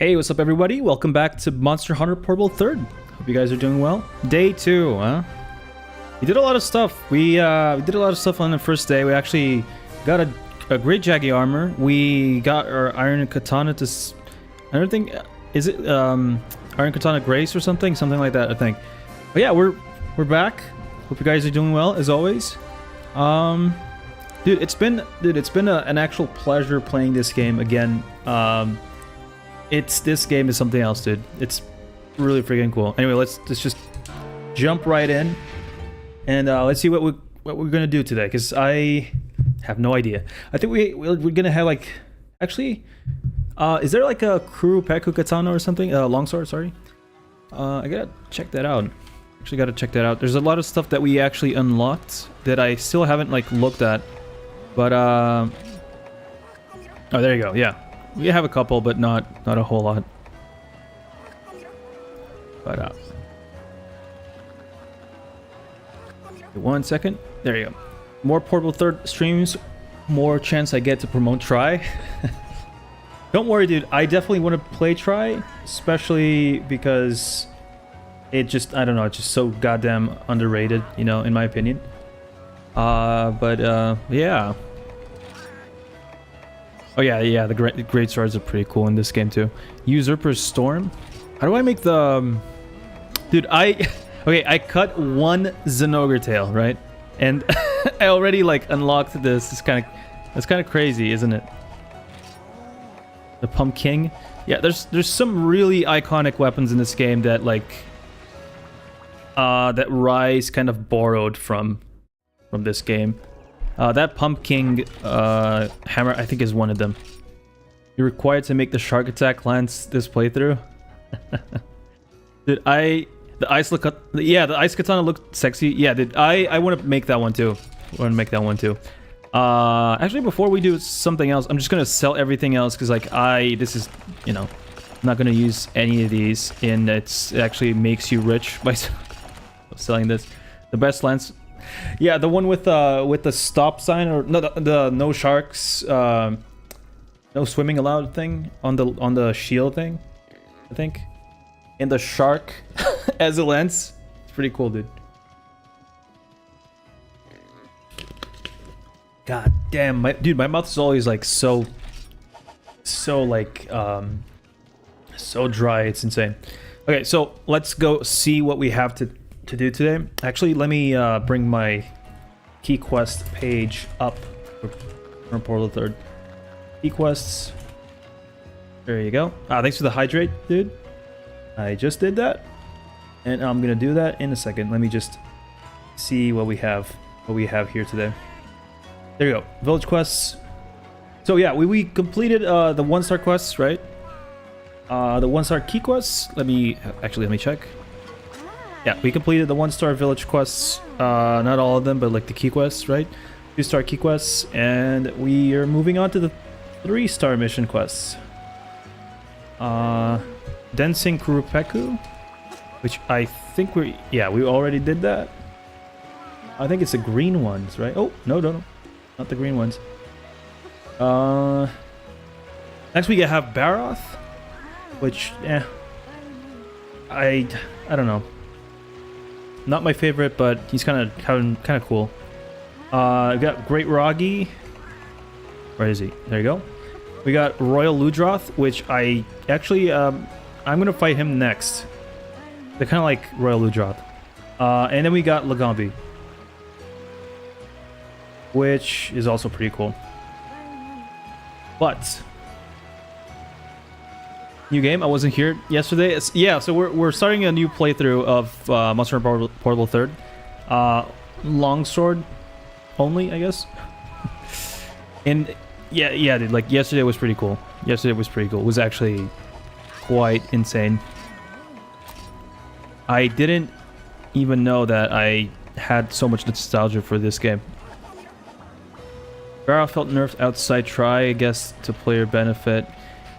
Hey, what's up everybody? Welcome back to Monster Hunter Portable 3rd. Hope you guys are doing well. Day 2, huh? We did a lot of stuff. We did a lot of stuff on the first day. We actually got a great Jaggy armor. We got our Iron Katana to... I don't think... Is it Iron Katana Grace or something? Something like that, I think. But yeah, we're back. Hope you guys are doing well, as always. Dude, it's been an actual pleasure playing this game again. This game is something else, dude. It's really freaking cool. Anyway, let's just jump right in, and let's see what we're gonna do today. Cause I have no idea. I think we're gonna have like, actually, is there like a Kurupeku Katana or something? Longsword, sorry. I gotta check that out. Actually, gotta check that out. There's a lot of stuff that we actually unlocked that I still haven't like looked at, but oh, there you go. Yeah. We have a couple, but not a whole lot. But 1 second. There you go. More Portable 3rd streams, more chance I get to promote Try. Don't worry, dude. I definitely want to play Try, especially because it just, I don't know, it's just so goddamn underrated, you know, in my opinion. Yeah. Oh yeah, the great swords are pretty cool in this game too. Usurper's Storm. How do I make the... Dude, okay, I cut one Zenogre tail, right? And I already like unlocked this. That's kind of crazy, isn't it? The Pumpkin. Yeah, there's some really iconic weapons in this game that like that Rise kind of borrowed from this game. That Pumpkin hammer, I think, is one of them. You're required to make the shark attack lance this playthrough. Dude, the ice katana looked sexy. Yeah, dude, I want to make that one too. Actually, before we do something else, I'm just gonna sell everything else because like this is, you know, I'm not gonna use any of these, and it actually makes you rich by selling this. The best lance. Yeah, the one with the stop sign, or no, the no sharks, no swimming allowed thing on the shield thing, I think, and the shark as a lens. It's pretty cool, dude. God damn, my mouth is always like so like so dry. It's insane. Okay, so let's go see what we have to do today. Actually, let me bring my key quest page up from Portal 3rd. Key quests. There you go. Thanks for the hydrate, dude. I just did that, and I'm gonna do that in a second. Let me just see what we have here today. There you go. Village quests. So yeah, we completed the 1-star quests, right? The 1-star key quests. Let me check. Yeah, we completed the 1-star village quests. Not all of them, but like the key quests, right? 2-star key quests, and we are moving on to the 3-star mission quests. Dancing Kurupeku, which I think we already did that. I think it's the green ones, right? Oh, no, not the green ones. Next we have Baroth, which, I don't know. Not my favorite, but he's kind of cool. We got Great Roggy. Where is he? There you go. We got Royal Ludroth, which I actually I'm gonna fight him next. They're kind of like Royal Ludroth. And then we got Lagombi, which is also pretty cool. But new game. I wasn't here yesterday. Yeah, so we're starting a new playthrough of Monster Hunter Portable 3rd. Longsword only, I guess. And yeah, dude, like yesterday was pretty cool. It was actually quite insane. I didn't even know that I had so much nostalgia for this game. Barrow felt nerfed outside Try, I guess, to player benefit.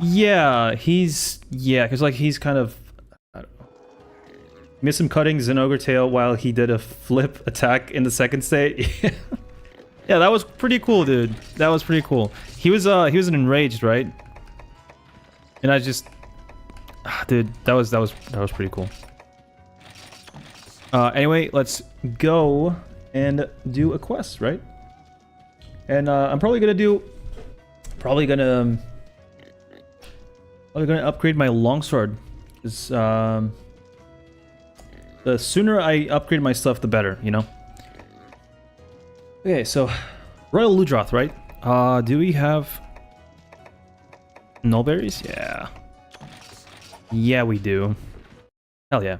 Yeah, because like he's kind of, I don't know. Missed him cutting Zenogre tail while he did a flip attack in the second state. Yeah, that was pretty cool, dude. That was pretty cool. He was an enraged, right? And I just Dude, that was pretty cool. Anyway, let's go and do a quest, right? And I'm probably gonna upgrade my longsword. Because the sooner I upgrade my stuff, the better, you know? Okay, so Royal Ludroth, right? Do we have nullberries? Yeah. Yeah, we do. Hell yeah.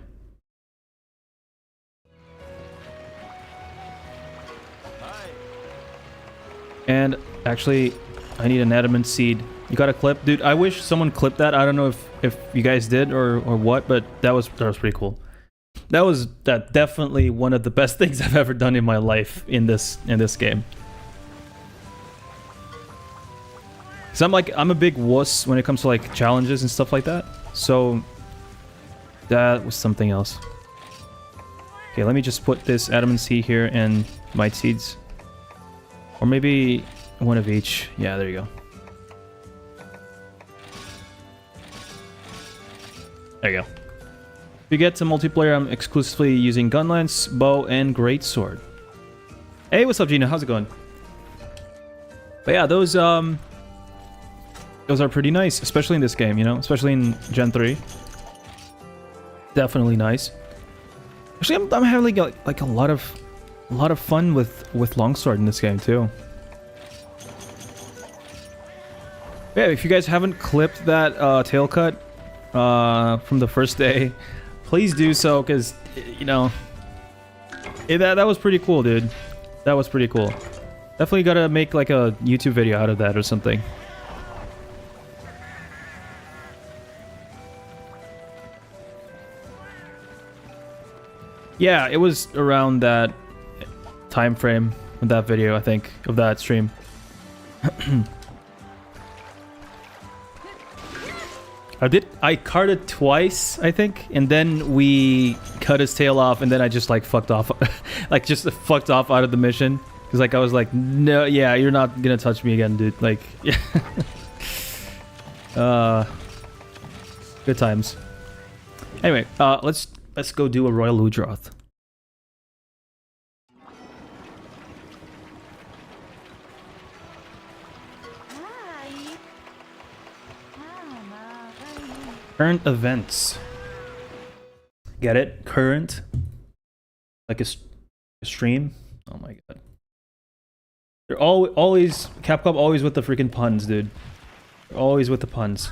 And actually, I need an adamant seed. You got a clip? Dude, I wish someone clipped that. I don't know if you guys did or what, but that was pretty cool. That was definitely one of the best things I've ever done in my life in this game. So I'm a big wuss when it comes to like challenges and stuff like that. So that was something else. Okay, let me just put this adamant seed here and mite seeds. Or maybe one of each. Yeah, there you go. There you go. If you get to multiplayer, I'm exclusively using gun lance, bow, and greatsword. Hey, what's up, Gina? How's it going? But yeah, those are pretty nice, especially in this game, you know, especially in Gen 3. Definitely nice. Actually, I'm having like a lot of fun with longsword in this game too. Yeah, if you guys haven't clipped that tail cut from the first day, please do so, because you know that was pretty cool, dude. That was pretty cool. Definitely gotta make like a YouTube video out of that or something. Yeah, it was around that time frame of that video, I think, of that stream. I carded twice, I think, and then we cut his tail off, and then I just like fucked off, like just fucked off out of the mission, because like I was like, no, yeah, you're not gonna touch me again, dude. Like, yeah. Good times. Anyway, let's go do a Royal Ludroth. Current events. Get it? Current? Like a stream? Oh my god. They're always... Capcom always with the freaking puns, dude. They're always with the puns.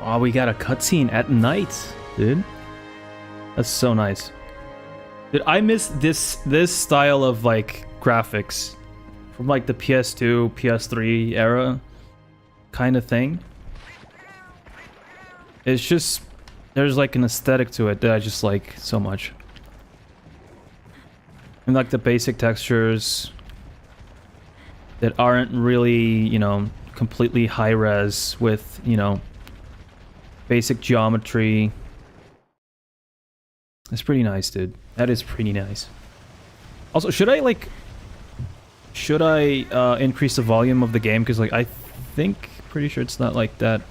Oh, we got a cutscene at night, dude. That's so nice. Dude, I miss this style of like graphics from like the PS2, PS3 era kind of thing. It's just there's like an aesthetic to it that I just like so much. And like the basic textures that aren't really, you know, completely high res with, you know, basic geometry. It's pretty nice, dude. That is pretty nice. Also, should I increase the volume of the game? Because like I think, pretty sure it's not like that.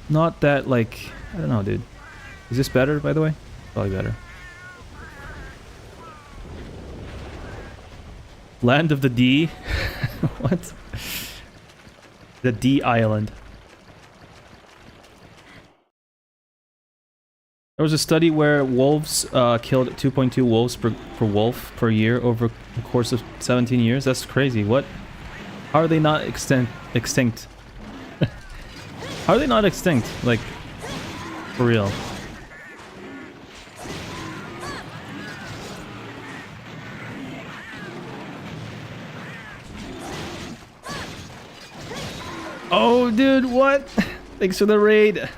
Not that like, I don't know, dude. Is this better, by the way? Probably better. Land of the D? What? The D Island. There was a study where wolves killed 2.2 wolves per wolf per year over the course of 17 years. That's crazy. What? How are they not extinct? How are they not extinct? Like, for real. Oh, dude, what? Thanks for the raid.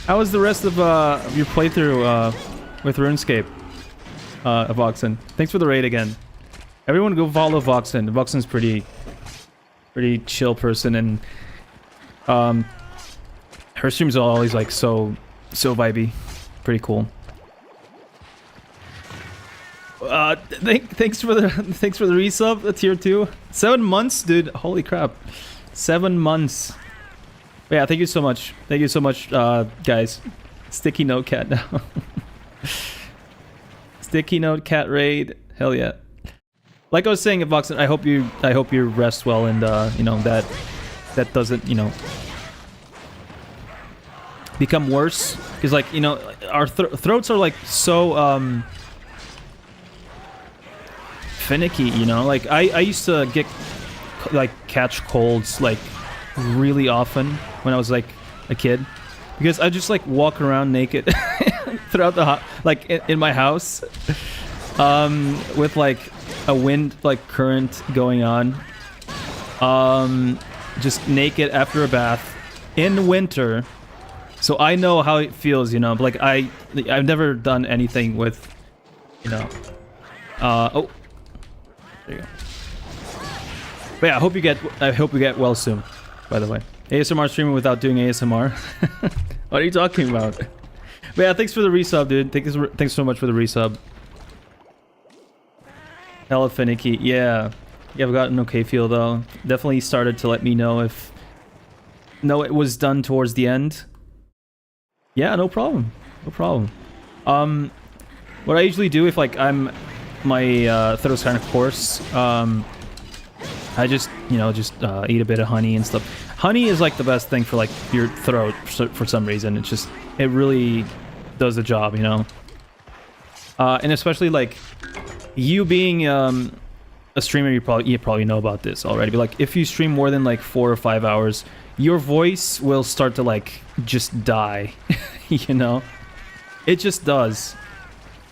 How was the rest of your playthrough with RuneScape, Voxen? Thanks for the raid again. Everyone go follow Voxen. Voxen's pretty chill person, and her streams are always like so vibey. pretty cool. Thanks for the resub, tier 2. 7 months, dude. Holy crap. 7 months. Yeah, thank you so much. Thank you so much, guys. Sticky note cat now. Sticky note cat raid. Hell yeah. Like I was saying, Voxen, I hope you rest well, and you know, that doesn't, you know, become worse, because, like, you know, our throats are like so finicky, you know. Like I used to get like catch colds like really often when I was like a kid, because I just like walk around naked throughout the like in my house with like a wind like current going on, just naked after a bath in winter. So I know how it feels, you know. But like I've never done anything with, you know. Oh, there you go. But yeah, I hope you get well soon. By the way, ASMR streaming without doing ASMR. What are you talking about? But yeah, thanks for the resub, dude. Thanks so much for the resub. Hella finicky. Yeah, I've got an okay feel though. Definitely started to let me know if it was done towards the end. Yeah, no problem. No problem. What I usually do if like my throat's kind of coarse, I just, you know, eat a bit of honey and stuff. Honey is like the best thing for like your throat for some reason. It really does the job, you know. And especially like you being a streamer, you probably know about this already. But like if you stream more than like 4 or 5 hours, your voice will start to like just die, you know. It just does.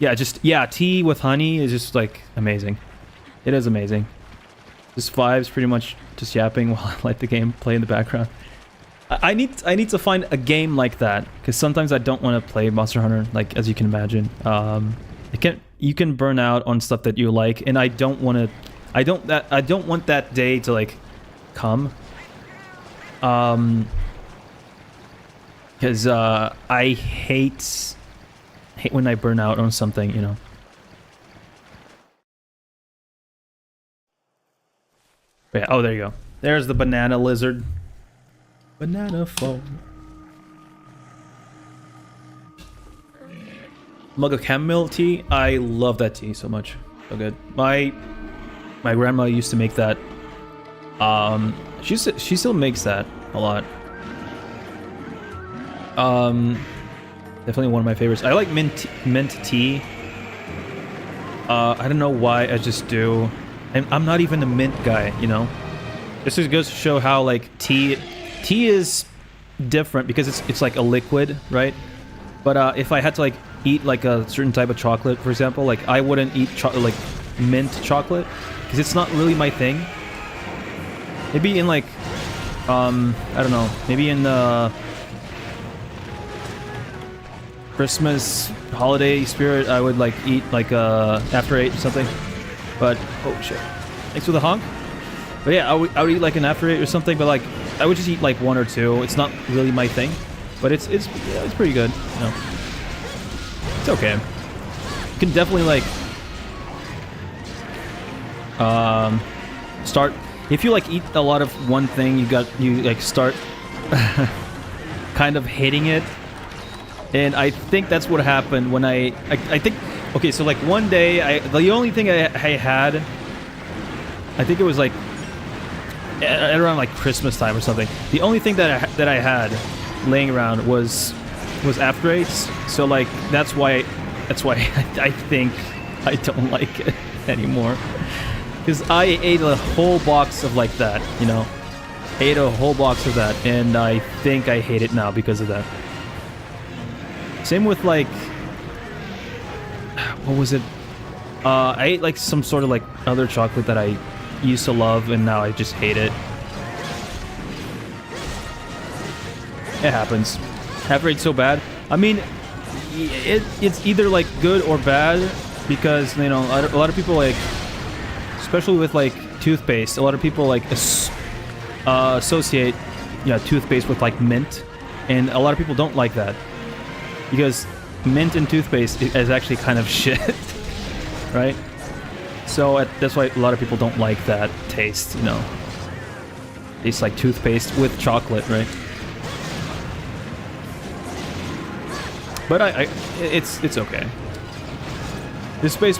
Yeah, tea with honey is just like amazing. It is amazing. Just vibes, pretty much just yapping while I let the game play in the background. I need to find a game like that, because sometimes I don't want to play Monster Hunter, like as you can imagine. You can burn out on stuff that you like, and I don't want that day to like come. Because I hate when I burn out on something, you know. But yeah, oh, there you go. There's the banana lizard. Banana phone. Mug of chamomile tea. I love that tea so much. So good. My grandma used to make that. She still makes that a lot. Definitely one of my favorites. I like mint tea. I don't know why, I just do. And I'm not even a mint guy, you know. This just goes to show how like tea is different, because it's like a liquid, right? But if I had to like eat like a certain type of chocolate, for example, like I wouldn't eat like mint chocolate, because it's not really my thing. Maybe in like I don't know, maybe in the Christmas holiday spirit, I would like eat like after 8 or something. But oh shit! Thanks for the honk. But yeah, I would eat like an after 8 or something. But like I would just eat like 1 or 2. It's not really my thing, but it's pretty good. You know, it's okay. You can definitely like start if you like eat a lot of one thing. You like start kind of hating it, and I think that's what happened when I think. Okay, so like one day, the only thing I had, I think it was like around like Christmas time or something. The only thing that I had laying around was After Eights. So like that's why I think I don't like it anymore, because I ate a whole box of like that, you know, ate a whole box of that, and I think I hate it now because of that. Same with like. What was it? I ate like some sort of like other chocolate that I used to love, and now I just hate it. It happens. After it's so bad. I mean, it's either like good or bad, because, you know, a lot of people like, especially with like toothpaste, a lot of people like associate, yeah, toothpaste with like mint, and a lot of people don't like that, because mint and toothpaste is actually kind of shit, right? So that's why a lot of people don't like that taste, you know. Tastes like toothpaste with chocolate, right? But it's okay. This base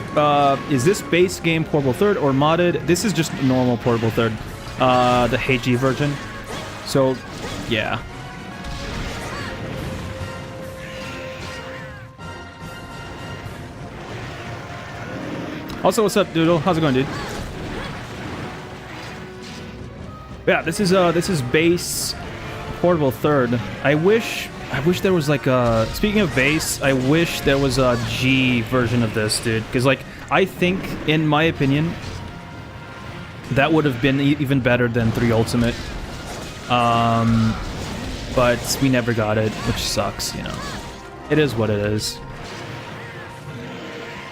is this base game portable third or modded? This is just normal portable third, the HG version. So, yeah. Also, what's up, Doodle? How's it going, dude? Yeah, this is base portable third. I wish there was like a... Speaking of base, I wish there was a G version of this, dude. Because, like, I think, in my opinion, that would have been even better than 3 Ultimate. But we never got it, which sucks, you know. It is what it is.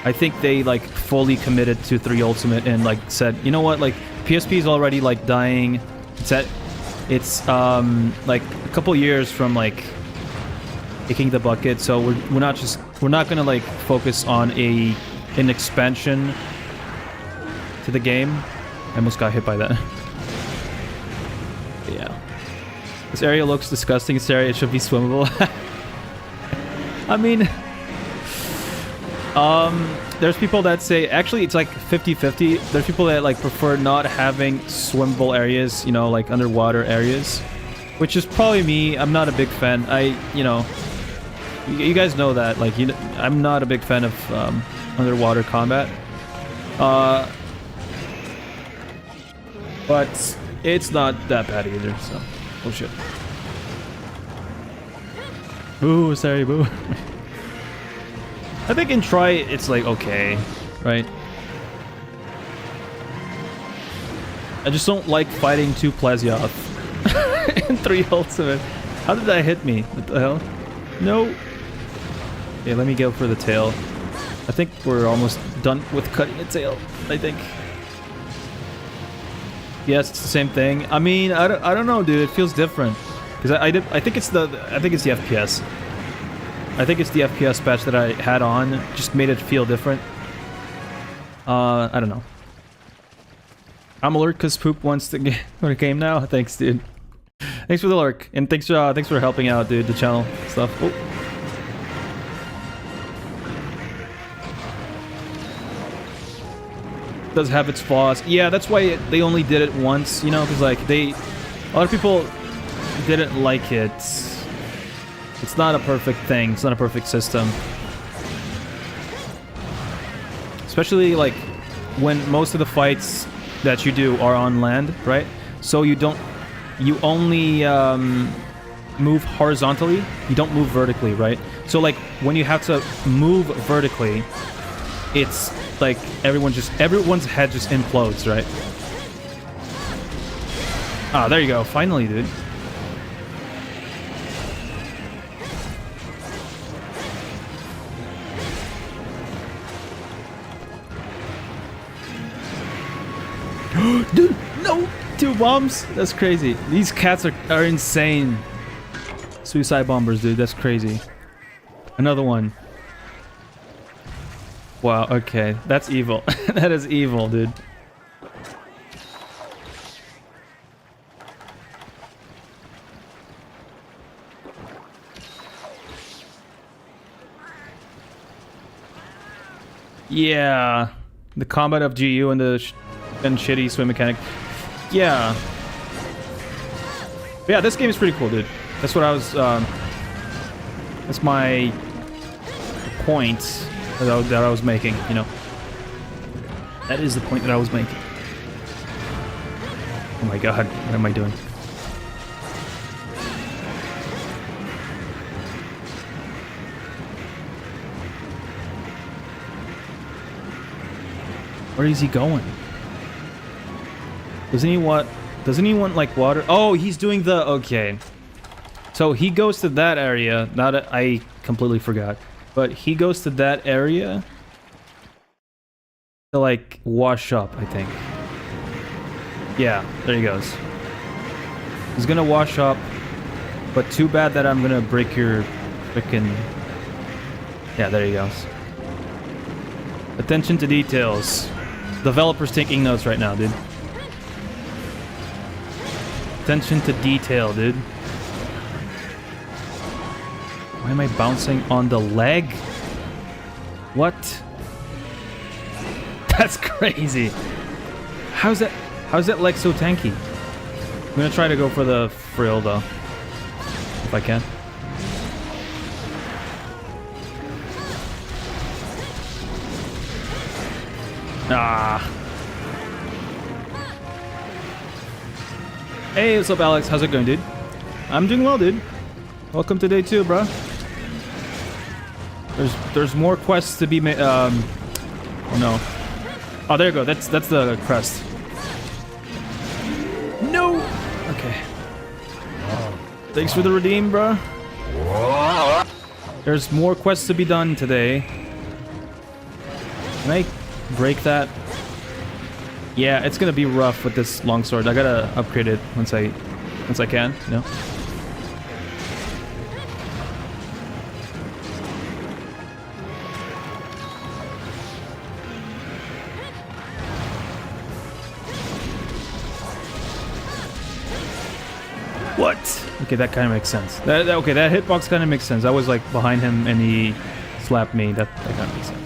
I think they, like, fully committed to 3 Ultimate and, like, said, you know what, like, PSP is already, like, dying. It's like, a couple years from, like, kicking the bucket, so we're not gonna, like, focus on an expansion to the game. I almost got hit by that. But yeah. This area looks disgusting. This area should be swimmable. I mean... there's people that say, actually it's like 50-50. There's people that like prefer not having swimmable areas, you know, like underwater areas, which is probably me. I'm not a big fan. You know, you guys know that, like, I'm not a big fan of underwater combat. But it's not that bad either, so, oh shit. Boo, sorry, boo. I think in Try, it's like, okay, right? I just don't like fighting 2 Plazioth in 3 Ultimate. How did that hit me? What the hell? No. Okay, let me go for the tail. I think we're almost done with cutting a tail, I think. Yes, it's the same thing. I mean, I don't know, dude. It feels different. Because I think it's the FPS. I think it's the FPS patch that I had on, just made it feel different. I don't know. I'm alert because Poop wants to get a game now. Thanks, dude. Thanks for the lurk, and thanks for helping out, dude. The channel stuff. Oh. Does have its flaws. Yeah, that's why they only did it once, you know, because like a lot of people didn't like it. It's not a perfect thing. It's not a perfect system. Especially, like, when most of the fights that you do are on land, right? So you only move horizontally. You don't move vertically, right? So, like, when you have to move vertically, it's like everyone's head just implodes, right? Ah, there you go. Finally, dude. Dude, no! 2 bombs? That's crazy. These cats are insane. Suicide bombers, dude. That's crazy. Another one. Wow, okay. That's evil. That is evil, dude. Yeah. The combat of GU and the shitty swim mechanic. Yeah. But yeah, this game is pretty cool, dude. That's what I was, that's my point that I was making, you know. That is the point that I was making. Oh my god, what am I doing? Where is he going? Doesn't he want like water? Oh, he's doing the... Okay. So he goes to that area. Now that I completely forgot. But he goes to that area to like wash up, I think. Yeah, there he goes. He's gonna wash up. But too bad that I'm gonna break your frickin' Yeah, there he goes. Attention to details. Developers taking notes right now, dude. Attention to detail, dude. Why am I bouncing on the leg? What? That's crazy. How's that leg so tanky? I'm gonna try to go for the frill though, if I can. Ah. Hey, what's up, Alex? How's it going, dude? I'm doing well, dude. Welcome to day 2, bro. There's more quests to be made. Oh no. Oh, there you go. That's the crest. No. Okay. Thanks for the redeem, bro. There's more quests to be done today. Can I break that? Yeah, it's gonna be rough with this longsword. I gotta upgrade it once I can, you know? What? Okay, that kind of makes sense. Okay, that hitbox kind of makes sense. I was like behind him and he slapped me. That kind of makes sense.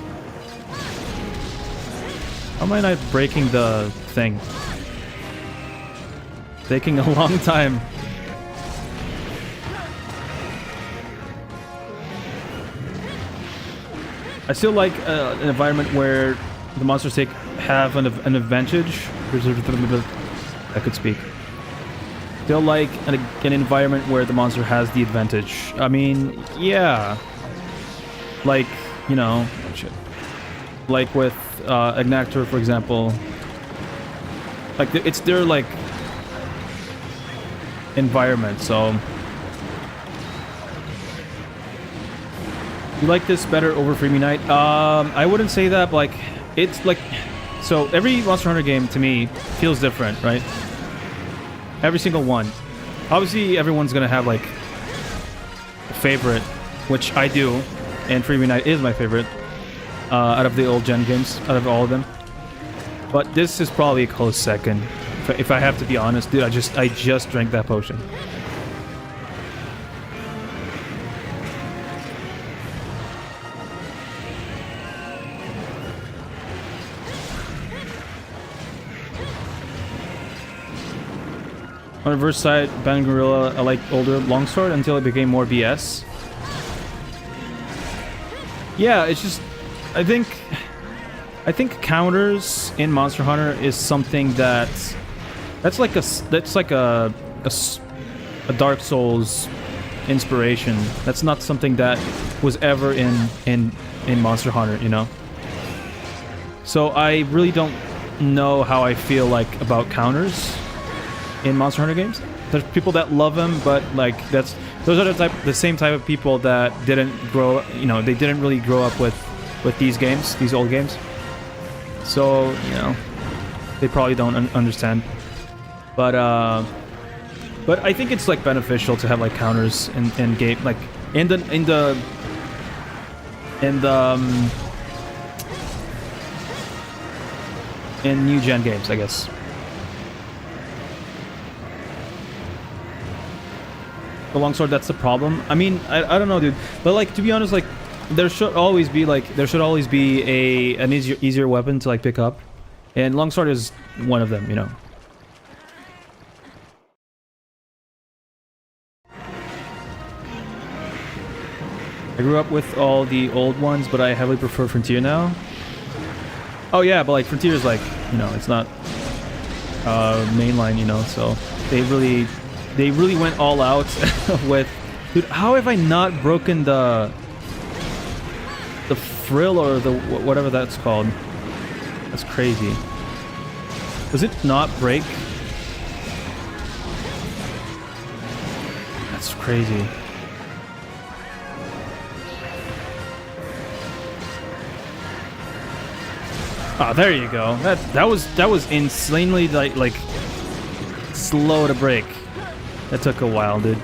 How am I not breaking the thing? Taking a long time. I still like an environment where the monsters have an advantage. I could speak. Still like an environment where the monster has the advantage. I mean, yeah. Like, you know, shit. Like with Ignactor, for example. Like, it's their, like, environment, so... You like this better over Freebie Night? I wouldn't say that, but, like, it's, like... So, every Monster Hunter game, to me, feels different, right? Every single one. Obviously, everyone's gonna have, like, a favorite, which I do, and Freebie Night is my favorite. Out of the old gen games, out of all of them. But this is probably a close second. If I have to be honest, dude, I just drank that potion. On the reverse side, Ban Gorilla, I liked older longsword until it became more BS. Yeah, it's just... I think counters in Monster Hunter is something that's like a Dark Souls inspiration. That's not something that was ever in Monster Hunter, you know. So I really don't know how I feel like about counters in Monster Hunter games. There's people that love them, but like those are the same type of people that didn't grow, you know, they didn't really grow up with these games, these old games. So, you know, they probably don't understand. But I think it's like beneficial to have like counters in game, like in new gen games, I guess. The longsword, that's the problem. I mean, I don't know, dude. But like, to be honest, like, there should always be an easier weapon to like pick up, and longsword is one of them, you know. I grew up with all the old ones, but I heavily prefer Frontier now. Oh yeah, but like Frontier is like, you know, it's not mainline, you know, so they really went all out with... Dude, how have I not broken the frill or the whatever that's called? That's crazy. Does it not break? That's crazy. Ah, there you go. That was insanely like slow to break. That took a while, dude.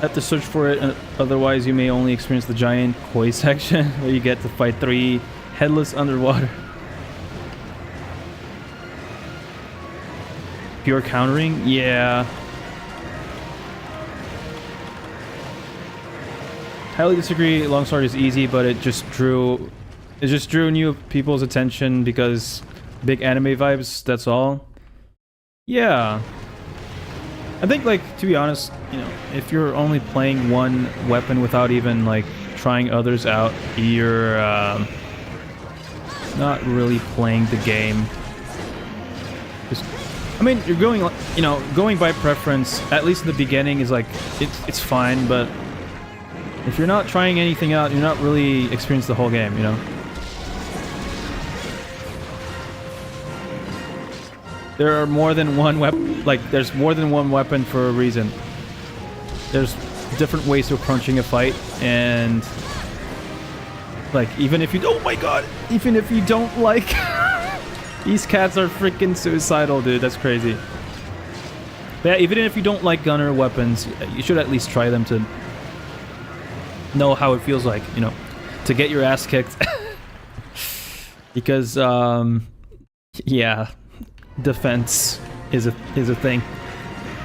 Have to search for it, otherwise you may only experience the giant koi section where you get to fight 3 headless underwater. Pure countering? Yeah. Highly disagree. Longsword is easy, but it just drew new people's attention because big anime vibes, that's all. Yeah. I think, like, to be honest, you know, if you're only playing one weapon without even, like, trying others out, you're not really playing the game. I mean, you're going, you know, going by preference, at least in the beginning, is like, it's fine, but if you're not trying anything out, you're not really experiencing the whole game, you know? There are more than one weapon, like, there's more than one weapon for a reason. There's different ways of approaching a fight, and, like, even if you, oh my god, even if you don't like, these cats are freaking suicidal, dude, that's crazy. But yeah, even if you don't like gunner weapons, you should at least try them to know how it feels like, you know, to get your ass kicked. Because, yeah. Defense is a thing,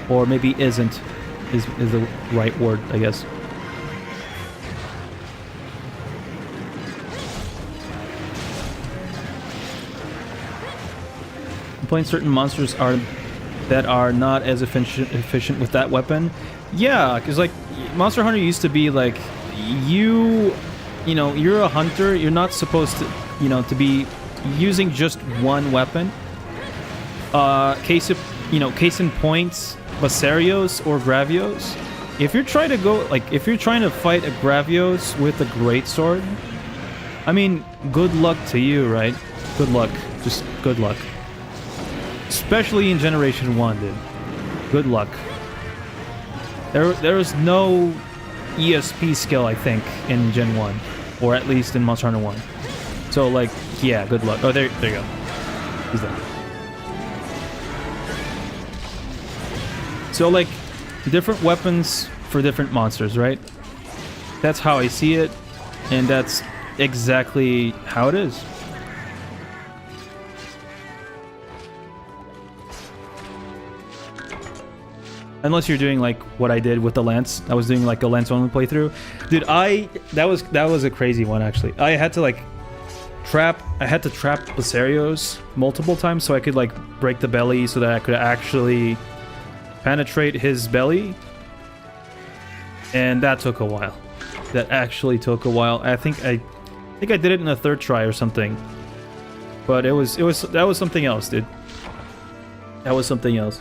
or maybe isn't is the right word, I guess. Playing certain monsters that are not as efficient with that weapon. Yeah, because like Monster Hunter used to be like you know, you're a hunter. You're not supposed to, you know, to be using just one weapon. Case in points, Basarios or Gravios. If you're trying to go, like, if you're trying to fight a Gravios with a greatsword, I mean, good luck to you, right? Good luck. Just good luck. Especially in Generation 1, dude. Good luck. There is no ESP skill, I think, in Gen 1. Or at least in Monster Hunter 1. So, like, yeah, good luck. Oh, there you go. He's there. So, like, different weapons for different monsters, right? That's how I see it, and that's exactly how it is. Unless you're doing like what I did with the Lance. I was doing like a Lance only playthrough. Dude, that was a crazy one actually. I had to trap Basarios multiple times so I could like break the belly so that I could actually penetrate his belly, and that took a while. That actually took a while. I think I did it in a 3rd try or something, but that was something else, dude. That was something else.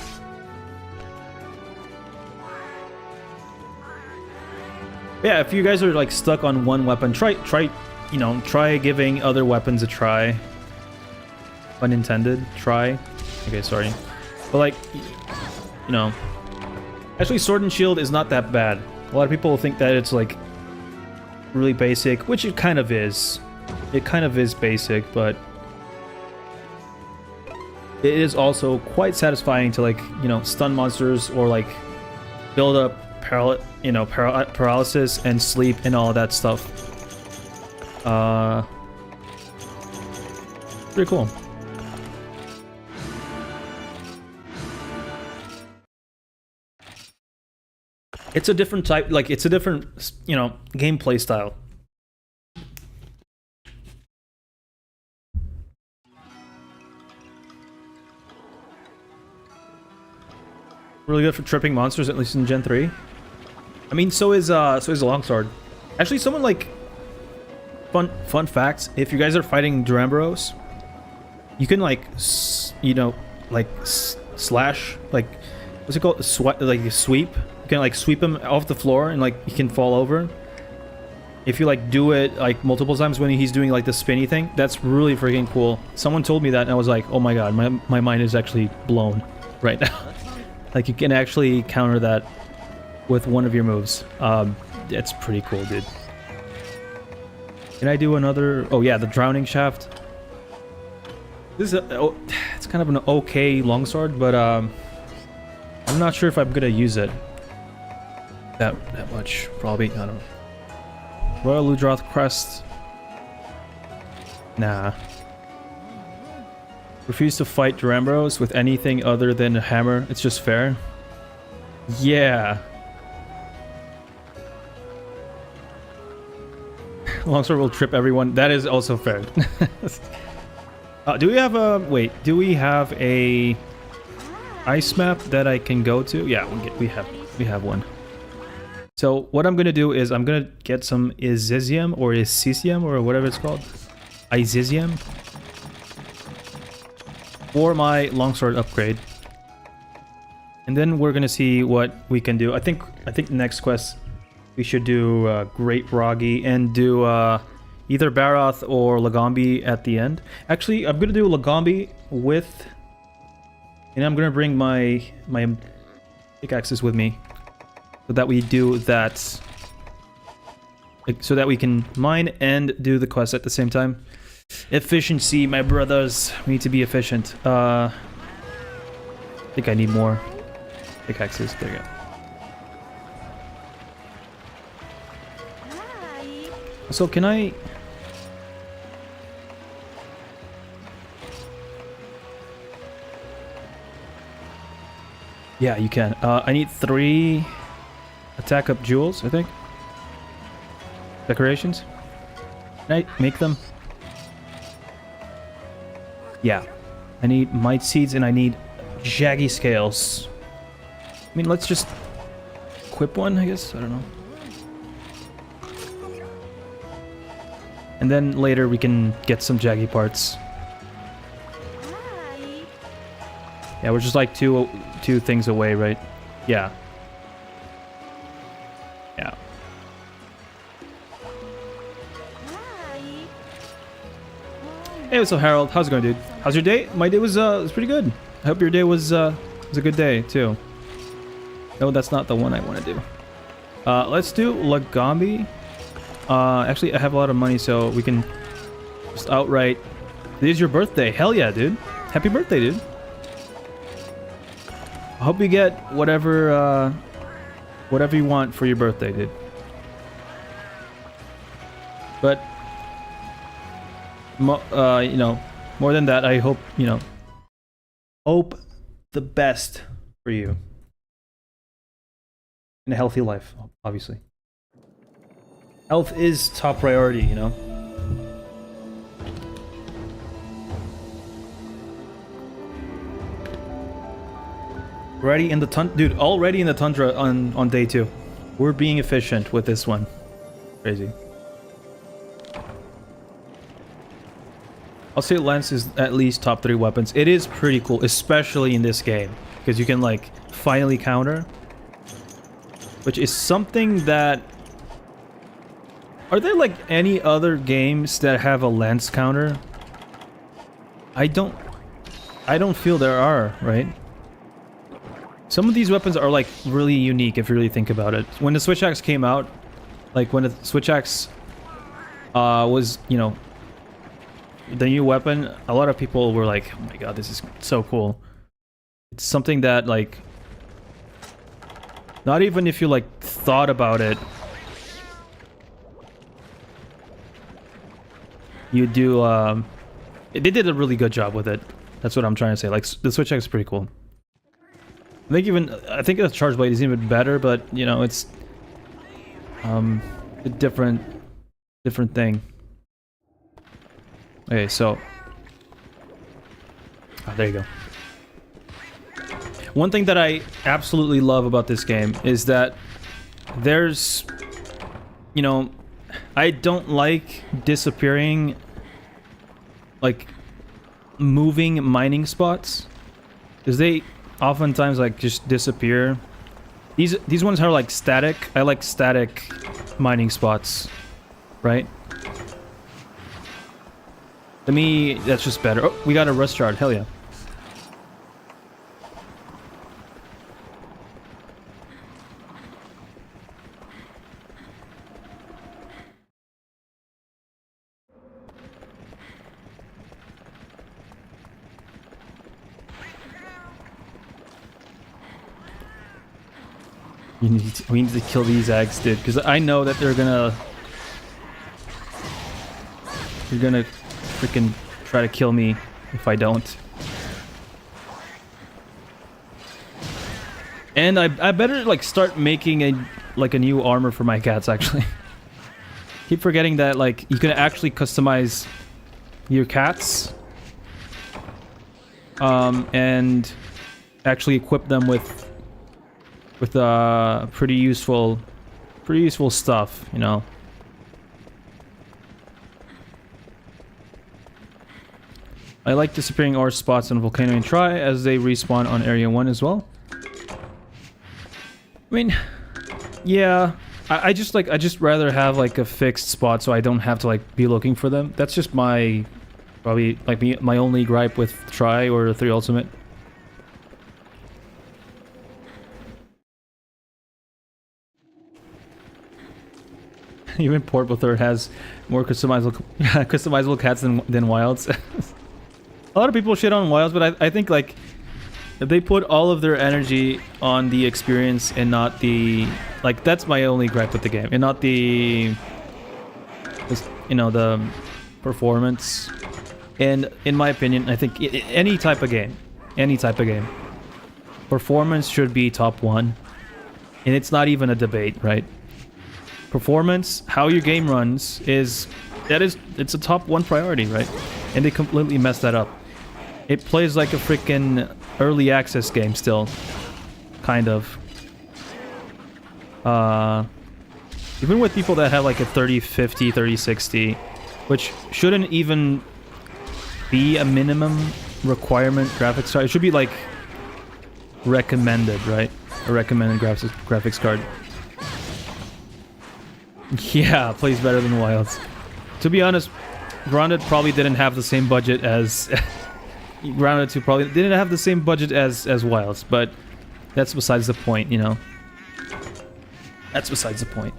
Yeah, if you guys are like stuck on one weapon, try giving other weapons a try. Unintended try. Okay, sorry, but like. You know, actually Sword and Shield is not that bad. A lot of people think that it's like really basic, which it kind of is. It kind of is basic, but it is also quite satisfying to like, you know, stun monsters or like build up paralysis and sleep and all that stuff. Pretty cool. It's a different type, like, it's a different, you know, gameplay style. Really good for tripping monsters, at least in Gen 3. I mean, so is a longsword. Actually, someone like fun facts. If you guys are fighting Duramboros, you can like, you know, like slash, like, what's it called? Like sweep. You can like sweep him off the floor and like he can fall over. If you like do it like multiple times when he's doing like the spinny thing, that's really freaking cool. Someone told me that and I was like, oh my god, my mind is actually blown right now. Like you can actually counter that with one of your moves. It's pretty cool, dude. Can I do another? Oh yeah, the drowning shaft. This is it's kind of an okay longsword, but I'm not sure if I'm gonna use it. that much. Probably, I don't know. Royal Ludroth Crest. Nah. Refuse to fight Durambros with anything other than a hammer. It's just fair. Yeah. Longsword will trip everyone. That is also fair. Do we have a... Wait. Do we have a... ice map that I can go to? Yeah, we have one. So what I'm gonna do is I'm gonna get some Izizium or Isisium or whatever it's called. Izizium. For my longsword upgrade. And then we're gonna see what we can do. I think next quest we should do Great Roggy and do either Baroth or Lagombi at the end. Actually, I'm gonna do Lagombi with, and I'm gonna bring my pickaxes with me, so that we do that, so that we can mine and do the quest at the same time. Efficiency, my brothers. We need to be efficient. I think I need more pickaxes. There you go. So can I... Yeah, you can. I need 3 attack up jewels, I think. Decorations. Can I make them? Yeah. I need might seeds and I need jaggy scales. I mean, let's just equip one, I guess. I don't know. And then later we can get some jaggy parts. Yeah, we're just like two things away, right? Yeah. Yeah. Hey, what's up, Harold? How's it going, dude? How's your day? My day was pretty good. I hope your day was a good day too. No, that's not the one I want to do. Let's do Lagombi. Actually, I have a lot of money, so we can just outright. It is your birthday. Hell yeah, dude! Happy birthday, dude. I hope you get whatever you want for your birthday, dude. But you know, more than that, I hope, you know, hope the best for you in a healthy life, obviously. Health is top priority, you know. Already in the dude, already in the tundra on day 2. We're being efficient with this one. Crazy. I'll say Lance is at least top 3 weapons. It is pretty cool, especially in this game, because you can like finally counter, which is something that... Are there like any other games that have a lance counter? I don't feel there are, right? Some of these weapons are like really unique if you really think about it. When the switch axe came out, like when the switch axe was, you know, the new weapon, a lot of people were like, oh my god, this is so cool. It's something that like, not even if you like thought about it, you do, they did a really good job with it. That's what I'm trying to say. Like, the switch axe is pretty cool. I think the charge blade is even better, but you know, it's a different thing. Okay, so there you go. One thing that I absolutely love about this game is that there's, you know, I don't like disappearing, like moving mining spots, because they oftentimes like just disappear. These ones are like static. I like static mining spots, right? To me, that's just better. Oh, we got a rust shard. Hell yeah. We need to kill these eggs, dude, because I know that they're gonna freaking try to kill me if I don't. And I better like start making a new armor for my cats, actually. Keep forgetting that like you can actually customize your cats and actually equip them with pretty useful stuff, you know. I like disappearing ore spots on Volcano and Try as they respawn on Area 1 as well. I mean, yeah, I just rather have like a fixed spot so I don't have to like be looking for them. That's just my probably like my only gripe with Try or 3 Ultimate. Even Portable Third has more customizable cats than Wilds. A lot of people shit on Wilds, but I think like if they put all of their energy on the experience and not the like, that's my only gripe with the game, and not the you know, the performance. And in my opinion, I think any type of game, performance should be top 1, and it's not even a debate, right? Performance, how your game runs, it's a top 1 priority, right? And they completely messed that up. It plays like a freaking early access game still, kind of. Even with people that have like a 3050, 3060, which shouldn't even be a minimum requirement graphics card. It should be like recommended, right? A recommended graphics card. Yeah, plays better than Wilds. To be honest, Grounded probably didn't have the same budget as Grounded 2 probably didn't have the same budget as Wilds, but that's besides the point, you know. That's besides the point.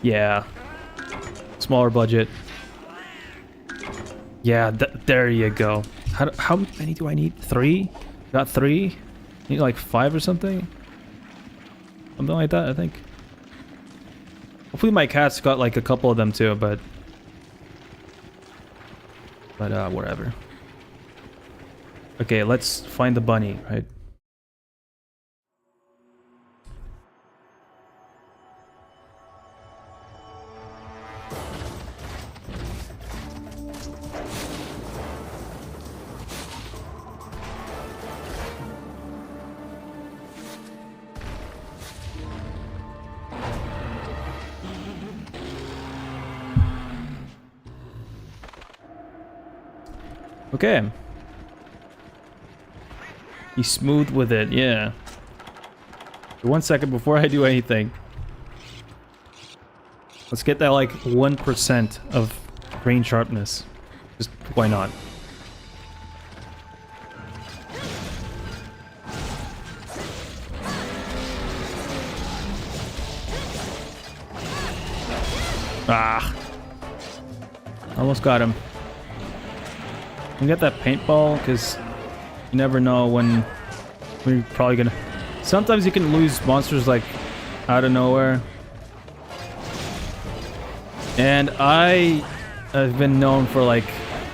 Yeah. Smaller budget. Yeah, there you go. How many do I need? 3? Got 3? Need like 5 or something? Something like that, I think. Hopefully my cat's got like a couple of them too, but whatever. Okay, let's find the bunny, right? Okay. He's smooth with it, yeah. 1 second before I do anything. Let's get that like 1% of brain sharpness. Just why not? Ah. Almost got him. You get that paintball, because you never know when we're probably gonna... Sometimes you can lose monsters like out of nowhere. And I have been known for like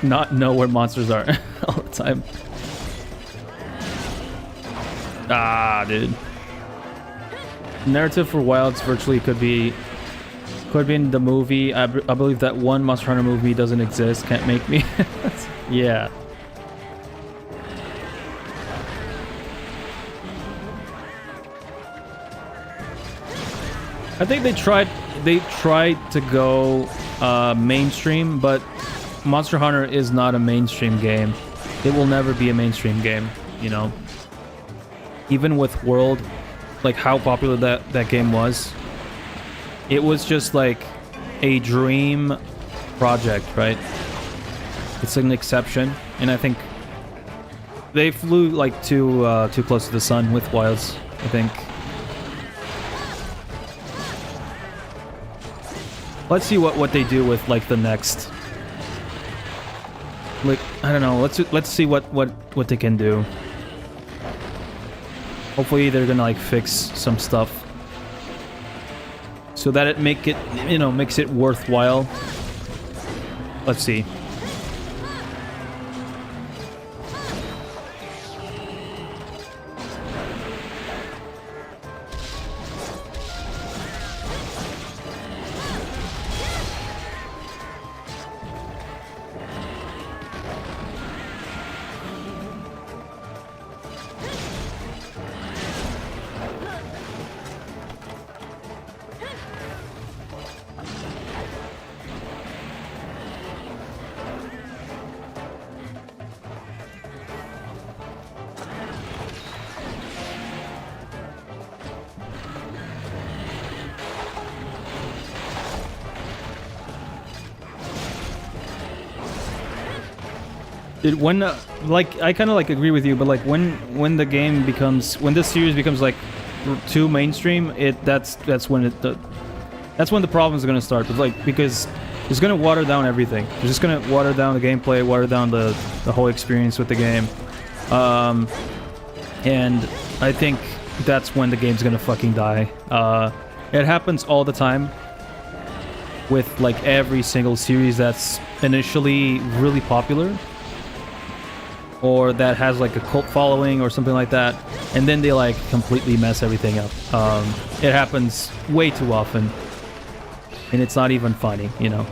not know where monsters are all the time. Ah, dude. Narrative for Wilds virtually could be in the movie. I believe that one Monster Hunter movie doesn't exist. Can't make me. Yeah. I think they tried to go mainstream, but Monster Hunter is not a mainstream game. It will never be a mainstream game, you know. Even with World, like how popular that game was, it was just like a dream project, right? It's an exception, and I think they flew like too close to the sun with Wilds, I think. Let's see what they do with like the next. Like I don't know. Let's see what they can do. Hopefully they're gonna like fix some stuff so that it makes it worthwhile. Let's see. When like I kind of like agree with you, but like when the game becomes, when this series becomes like too mainstream, that's when the problems are gonna start. But like, because it's gonna water down everything. It's just gonna water down the gameplay, water down the whole experience with the game, and I think that's when the game's gonna fucking die. It happens all the time with like every single series that's initially really popular, or that has like a cult following or something like that, and then they like completely mess everything up. It happens way too often, and it's not even funny, you know.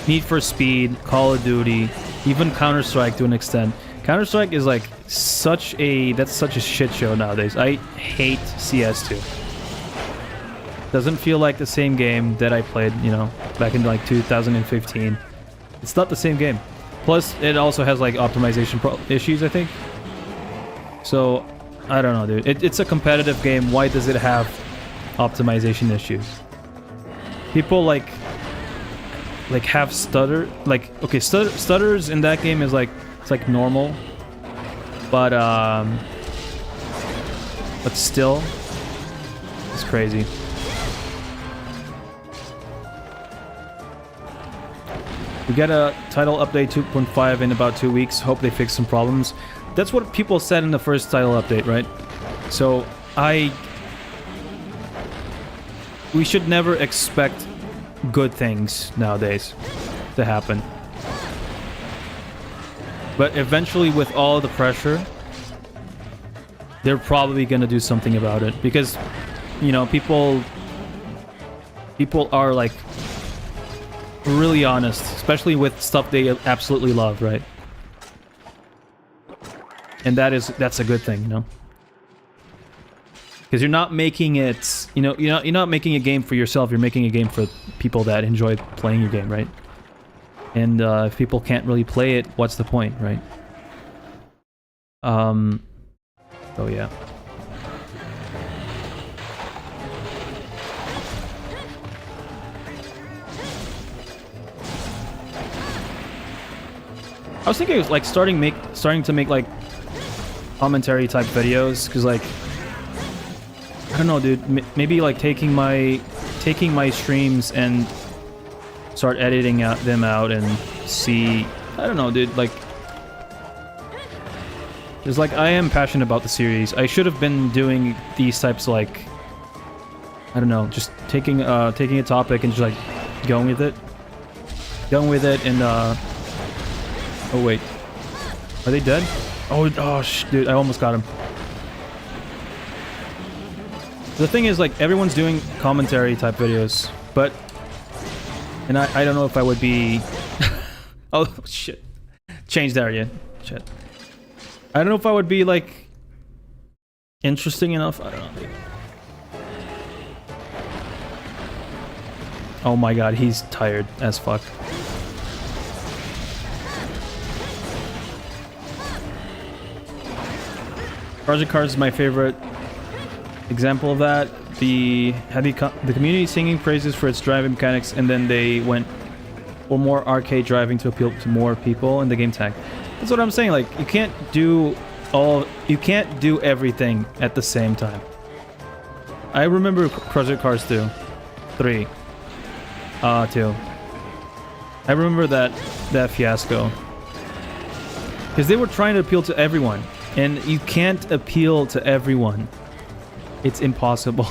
Need for Speed, Call of Duty, even Counter-Strike to an extent. Counter-Strike is like such a shit show nowadays. I hate CS2. Doesn't feel like the same game that I played, you know, back in like 2015. It's not the same game. Plus, it also has like optimization issues, I think. So, I don't know, dude. It's a competitive game. Why does it have optimization issues? People like have stutter. Like, okay, stutters in that game is like, it's like normal, but still, it's crazy. We get a title update 2.5 in about 2 weeks. Hope they fix some problems. That's what people said in the first title update, right? So we should never expect good things nowadays to happen. But eventually, with all the pressure, they're probably gonna do something about it, because, you know, people are like really honest, especially with stuff they absolutely love, right? And that's a good thing, you know, because you're not making it, you know, you're not making a game for yourself. You're making a game for people that enjoy playing your game, right? And if people can't really play it, what's the point, right? Oh yeah. I was thinking of like starting to make like commentary type videos, because like, I don't know, dude, maybe like taking my streams and start editing them out and see, I don't know, dude, like, because like I am passionate about the series. I should have been doing these types, like, I don't know, just taking a topic and just like going with it and oh wait, are they dead? Oh dude, I almost got him. The thing is, like, everyone's doing commentary type videos, but, and I don't know if I would be oh shit, changed area, shit. I don't know if I would be like interesting enough. I don't know, dude. Oh my god, he's tired as fuck. Project Cars is my favorite example of that. The community singing praises for its driving mechanics, and then they went for more arcade driving to appeal to more people in the game tag. That's what I'm saying. Like, you can't do everything at the same time. I remember Project Cars 2. I remember that fiasco, because they were trying to appeal to everyone. And you can't appeal to everyone. It's impossible.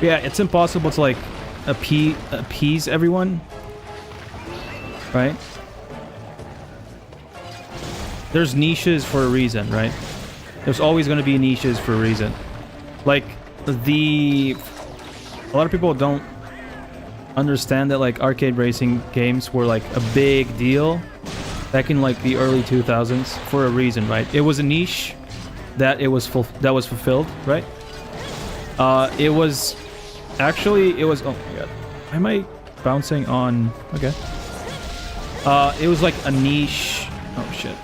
Yeah, it's impossible to like appease everyone, right? There's niches for a reason, right? There's always going to be niches for a reason. Like a lot of people don't understand that like arcade racing games were like a big deal back in like the early 2000s for a reason, right? It was a niche that was fulfilled, right? It was actually, oh my god, why am I bouncing on? Okay. It was like a niche. Oh shit.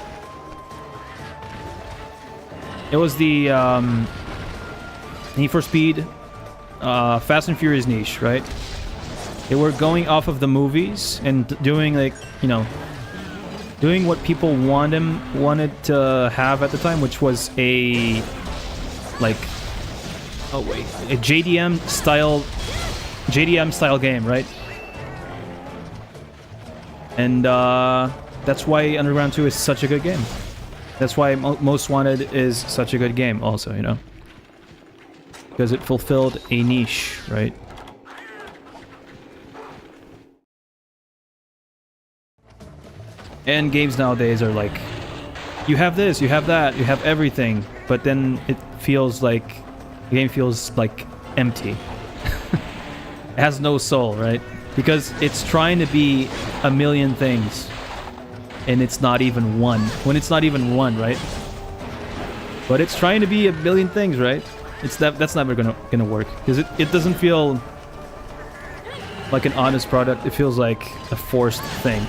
It was the Need for Speed, Fast and Furious niche, right? They were going off of the movies and doing like, you know, doing what people wanted to have at the time, which was a like, oh wait, a JDM style game, right? And that's why Underground 2 is such a good game. That's why Most Wanted is such a good game also, you know? Because it fulfilled a niche, right? And games nowadays are like, you have this, you have that, you have everything, but then it feels like, the game feels like empty. It has no soul, right? Because it's trying to be a million things. And it's not even one. When it's not even one, right? But it's trying to be a million things, right? That's never gonna work. Because it doesn't feel like an honest product. It feels like a forced thing.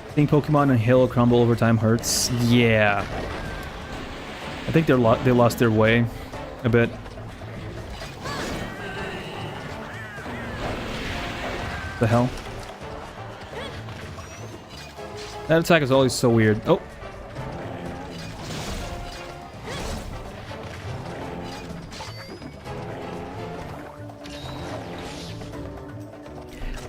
I think Pokemon and Halo crumble over time hurts. Yeah. I think they lost their way a bit. The hell? That attack is always so weird. Oh.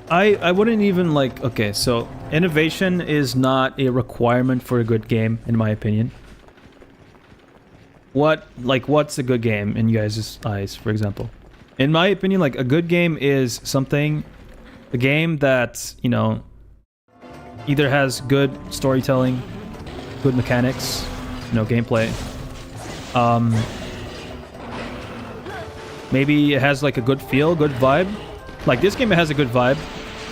I wouldn't even like... Okay, so innovation is not a requirement for a good game, in my opinion. What's a good game in you guys' eyes, for example? In my opinion, like, a good game is a game that, you know, either has good storytelling, good mechanics, you know, gameplay. Maybe it has, like, a good feel, good vibe. Like, this game, it has a good vibe.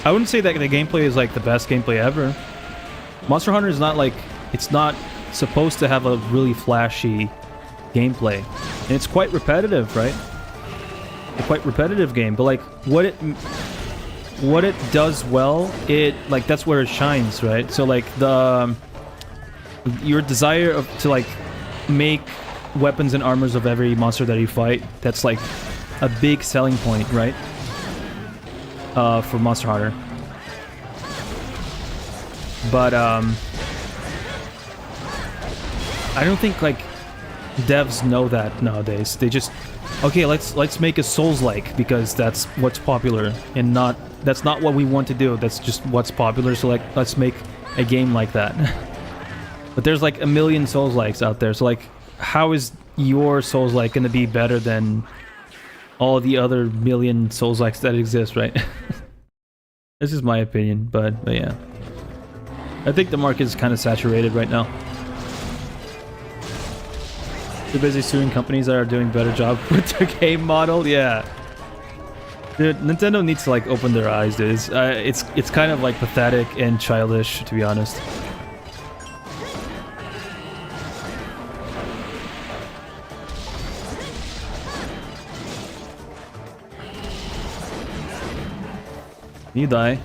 I wouldn't say that the gameplay is, like, the best gameplay ever. Monster Hunter is not, like... It's not supposed to have a really flashy gameplay. And it's quite repetitive, right? A quite repetitive game. But, like, what it does well, like, that's where it shines, right? So, like, your desire to, like, make weapons and armors of every monster that you fight, that's, like, a big selling point, right? For Monster Hunter. But, I don't think, like, devs know that nowadays. They just, okay, let's make a Souls-like because that's what's popular, and that's not what we want to do. That's just what's popular. So, like, let's make a game like that. But there's like a million Souls-likes out there. So, like, how is your Souls-like going to be better than all the other million Souls-likes that exist, right? This is my opinion, but yeah. I think the market is kind of saturated right now. Too busy suing companies that are doing a better job with their game model. Yeah, dude, Nintendo needs to like open their eyes, dude. It's kind of like pathetic and childish, to be honest. You die.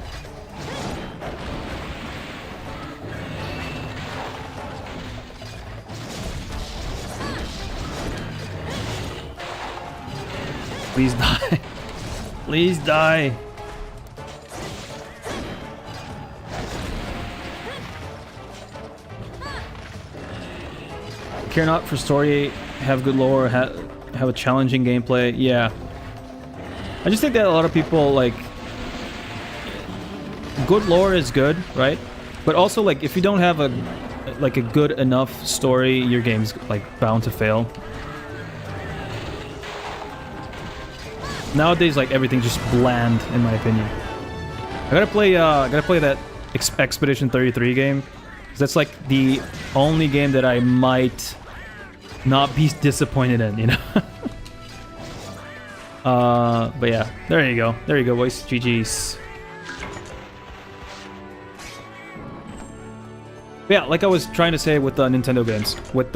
Please die. Please die. care not for story, have good lore, have a challenging gameplay. Yeah. I just think that a lot of people, like... Good lore is good, right? But also, like, if you don't have a good enough story, your game's, like, bound to fail. Nowadays, like, everything's just bland, in my opinion. I gotta play that Expedition 33 game. That's, like, the only game that I might not be disappointed in, you know? But yeah, there you go. There you go, boys. GG's. Yeah, like I was trying to say with the Nintendo games, with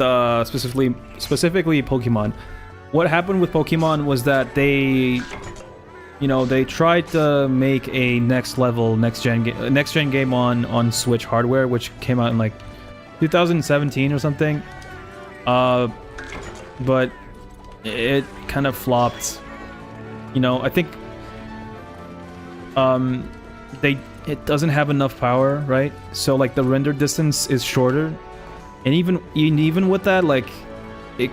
specifically Pokemon. What happened with Pokemon was that they, you know, they tried to make a next gen game on Switch hardware, which came out in like 2017 or something. But it kind of flopped. You know, I think it doesn't have enough power, right? So like the render distance is shorter, and even with that, like it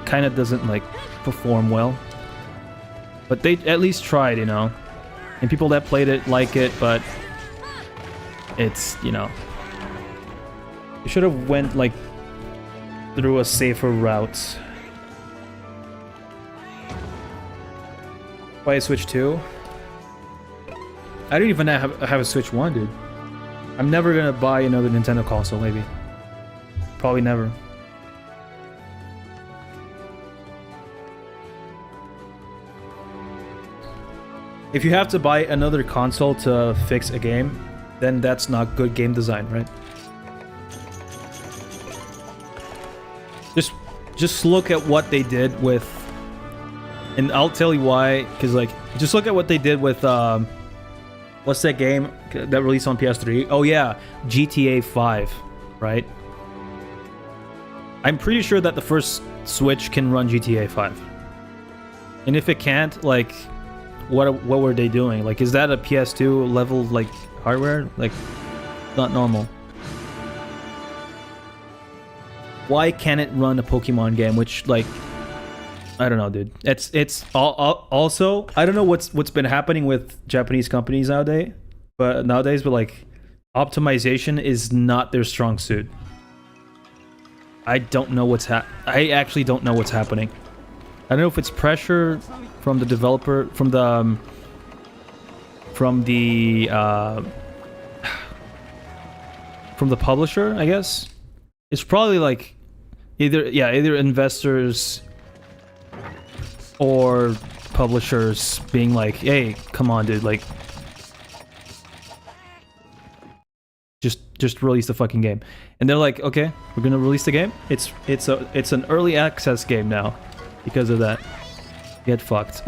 kind of doesn't like perform well. But they at least tried, you know. And people that played it like it, but it's, you know, you should have went like through a safer route. Buy a Switch 2? I don't even have a Switch 1, dude. I'm never gonna buy another Nintendo console, maybe. Probably never. If you have to buy another console to fix a game, then that's not good game design, right? Just look at what they did with... And I'll tell you why, because like, just look at what they did with, what's that game that released on PS3? Oh yeah, GTA 5, right? I'm pretty sure that the first Switch can run GTA 5. And if it can't, like, what were they doing? Like, is that a PS2 level, like, hardware? Like, not normal. Why can't it run a Pokemon game, which, like, I don't know, dude. It's also, I don't know what's been happening with Japanese companies nowadays, but like, optimization is not their strong suit. I don't know I actually don't know what's happening. I don't know if it's pressure from the developer, from the publisher, I guess. It's probably like either investors or publishers being like, "Hey, come on, dude! Like, just release the fucking game." And they're like, "Okay, we're gonna release the game. It's an early access game now, because of that." Get fucked.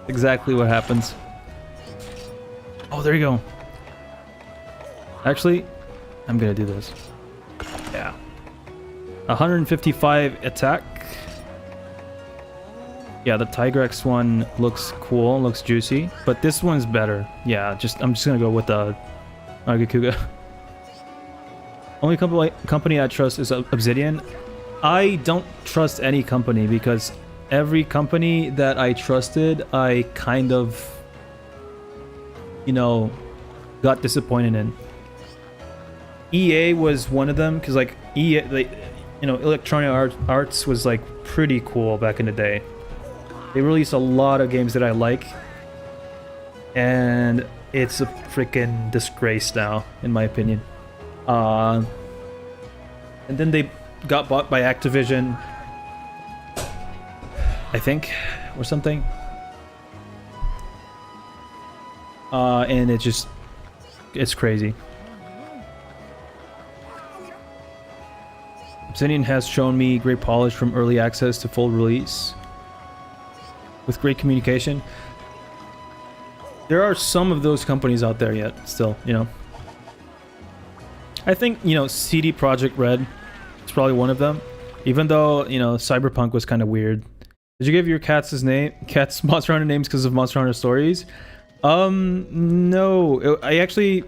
Exactly what happens. Oh, there you go. Actually, I'm gonna do this. Yeah. 155 attack. Yeah, the Tigrex one looks cool, looks juicy, but this one's better. Yeah, I'm just gonna go with the Argakuga. Only company I trust is Obsidian. I don't trust any company because every company that I trusted, I kind of, you know, got disappointed in. EA was one of them, because like EA, like, you know, Electronic Arts was like pretty cool back in the day. They released a lot of games that I like, and it's a freaking disgrace now, in my opinion. And then they got bought by Activision, I think, or something. And it's crazy. Obsidian has shown me great polish from early access to full release, with great communication. There are some of those companies out there yet, still, you know. I think, you know, CD Projekt Red is probably one of them. Even though, you know, Cyberpunk was kind of weird. Did you give your cats Monster Hunter names because of Monster Hunter Stories? No. I actually...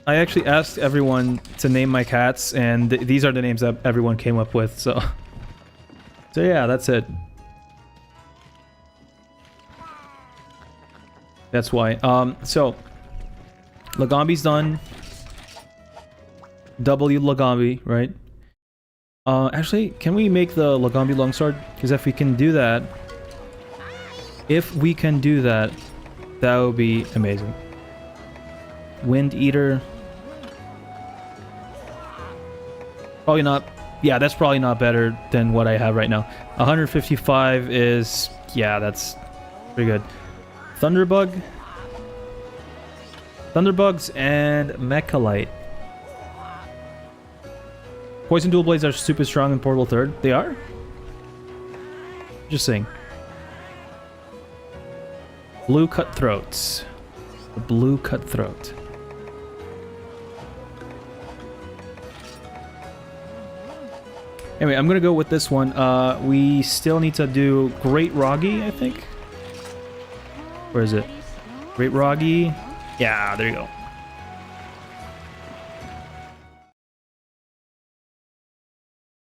I actually asked everyone to name my cats, and these are the names that everyone came up with, so... So yeah, that's it. That's why. So... Lagambi's done. W Lagambi, right? Actually, can we make the Lagambi longsword? Because if we can do that... that would be amazing. Wind Eater. Probably not. Yeah, that's probably not better than what I have right now. 155 is... Yeah, that's pretty good. Thunderbug. Thunderbugs and Mechalite. Poison Dual Blades are super strong in Portable 3rd. They are? Just saying. Blue Cutthroats. The Blue Cutthroat. Anyway, I'm gonna go with this one. We still need to do Great Roggy, I think. Where is it? Great Roggy. Yeah, there you go.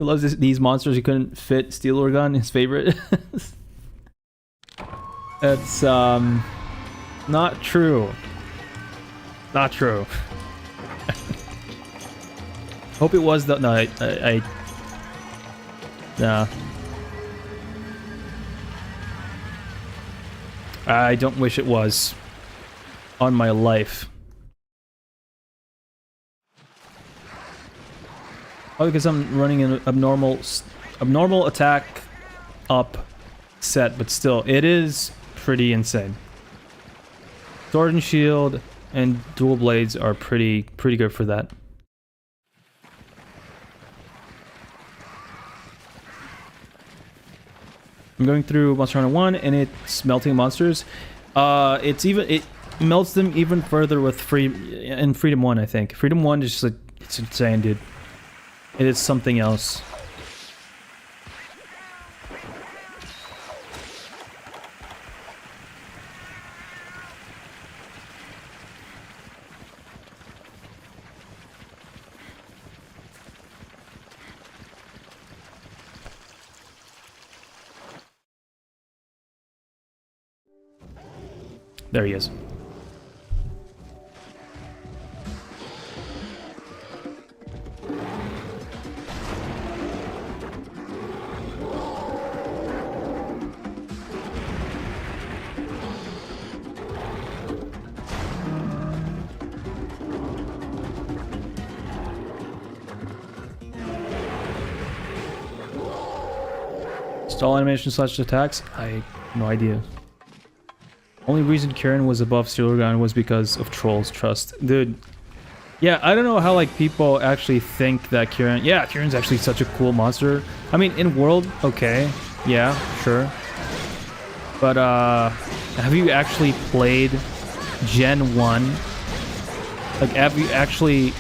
He loves these monsters. He couldn't fit Steel Organ, his favorite. That's not true. Not true. Hope it was the no. I nah. I don't wish it was. On my life. Oh, because I'm running an abnormal attack up set, but still, it is pretty insane. Sword and shield and dual blades are pretty good for that. I'm going through Monster Hunter 1 and it's melting monsters. It melts them even further with Freedom 1, I think. Freedom 1 is just like, it's insane, dude. It is something else. There he is. Stall animation slash attacks? I have no idea. Only reason Kieran was above Steelgun was because of Troll's trust. Dude, yeah, I don't know how like people actually think that Kieran... Yeah, Kieran's actually such a cool monster. I mean, in world, okay. Yeah, sure. But, have you actually played Gen 1? Like, have you actually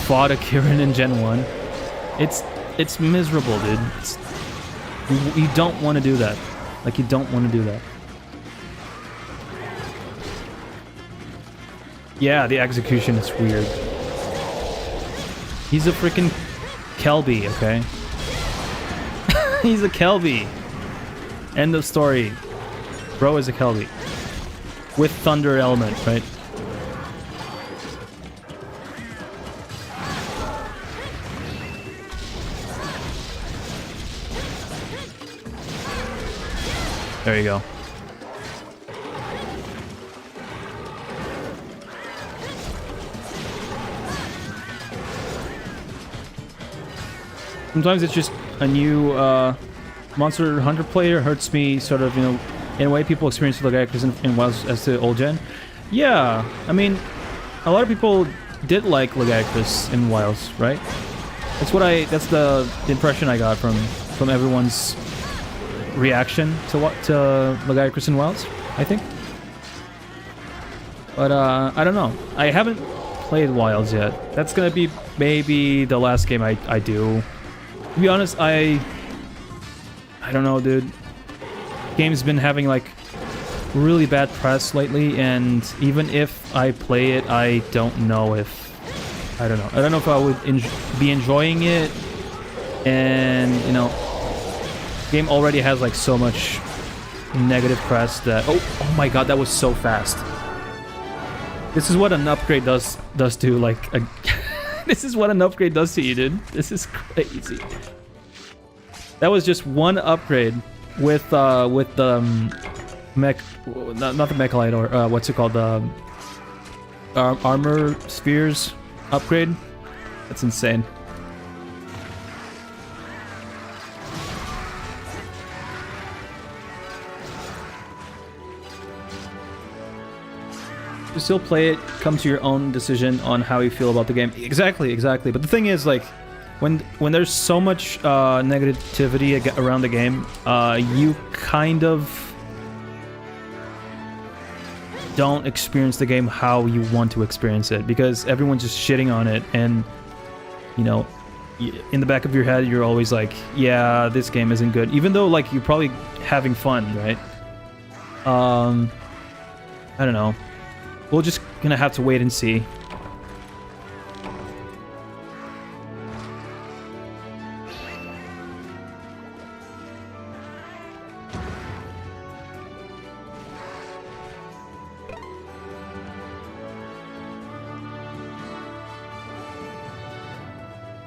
fought a Kieran in Gen 1? It's miserable, dude. You don't want to do that. Like, you don't want to do that. Yeah, the execution is weird. He's a freaking Kelby, okay? He's a Kelby. End of story. Bro is a Kelby. With Thunder element, right? There you go. Sometimes it's just a new Monster Hunter player hurts me sort of, you know, in a way people experience Legaicus in WoW as the old gen. Yeah, I mean, a lot of people did like Legaicus in WoWs, right? That's the impression I got from everyone's reaction to Legaicus in WoWs, I think. But I don't know. I haven't played Wilds yet. That's gonna be maybe the last game I do. To be honest, I don't know, dude. Game's been having like really bad press lately, and even if I play it, I don't know if I don't know. I don't know if I would be enjoying it. And, you know, game already has like so much negative press that... Oh my god, that was so fast. This is what an upgrade does to like a... This is what an upgrade does to you, dude. This is crazy. That was just one upgrade with the mech, not the mechalite, or what's it called, the armor spheres upgrade. That's insane. You still play it, come to your own decision on how you feel about the game. Exactly. But the thing is, like, when there's so much negativity around the game, you kind of don't experience the game how you want to experience it, because everyone's just shitting on it, and, you know, in the back of your head, you're always like, yeah, this game isn't good, even though, like, you're probably having fun, right? I don't know. We're just gonna have to wait and see.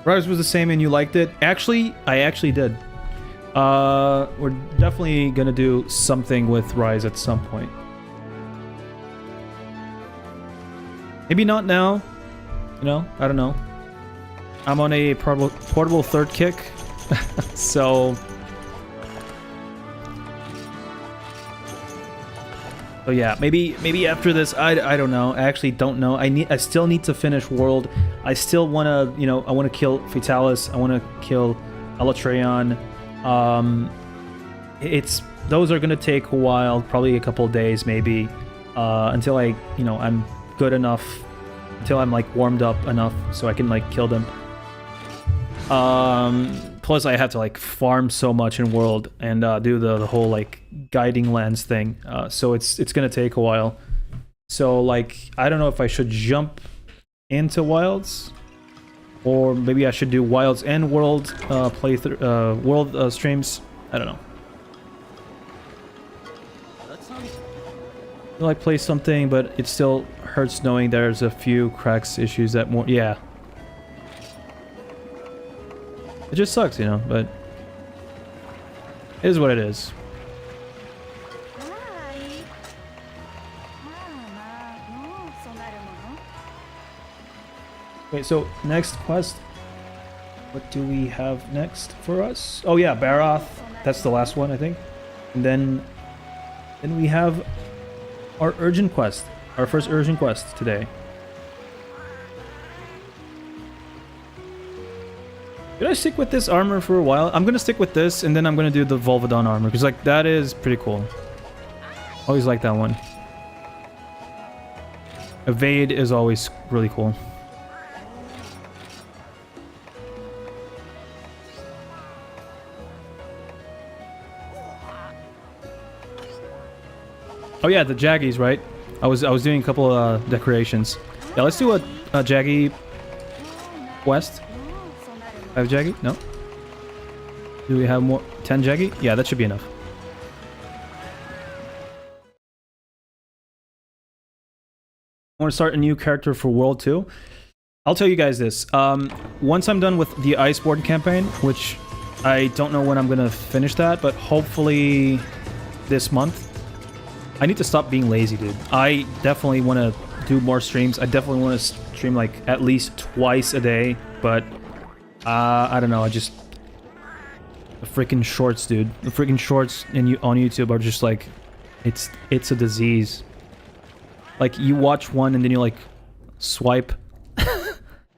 Rise was the same and you liked it? Actually, I actually did. We're definitely gonna do something with Rise at some point. Maybe not now, you know, I don't know. I'm on a portable third kick, so yeah, maybe after this, I don't know. I actually don't know. I still need to finish World. I still want to, you know, I want to kill Fatalis. I want to kill Elatreon. Those are gonna take a while, probably a couple days maybe, until I, you know, I'm good enough, until I'm like warmed up enough so I can like kill them. Plus I have to like farm so much in World and do the whole like guiding lands thing, so it's gonna take a while. So like I don't know if I should jump into Wilds, or maybe I should do Wilds and World playthrough, World streams. I don't know. I play something, but it still hurts knowing there's a few cracks issues that more... Yeah. It just sucks, you know, but... It is what it is. Wait, so next quest... What do we have next for us? Oh yeah, Baroth. That's the last one, I think. And then we have... our urgent quest. Our first urgent quest today. Should I stick with this armor for a while? I'm gonna stick with this, and then I'm gonna do the Volvodon armor, because like that is pretty cool. Always like that one. Evade is always really cool. Oh yeah, the Jaggies, right? I was doing a couple decorations. Yeah, let's do a Jaggy quest. I have Jaggy? No. Do we have more? 10 Jaggy? Yeah, that should be enough. I want to start a new character for World 2. I'll tell you guys this. Once I'm done with the Iceborne campaign, which I don't know when I'm gonna finish that, but hopefully this month. I need to stop being lazy, dude. I definitely want to do more streams. I definitely want to stream like at least twice a day, but I don't know. I just... The freaking shorts, dude. The freaking shorts on YouTube are just like... It's a disease. Like, you watch one and then you like swipe.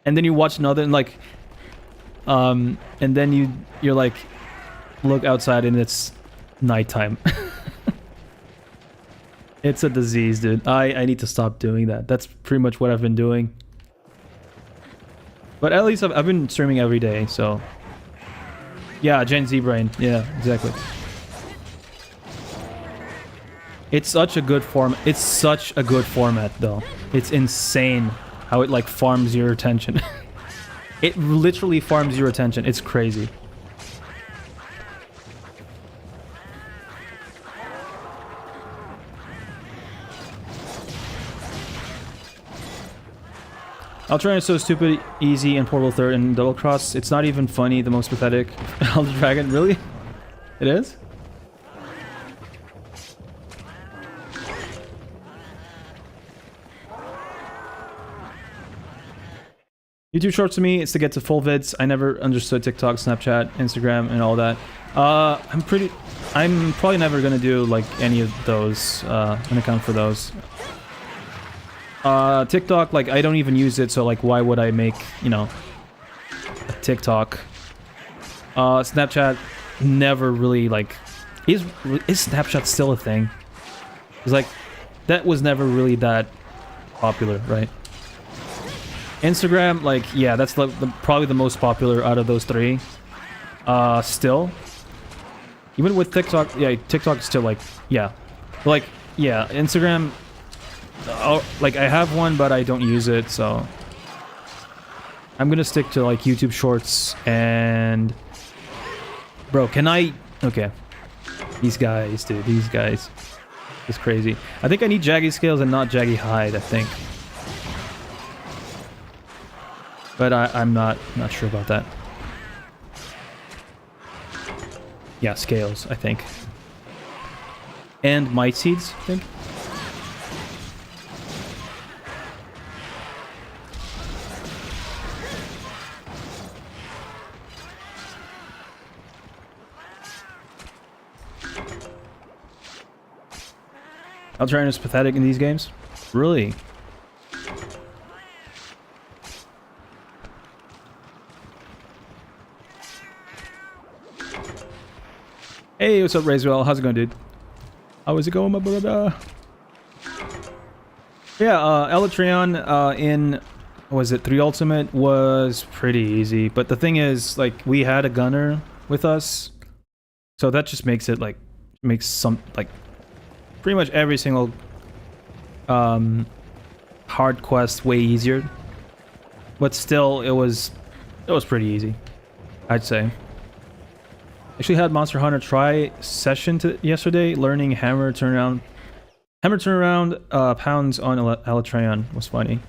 And then you watch another and like... and then you're like... Look outside and it's nighttime. It's a disease, dude. I need to stop doing that. That's pretty much what I've been doing. But at least I've been streaming every day, so... Yeah, Gen Z brain. Yeah, exactly. It's such a good form. It's such a good format, though. It's insane how it like farms your attention. It literally farms your attention. It's crazy. Altrayan is so stupid, easy, and Portal 3rd and Double Cross. It's not even funny, the most pathetic. Elder Dragon, really? It is? YouTube Shorts to me, it's to get to full vids. I never understood TikTok, Snapchat, Instagram, and all that. I'm probably never gonna do like any of those, an account for those. TikTok, like, I don't even use it, so, like, why would I make, you know, a TikTok? Snapchat, never really, like... Is Snapchat still a thing? It's like, that was never really that popular, right? Instagram, like, yeah, that's probably the most popular out of those three. Still. Even with TikTok, yeah, TikTok is still, like, yeah. Like, yeah, Instagram... like, I have one, but I don't use it, so... I'm gonna stick to, like, YouTube Shorts, and... Bro, can I... Okay. These guys, dude, these guys. It's crazy. I think I need Jaggy Scales and not Jaggy Hide, I think. But I'm not sure about that. Yeah, Scales, I think. And Might Seeds, I think. Altrayan is pathetic in these games? Really? Hey, what's up, Razwell? How's it going, dude? How is it going, my brother? Yeah, Altrayan in... was it 3 Ultimate was pretty easy, but the thing is, like, we had a gunner with us, so that just makes it, like, makes some, like, pretty much every single hard quest way easier. But still, it was pretty easy, I'd say. Actually had Monster Hunter try session yesterday, learning hammer turnaround pounds on Altrayan was funny.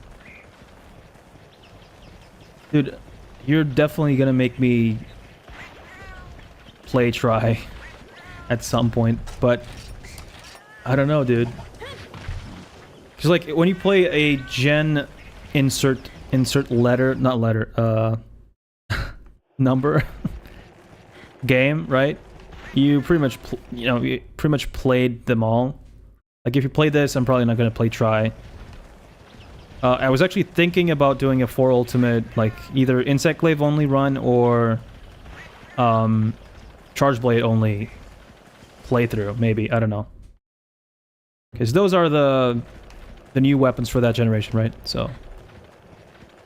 Dude, you're definitely gonna make me play try at some point, but I don't know, dude. Cause like when you play a gen insert letter, not letter, number game, right? You pretty much you pretty much played them all. Like if you play this, I'm probably not gonna play try. I was actually thinking about doing a 4 Ultimate, like either Insect Glaive only run or Charge Blade only playthrough, maybe. I don't know. Because those are the new weapons for that generation, right? So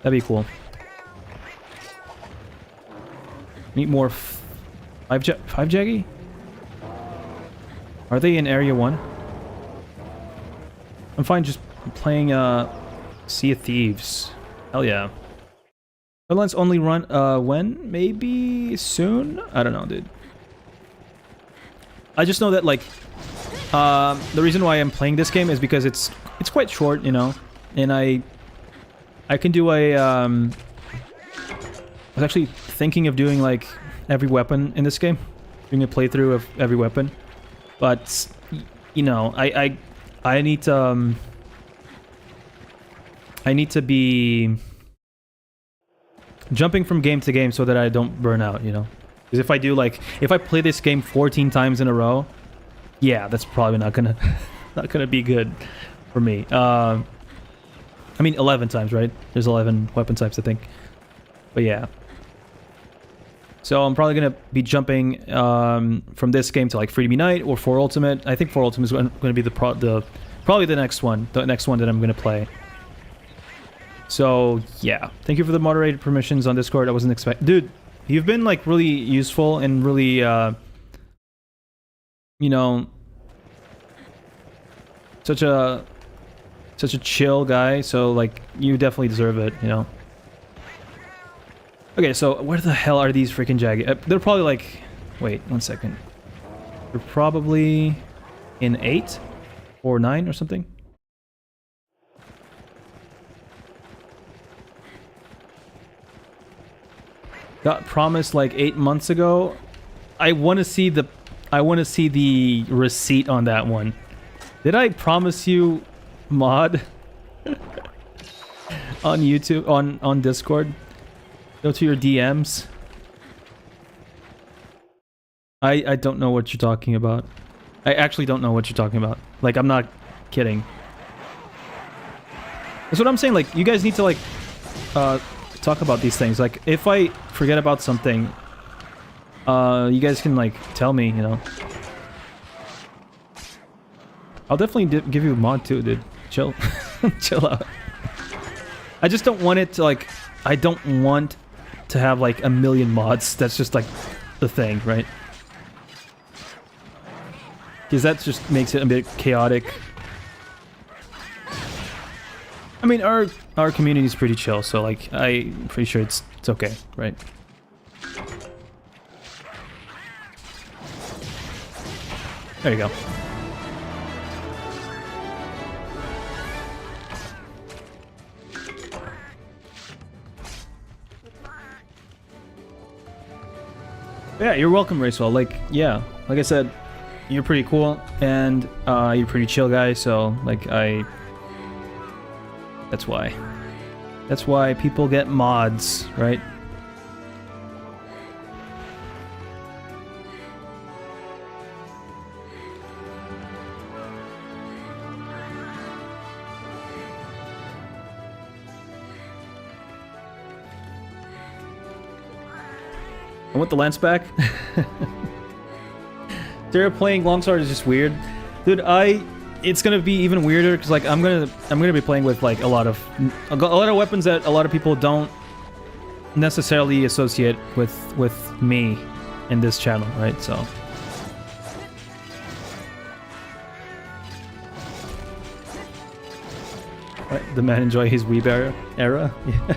that'd be cool. Need more 5 Jaggy? Are they in Area 1? I'm fine just playing Sea of Thieves. Hell yeah. Redlands only run when? Maybe soon? I don't know, dude. I just know that like the reason why I'm playing this game is because it's quite short, you know, and I can do a I was actually thinking of doing like every weapon in this game, doing a playthrough of every weapon, but you know, I need to be jumping from game to game so that I don't burn out, you know. Because if I do like if I play this game 14 times in a row, yeah, that's probably not gonna be good for me. I mean 11 times, right? There's 11 weapon types, I think. But yeah. So I'm probably gonna be jumping from this game to like Freedom Unite or 4 Ultimate. I think 4 Ultimate is gonna be probably the next one that I'm gonna play. So yeah, thank you for the moderated permissions on Discord. I wasn't expecting, dude. You've been like really useful and really, you know, such a such a chill guy, so like you definitely deserve it, you know. Okay, so where the hell are these freaking Jaggy? They're probably like, wait, 1 second. They're probably in 8 or 9 or something. Got promised like 8 months ago. I want to see the receipt on that one. Did I promise you mod on YouTube on Discord? Go to your DMs. I don't know what you're talking about. I actually don't know what you're talking about. Like, I'm not kidding. That's what I'm saying. Like, you guys need to like talk about these things. Like, if I forget about something, you guys can like tell me, you know. I'll definitely give you a mod too, dude. Chill. Chill out. I just don't want it to like, I don't want to have like a million mods. That's just like the thing, right? Because that just makes it a bit chaotic. I mean, our community is pretty chill, so like I'm pretty sure it's okay, right? There you go. Yeah, you're welcome, Racewell. Like, yeah, like I said, you're pretty cool, and you're a pretty chill guy, so, like, that's why. That's why people get mods, right? I want the lance back. They're playing Longsword is just weird, dude. It's gonna be even weirder because like I'm gonna be playing with like a lot of weapons that a lot of people don't necessarily associate with me in this channel, right? So. Right, the man enjoy his Weeb era. Yeah.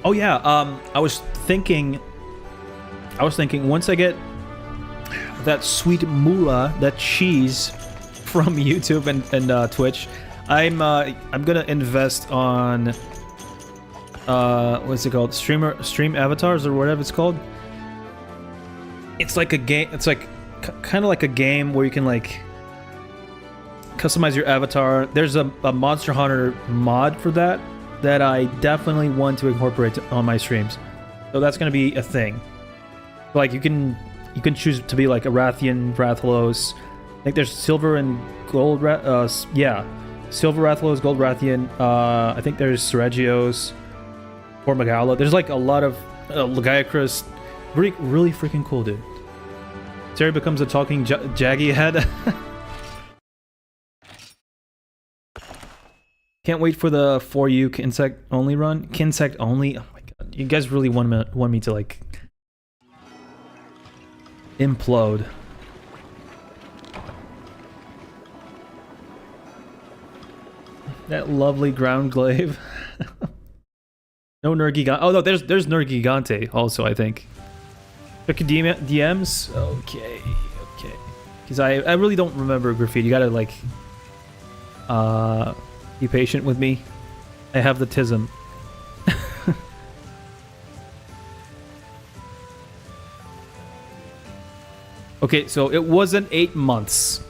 Oh yeah, I was thinking once I get that sweet moolah, that cheese from YouTube and Twitch, I'm gonna invest on what's it called? Stream avatars or whatever it's called. It's like a game. It's like kind of like a game where you can like customize your avatar. There's a Monster Hunter mod for that I definitely want to incorporate on my streams. So that's gonna be a thing. Like you can choose to be like a Rathian, Rathalos. I think there's silver and gold. Yeah, silver Rathalos, gold Rathian. I think there's Seregios or Magala. There's like a lot of Lagiacrus. Really freaking cool, dude. Terry becomes a talking Jaggy head. Can't wait for the For You Kinsect only run. Kinsect only? Oh my god. You guys really want me to like implode. That lovely ground glaive. No Nergigante. Oh no, there's Nergigante also, I think. DMs? Okay. Because I really don't remember Graffiti. You gotta like be patient with me. I have the tism. Okay, so it wasn't 8 months.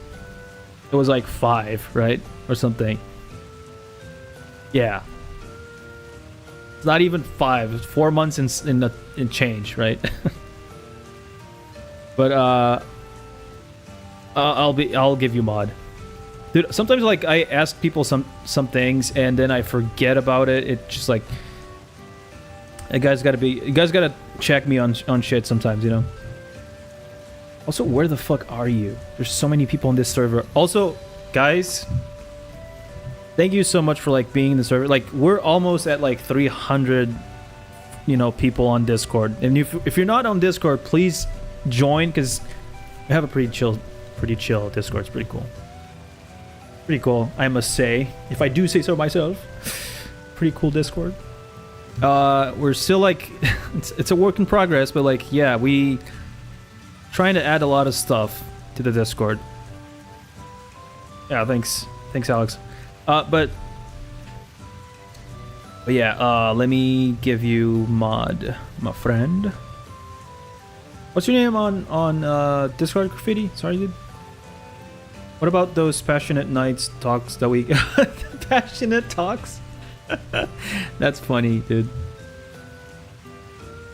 It was like 5, right? Or something. Yeah. It's not even 5. It's 4 months in change, right? But I'll give you mod. Dude, sometimes like I ask people some things and then I forget about it. It's just like you guys gotta check me on shit sometimes, you know. Also, where the fuck are you? There's so many people on this server. Also, guys, thank you so much for like being in the server. Like we're almost at like 300, you know, people on Discord. And if you're not on Discord, please join because we have a pretty chill Discord. It's pretty cool. Pretty cool, I must say, if I do say so myself. Pretty cool Discord. We're still like, it's a work in progress, but like, yeah, we trying to add a lot of stuff to the Discord. Yeah, thanks, Alex. But yeah, let me give you mod, my friend. What's your name on Discord, Graffiti? Sorry, dude. What about those passionate nights talks that we passionate talks? That's funny, dude.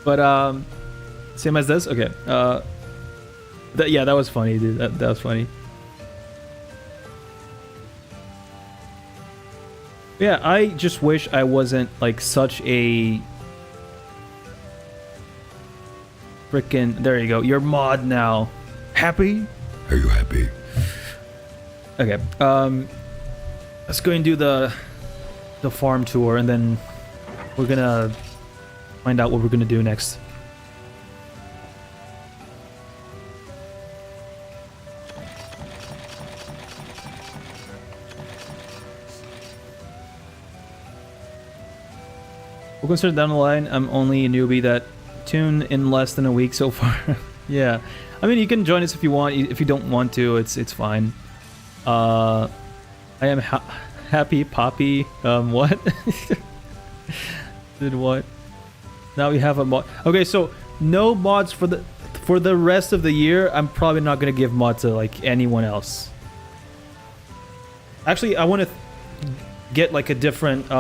But same as this. Okay. Yeah, that was funny, dude. That was funny. Yeah, I just wish I wasn't like such a freaking. There you go. You're mod now. Happy? Are you happy? Okay. Let's go and do the farm tour, and then we're gonna find out what we're gonna do next. We'll consider down the line. I'm only a newbie that tuned in less than a week so far. Yeah, I mean, you can join us if you want. If you don't want to, it's fine. I am happy Poppy. What? Did what? Now we have a mod. Okay, so no mods for the rest of the year. I'm probably not gonna give mod to like anyone else. Actually, I want to get like a different.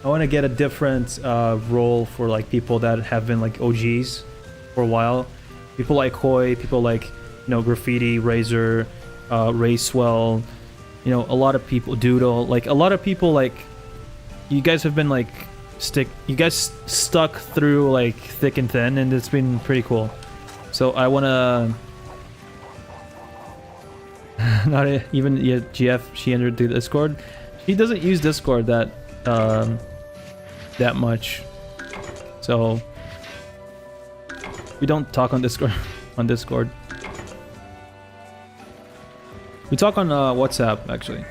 I want to get a different role for like people that have been like OGs for a while. People like Koi, people like, you know, Graffiti, Razor, Racewell, you know, a lot of people, Doodle, like a lot of people, like you guys have been like you guys stuck through like thick and thin, and it's been pretty cool. So I want to not even yet. GF, she entered the Discord. She doesn't use Discord that much, so we don't talk on Discord. We talk on WhatsApp, actually.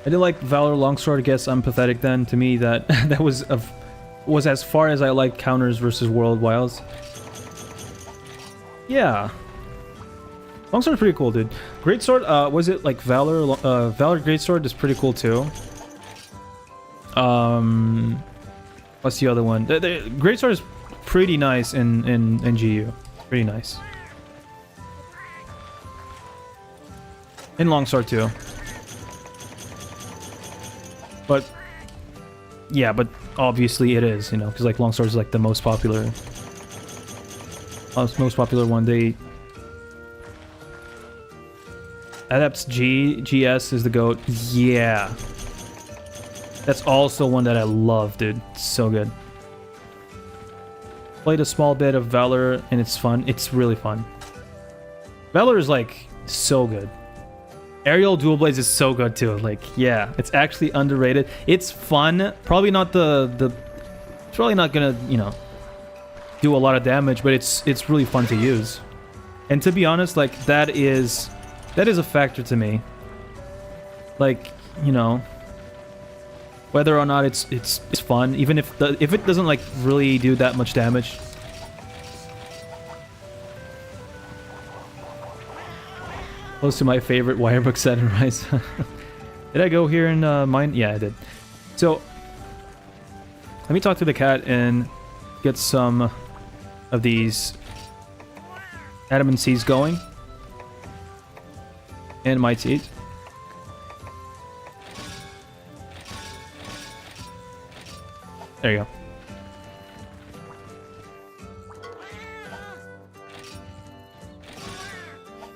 I did like Valor Longsword. I guess I'm pathetic then. To me, that was as far as I like counters versus World Wilds. Yeah, Longsword's pretty cool, dude. Greatsword, was it like Valor? Valor Greatsword is pretty cool too. What's the other one? The Greatsword is pretty nice in GU. Pretty nice. In Longsword too. But yeah, but obviously it is, you know, because like Longsword is like the most popular one. They Adepts GS is the GOAT. Yeah. That's also one that I love, dude. It's so good. Played a small bit of Valor and it's fun. It's really fun. Valor is like so good. Aerial Dual Blades is so good too. Like, yeah, it's actually underrated. It's fun. Probably not it's probably not gonna, you know, do a lot of damage, but it's really fun to use. And to be honest, like that is a factor to me. Like, you know, whether or not it's fun, even if it doesn't like really do that much damage. Close to my favorite Wirebook set in Rise. Did I go here in mine? Yeah, I did. So let me talk to the cat and get some of these adamancies going. And my teeth. There you go.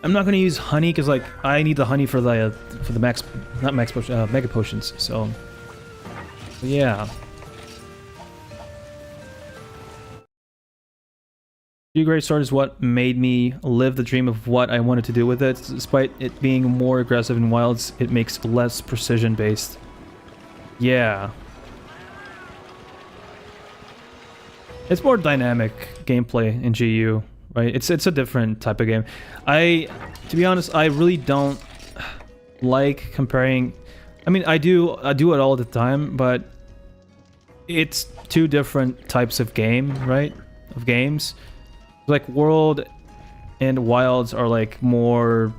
I'm not gonna use honey because like I need the honey for the mega potions. So yeah. Great Sword is what made me live the dream of what I wanted to do with it. Despite it being more aggressive in wilds, it makes less precision based. Yeah. It's more dynamic gameplay in GU, right? It's a different type of game. To be honest, I really don't like comparing. I mean, I do it all the time, but it's two different types of game, right? Of games. Like World and Wilds are like more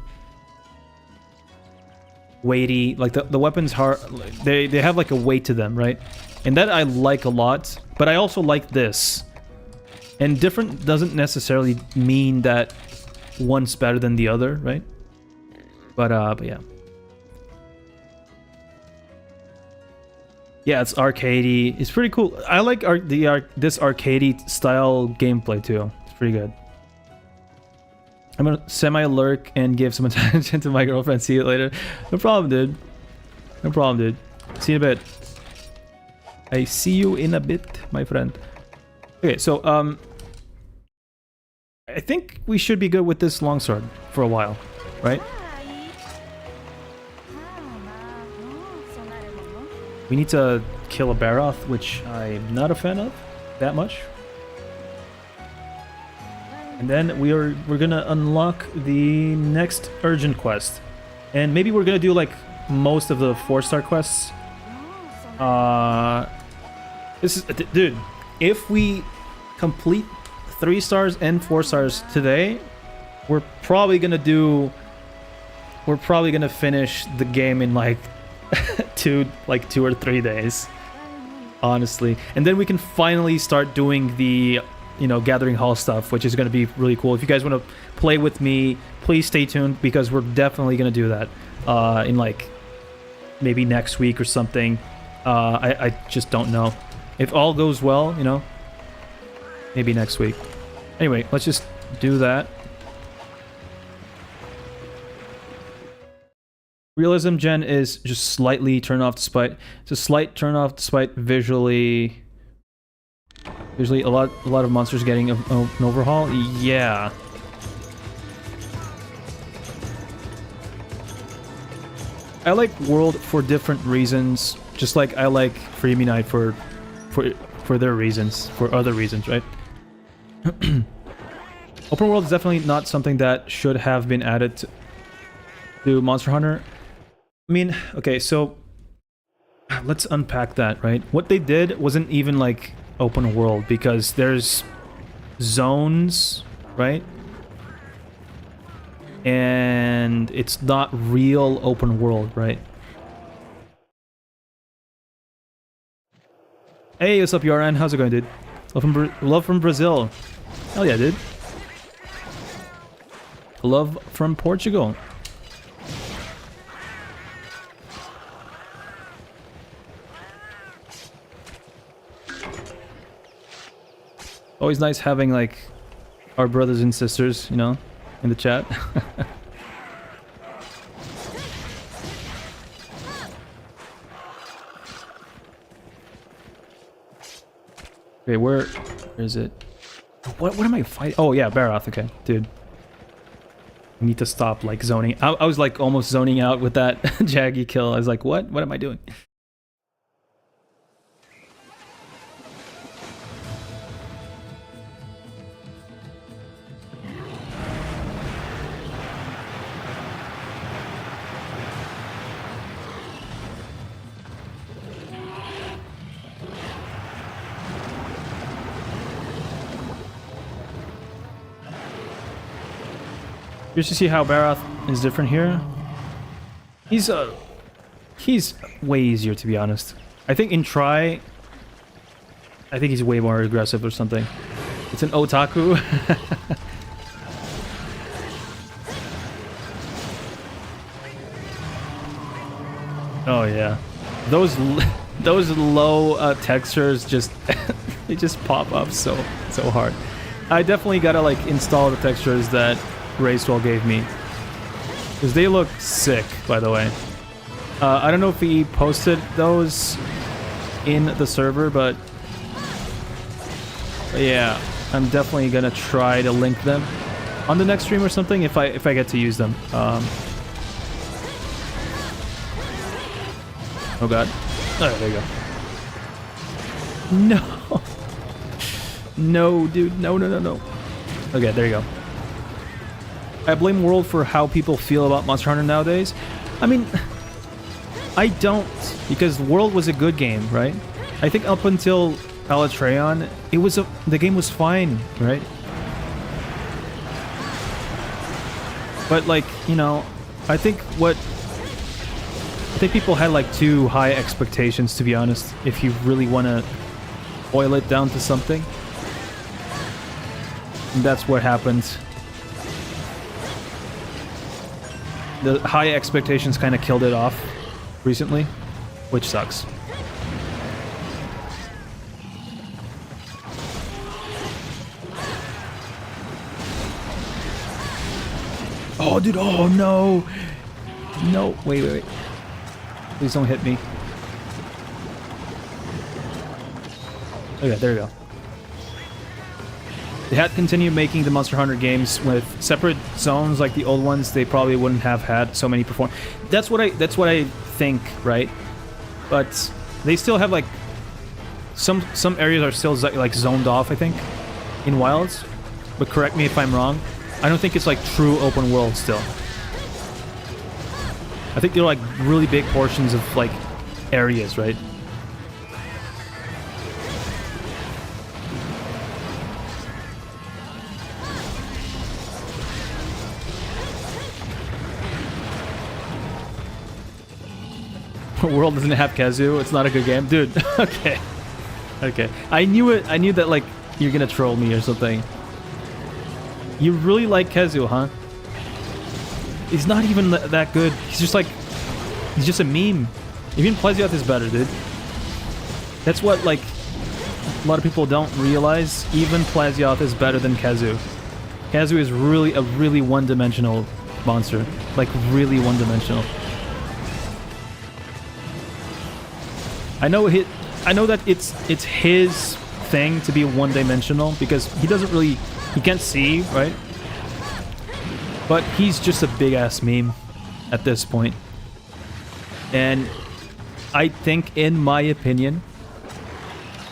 weighty. Like the weapons they have like a weight to them, right? And that I like a lot, but I also like this. And different doesn't necessarily mean that one's better than the other, right? But yeah. Yeah, it's arcadey. It's pretty cool. I like this arcadey style gameplay too. It's pretty good. I'm gonna semi-lurk and give some attention to my girlfriend. See you later. No problem, dude. No problem, dude. See you in a bit. I see you in a bit, my friend. Okay, so I think we should be good with this longsword for a while, right? We need to kill a Baroth, which I'm not a fan of that much. And then we're gonna unlock the next urgent quest. And maybe we're gonna do like most of the 4-star quests. This is, dude, if we complete 3 stars and 4 stars today, we're probably gonna finish the game in like 2 or 3 days, honestly. And then we can finally start doing the, you know, Gathering Hall stuff, which is going to be really cool. If you guys want to play with me, please stay tuned, because we're definitely going to do that in like maybe next week or something. I just don't know. If all goes well, you know, maybe next week. Anyway, let's just do that. Realism gen is just slightly turn off despite. It's a slight turn off despite visually. Usually a lot of monsters getting an overhaul. Yeah. I like World for different reasons, just like I like Freemi Night for their reasons, for other reasons, right? Open World is definitely not something that should have been added to Monster Hunter. I mean, okay, so let's unpack that, right? What they did wasn't even like open world, because there's zones, right? And it's not real open world, right? Hey, what's up, Yoran? How's it going, dude? Love from Brazil. Hell yeah, dude. Love from Portugal. Always nice having like our brothers and sisters, you know, in the chat. Okay, where is it? What am I fighting? Oh yeah, Baroth. Okay, dude. I need to stop like zoning. I was like almost zoning out with that Jaggy kill. I was like, what? What am I doing? Just to see how Baroth is different here. He's way easier, to be honest. I think in Try, I think he's way more aggressive or something. It's an otaku. Oh yeah, those low textures just they just pop up so hard. I definitely gotta like install the textures that Racewell gave me, because they look sick, by the way. I don't know if he posted those in the server, but yeah, I'm definitely gonna try to link them on the next stream or something if I get to use them. Oh god. Oh, there you go. No. No, dude. No, no, no, no. Okay, there you go. I blame World for how people feel about Monster Hunter nowadays. I mean, I don't, because World was a good game, right? I think up until Palatreon, the game was fine, right? But like, you know, I think people had like too high expectations, to be honest, if you really want to boil it down to something. And that's what happened. The high expectations kind of killed it off recently, which sucks. Oh, dude, oh no! No, wait. Please don't hit me. Okay, there we go. They had continued making the Monster Hunter games with separate zones like the old ones. They probably wouldn't have had so many perform. That's what I think, right? But they still have like some areas are still like zoned off, I think, in Wilds. But correct me if I'm wrong. I don't think it's like true open world still. I think they're like really big portions of like areas, right? World doesn't have Kazu. It's not a good game, dude. Okay, okay. I knew it. I knew that like you're gonna troll me or something. You really like Kazu, huh? He's not even that good. He's just a meme. Even Plesioth is better, dude. That's what like a lot of people don't realize. Even Plesioth is better than Kazu. Kazu is really a really one-dimensional monster, like really one-dimensional. I know that it's his thing to be one-dimensional because he can't see, right? But he's just a big-ass meme at this point. And I think, in my opinion,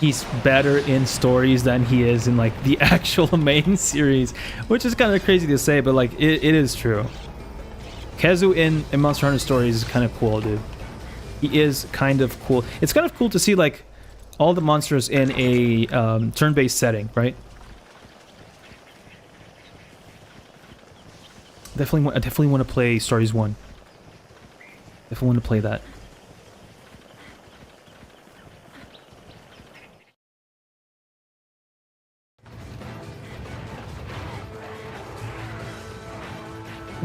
he's better in stories than he is in like the actual main series, which is kind of crazy to say, but like it is true. Kazu in Monster Hunter stories is kind of cool, dude. He is kind of cool. It's kind of cool to see like all the monsters in a turn-based setting, right? I definitely want to play Stories 1. Definitely want to play that.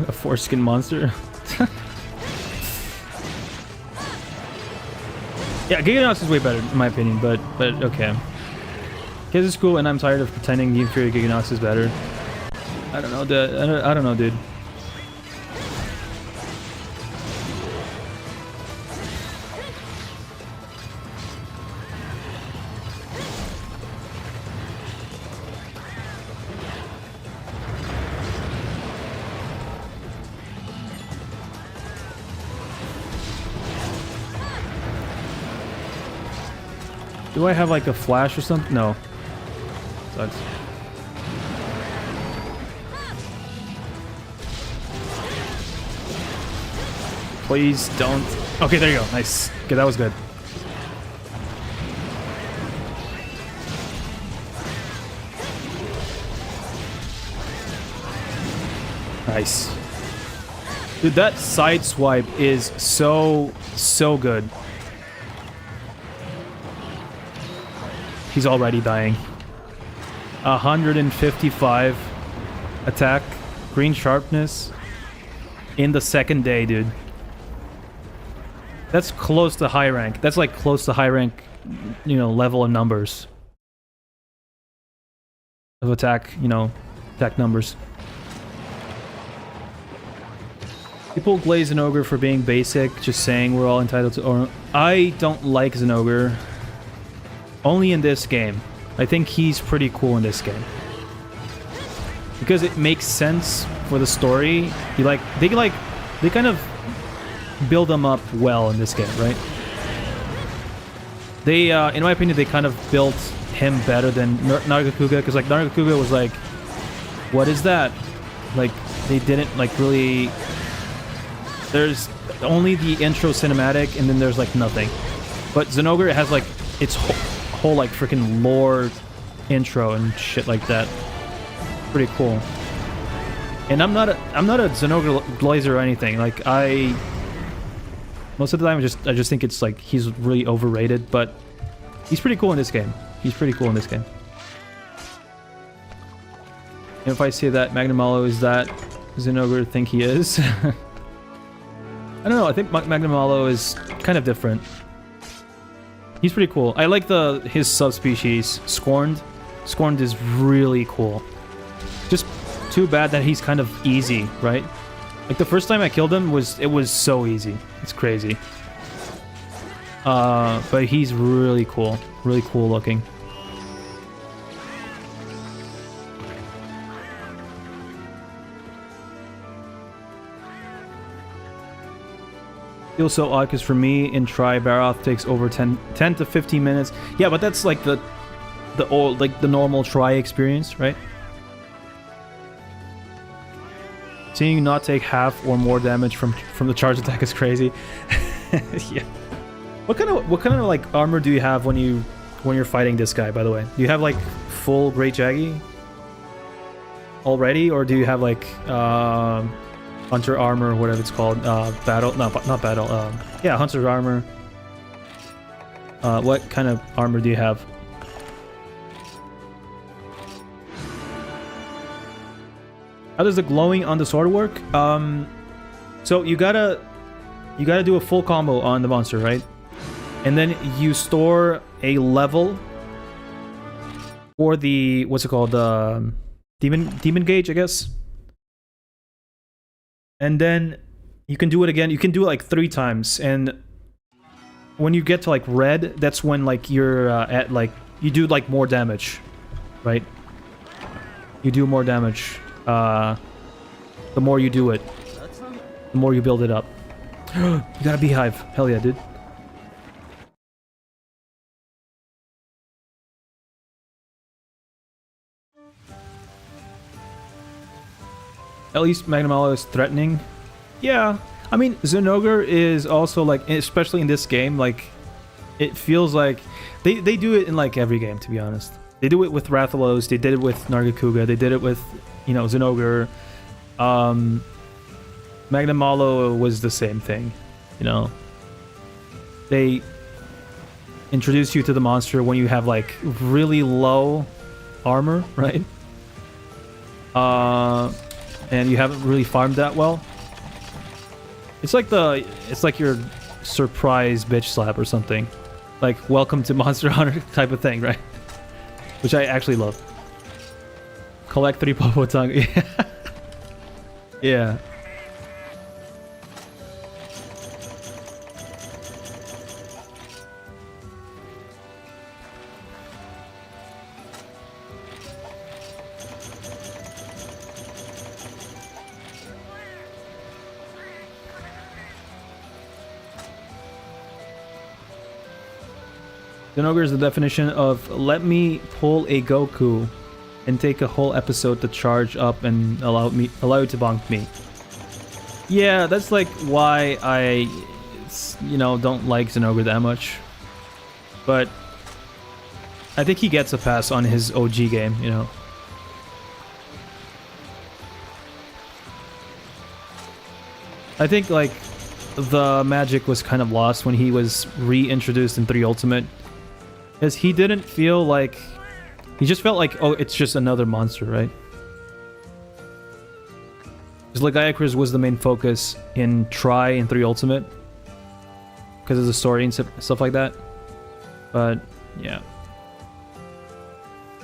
A foreskin monster? Yeah, Giganox is way better, in my opinion, but okay. Kids is cool, and I'm tired of pretending the inferior Giganox is better. I don't know, I don't know, dude. Do I have like a flash or something? No. Sucks. Please don't. Okay, there you go. Nice. Okay, that was good. Nice. Dude, that side swipe is so good. He's already dying. 155 attack, green sharpness in the second day, dude. That's close to high rank. That's like close to high rank, you know, level of numbers. Of attack, you know, attack numbers. People glaze Zenogre for being basic, just saying we're all entitled to... Or I don't like Zenogre. Only in this game. I think he's pretty cool in this game. Because it makes sense for the story. They kind of build them up well in this game, right? They, in my opinion, they kind of built him better than Nargacuga, because like Nargacuga was like, what is that? Like they didn't like really. There's only the intro cinematic, and then there's like nothing. But Zenogre has like its whole like freaking lore intro and shit like that. Pretty cool. And I'm not a Zenogre blazer or anything. Like most of the time I just think it's like he's really overrated, but he's pretty cool in this game. He's pretty cool in this game. And if I say that Magnamalo is that Zenogre think he is. I don't know, I think Magnamalo is kind of different. He's pretty cool. I like his subspecies, Scorned. Scorned is really cool. Just too bad that he's kind of easy, right? Like the first time I killed him it was so easy. It's crazy. But he's really cool looking. Feels so odd because for me in Tri Baroth takes over 10 to 15 minutes. Yeah, but that's like the old, like the normal Tri experience, right? Seeing you not take half or more damage from the charge attack is crazy. Yeah. What kind of like armor do you have when you're fighting this guy, by the way? Do you have like full Great Jaggy already, or do you have like Hunter armor, whatever it's called, battle? No, not battle. Yeah, Hunter armor. What kind of armor do you have? How does the glowing on the sword work? So you gotta do a full combo on the monster, right? And then you store a level for the what's it called? Demon gauge, I guess. And then you can do it again. You can do it like 3 times, and when you get to like red, that's when like you're at like you do like more damage, right? You do more damage. The more you do it, the more you build it up. You got a beehive. Hell yeah, dude. At least Magnamalo is threatening. Yeah. I mean, Zenogre is also like, especially in this game, like, it feels like they do it in like every game, to be honest. They do it with Rathalos, they did it with Nargacuga, they did it with, you know, Zenogre. Magnamalo was the same thing, you know. They introduce you to the monster when you have like really low armor, right? And you haven't really farmed that well. It's like your surprise bitch slap or something. Like welcome to Monster Hunter type of thing, right? Which I actually love. Collect 3 Popo Tongue. Yeah. Zenogre is the definition of let me pull a Goku and take a whole episode to charge up and allow you to bonk me. Yeah, that's like why I, you know, don't like Zenogre that much. But I think he gets a pass on his OG game, you know. I think like the magic was kind of lost when he was reintroduced in 3 Ultimate. Because he didn't feel like... He just felt like, oh, it's just another monster, right? Because Lagiacruz was the main focus in Tri and 3 Ultimate. Because of the story and stuff like that. But, yeah.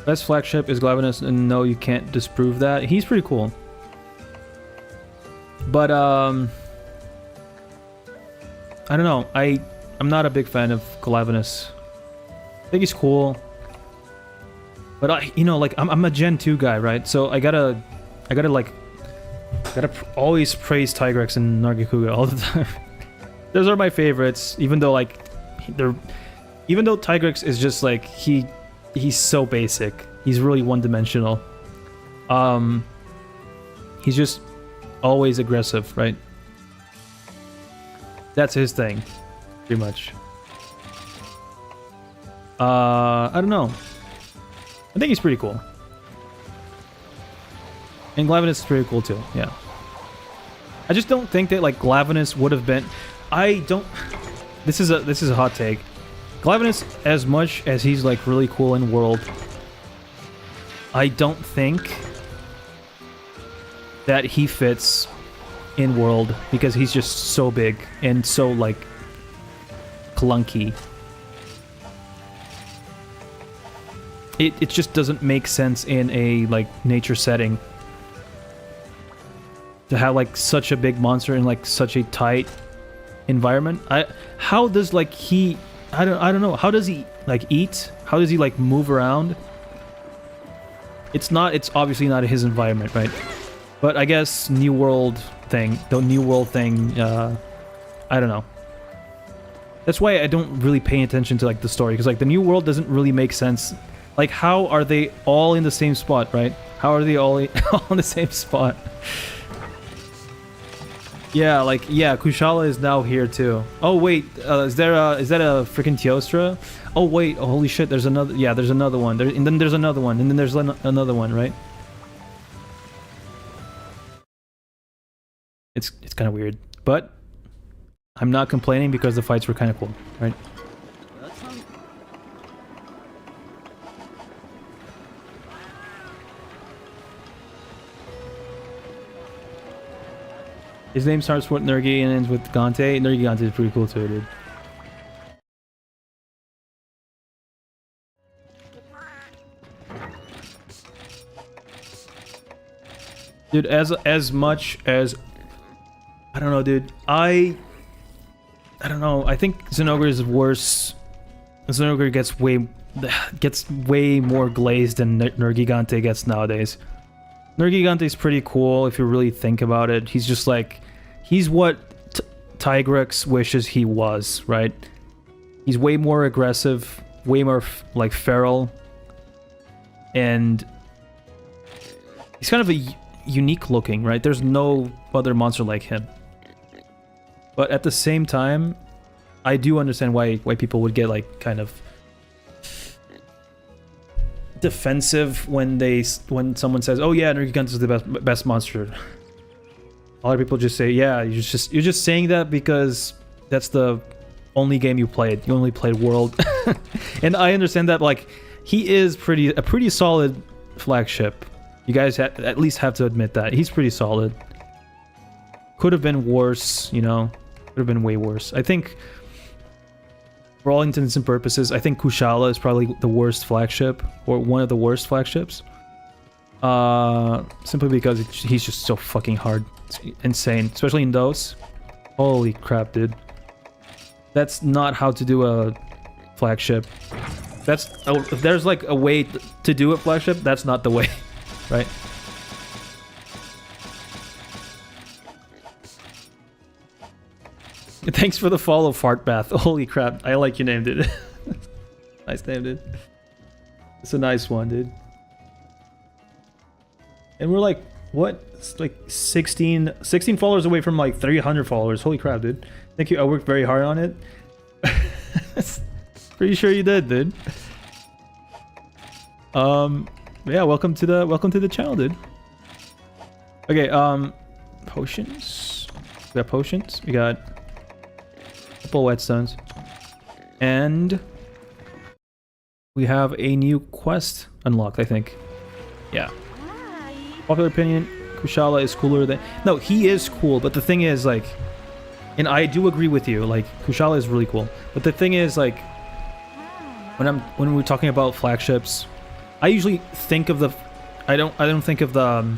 Best flagship is Glavenus, and no, you can't disprove that. He's pretty cool. But, I don't know. I'm not a big fan of Glavenus. I think he's cool, but you know, like I'm a Gen 2 guy, right? So I gotta always praise Tigrex and Nargacuga all the time. Those are my favorites, even though like even though Tigrex is just like he he's so basic. He's really one-dimensional. He's just always aggressive, right? That's his thing, pretty much. I don't know. I think he's pretty cool. And Glavenus is pretty cool too, yeah. I just don't think that like Glavenus would have been... I don't... This is a hot take. Glavenus, as much as he's like really cool in world, I don't think that he fits in world because he's just so big and so like clunky. It just doesn't make sense in a like nature setting to have like such a big monster in like such a tight environment. How does like he I don't know, how does he like eat? How does he like move around? It's obviously not his environment, right? But I guess the New World thing, I don't know. That's why I don't really pay attention to like the story, because like the New World doesn't really make sense. Like, how are they all in the same spot, right? How are they all in the same spot? Yeah, like, yeah, Kushala is now here too. Oh wait, is that a freaking Teostra? Oh wait, oh, holy shit, there's another, yeah, there's another one. And then there's another one, and then there's another one, right? It's kind of weird, but I'm not complaining because the fights were kind of cool, right? His name starts with Nergi and ends with Gante. Nergi Gante is pretty cool too, dude. Dude, as much as... I don't know, dude. I don't know. I think Zenogre is worse. Zenogre gets way more glazed than Nergigante gets nowadays. Nergigante is pretty cool if you really think about it. He's just like... He's what Tigrex wishes he was, right? He's way more aggressive, way more like feral. And... he's kind of a unique looking, right? There's no other monster like him. But at the same time, I do understand why people would get like kind of defensive when someone says, "Oh yeah, Nergigante is the best monster." A lot of people just say, "Yeah, you're just saying that because that's the only game you played. You only played World." And I understand that, like, he is a pretty solid flagship. You guys at least have to admit that he's pretty solid. Could have been worse, you know. Could have been way worse. I think, for all intents and purposes, I think Kushala is probably the worst flagship, or one of the worst flagships. Simply because he's just so fucking hard. It's insane, especially in those. Holy crap, dude. That's not how to do a flagship. If there's like a way to do a flagship, that's not the way, right? Thanks for the follow, Fart Bath. Holy crap, I like your name, dude. Nice name, dude. It's a nice one, dude. And we're like, what? It's like 16 followers away from like 300 followers. Holy crap, dude. Thank you. I worked very hard on it. Pretty sure you did, dude. Yeah, welcome to the channel, dude. Okay, potions. We got potions. We got a couple whetstones. And we have a new quest unlocked, I think. Yeah. Popular opinion, Kushala is cooler than... No, he is cool, but the thing is, like... And I do agree with you, like, Kushala is really cool. But the thing is, like... When we're talking about flagships, I usually think of the... I don't think of the...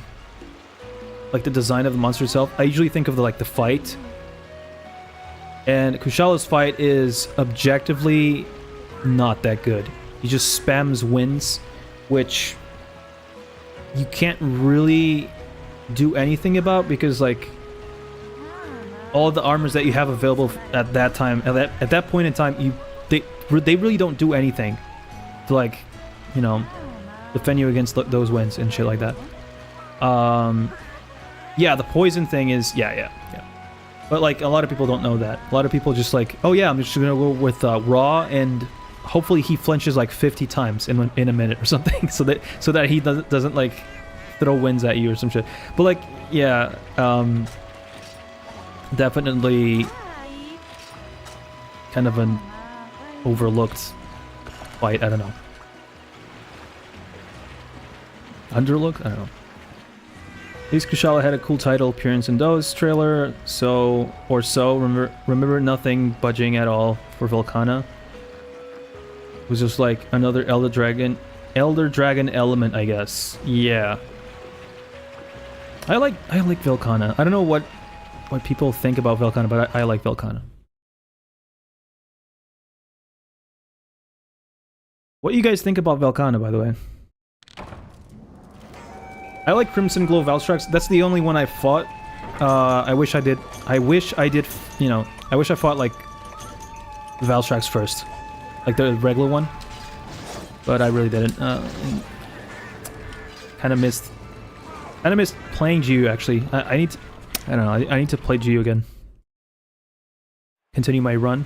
like, the design of the monster itself. I usually think of the, like, the fight. And Kushala's fight is objectively not that good. He just spams wins, which... you can't really do anything about, because like all the armors that you have available at that time, at that point in time, they really don't do anything to like you know, defend you against those winds and shit like that. Yeah, the poison thing is, yeah. But like, a lot of people don't know that. A lot of people just like, oh yeah, I'm just gonna go with raw, and hopefully he flinches like 50 times in a minute or something, so that he doesn't like throw winds at you or some shit. But like, yeah, definitely kind of an overlooked fight. I don't know. Underlooked? I don't know. At least Kushala had a cool title appearance in those trailer, so remember nothing budging at all for Volcana. It was just like another Elder Dragon element, I guess. Yeah. I like Volcana. I don't know what people think about Volcana, but I like Volcana. What do you guys think about Volcana, by the way? I like Crimson Glow Valstrax. That's the only one I fought. I wish I did, you know, I wish I fought like Valstrax first. Like the regular one. But I really didn't. Kind of missed playing GU actually. I need to, I don't know, I need to play GU again. Continue my run.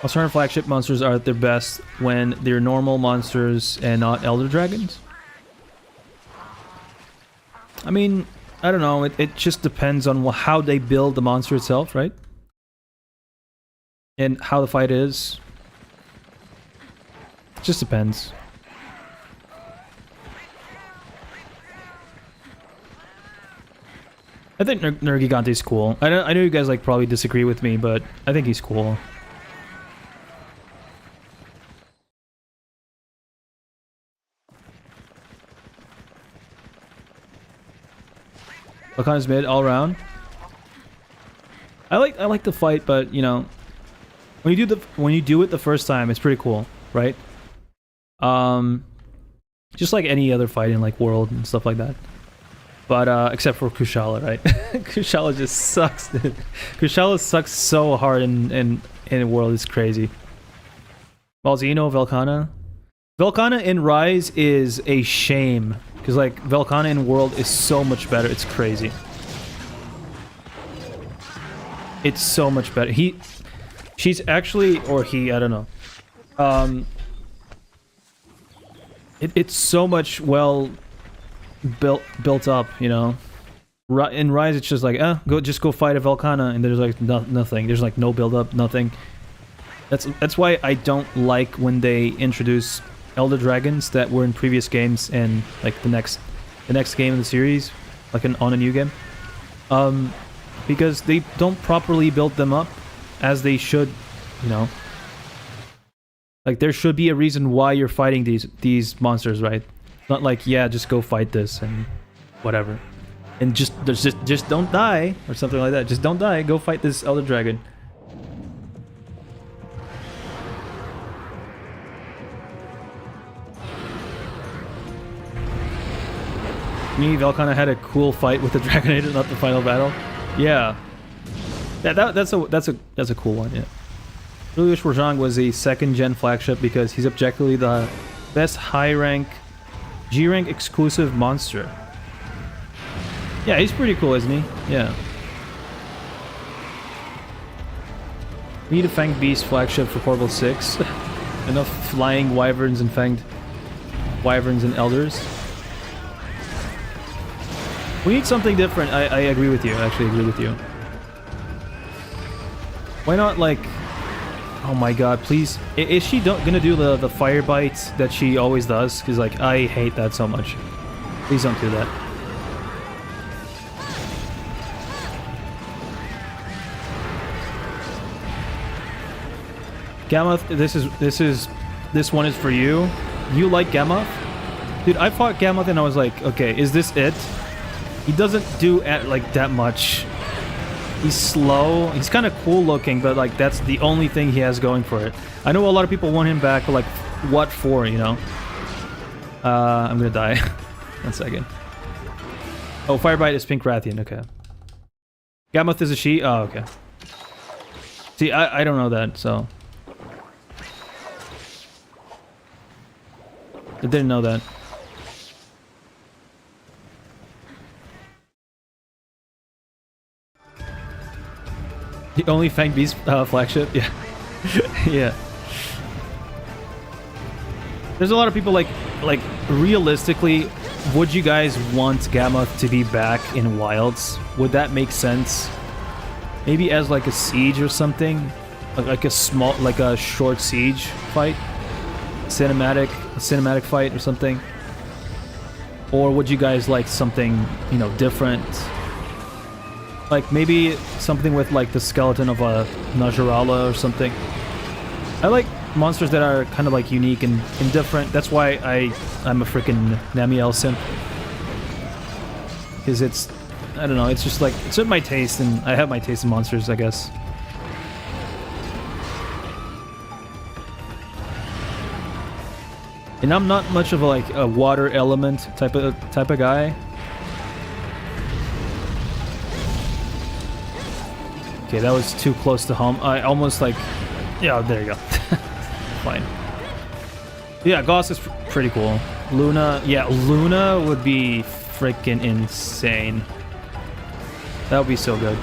Alternative flagship monsters are at their best when they're normal monsters and not Elder Dragons. I mean, I don't know, it just depends on how they build the monster itself, right? And how the fight is. It just depends. I think Nergigante's cool. I know you guys like probably disagree with me, but I think he's cool. Volcana's mid all around. I like the fight, but you know, when you do it the first time, it's pretty cool, right? Just like any other fight in like World and stuff like that. But except for Kushala, right? Kushala just sucks, dude. Kushala sucks so hard in World. It's crazy. Malzino, Volcana. Volcana in Rise is a shame. Because, like, Volcana in World is so much better. It's crazy. It's so much better. She's actually, or he, I don't know. It's so much well built up, you know. In Rise, it's just like, just go fight a Volcana, and there's like nothing. There's like no build up, nothing. That's why I don't like when they introduce Elder Dragons that were in previous games and like the next game in the series, like on a new game, because they don't properly build them up as they should, you know. Like there should be a reason why you're fighting these monsters, right? Not like, yeah, just go fight this and whatever, and just don't die or something like that. Just don't die. Go fight this Elder Dragon. Me, Volcana had a cool fight with the Dragonator, not the final battle. Yeah, that's a cool one. Yeah, really wish Rojang was a second-gen flagship because he's objectively the best high-rank, G-rank exclusive monster. Yeah, he's pretty cool, isn't he? Yeah. We need a Fanged Beast flagship for Portable 6. Enough flying wyverns and fanged wyverns and elders. We need something different. I agree with you. I actually agree with you. Why not, like... Oh my god, please. Is she gonna do the fire bite that she always does? Because, like, I hate that so much. Please don't do that. Gammoth, this one is for you. You like Gammoth? Dude, I fought Gammoth and I was like, okay, is this it? He doesn't do like that much. He's slow. He's kind of cool looking, but like that's the only thing he has going for it. I know a lot of people want him back, but like, what for, you know? I'm gonna die. 1 second. Oh, Firebite is Pink Rathian, okay. Gammoth is a she? Oh, okay. See, I don't know that, so... I didn't know that. The only Fang Beast flagship? Yeah. Yeah. There's a lot of people like realistically, would you guys want Gammoth to be back in Wilds? Would that make sense? Maybe as like a siege or something? Like a small, like a short siege fight? A cinematic fight or something? Or would you guys like something, you know, different? Like maybe something with like the skeleton of a Najarala or something. I like monsters that are kind of like unique and different. That's why I'm a freaking Namiel simp. Because it's, I don't know, it's just like, it's at my taste, and I have my taste in monsters, I guess. And I'm not much of a, like a water element type of guy. Okay, that was too close to home. I almost like, yeah, there you go. Fine. Yeah, Gauss is pretty cool. Luna, yeah, Luna would be freaking insane. That would be so good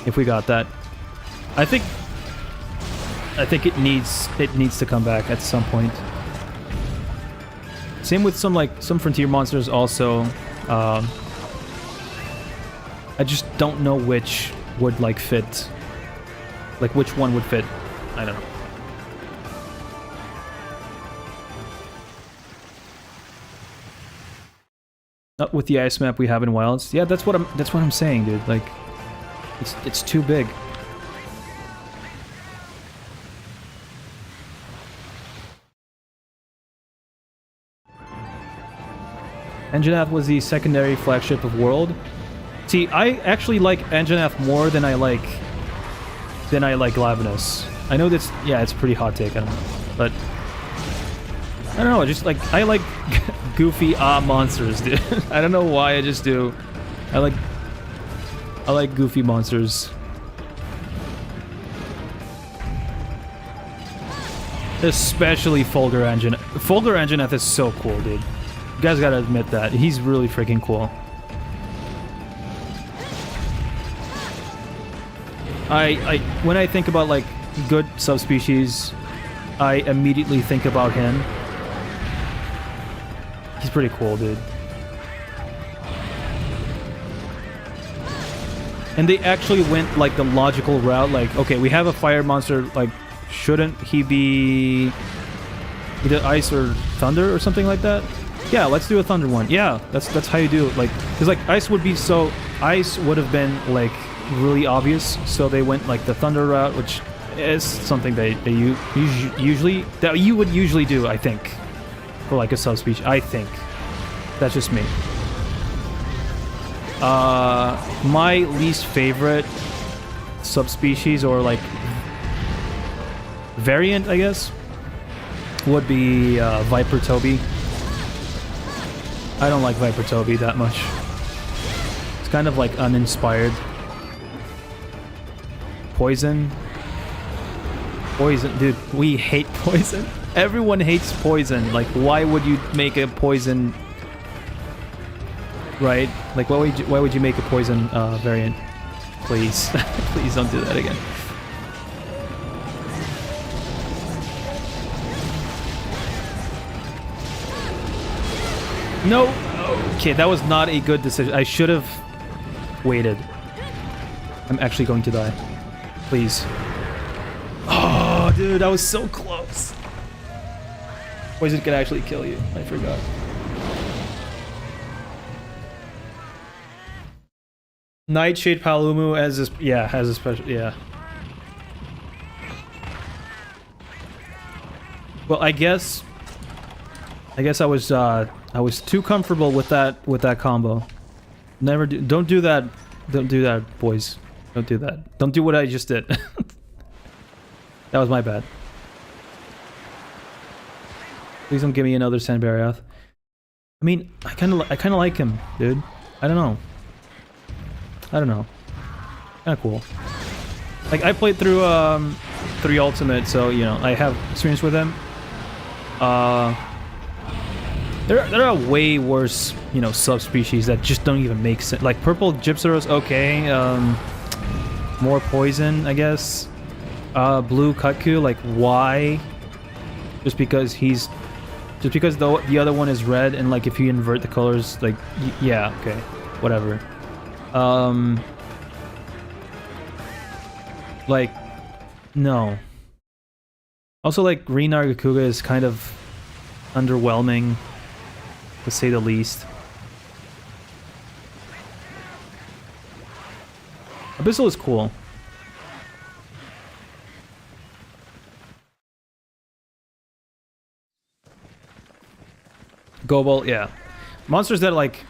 if we got that. I think it needs to come back at some point. Same with some frontier monsters also. I just don't know which would like fit. Like which one would fit. I don't know. Not with the ice map we have in Wilds. Yeah, that's what I'm saying, dude. Like it's too big. Anjanath was the secondary flagship of World. See, I actually like Anjanath more than I like Lavinus. I know that's, yeah, it's a pretty hot take, I don't know. But I don't know, just like I like goofy monsters, dude. I don't know why, I just do. I like goofy monsters. Especially Fulgur Anjanath. Fulgur Anjanath is so cool, dude. You guys gotta admit that. He's really freaking cool. When I think about like good subspecies, I immediately think about him. He's pretty cool, dude. And they actually went like the logical route, like, okay, we have a fire monster, like, shouldn't he be either ice or thunder or something like that? Yeah, let's do a thunder one. Yeah, that's how you do it. Like, because like ice would have been like really obvious, so they went like the thunder route, which is something that you would usually do, I think, for like a subspecies. I think that's just me. My least favorite subspecies or like variant, I guess, would be Viper Toby. I don't like Viper Toby that much. It's kind of like uninspired. Poison. Poison, dude, we hate poison. Everyone hates poison. Like, why would you make a poison? Right? Like, why would you make a poison variant? Please, please don't do that again. No. Okay, that was not a good decision. I should have waited. I'm actually going to die. Please. Oh, dude, that was so close. Poison can actually kill you. I forgot. Nightshade Palumu has a special, yeah. Well, I guess I was too comfortable with that combo. Don't do that. Don't do that, boys. Don't do that. Don't do what I just did. That was my bad. Please don't give me another Sanberiath. I mean, I kind of like him, dude. I don't know. Kind of cool. Like, I played through 3 Ultimate, so, you know, I have experience with him. There are way worse, you know, subspecies that just don't even make sense. Like purple Gypsaros, okay. More poison, I guess. Blue Kutku, like why? Just because the other one is red, and like if you invert the colors, like yeah, okay, whatever. Like no. Also, like green Nargacuga is kind of underwhelming, to say the least. Abyssal is cool. Gobel, yeah. Monsters that like...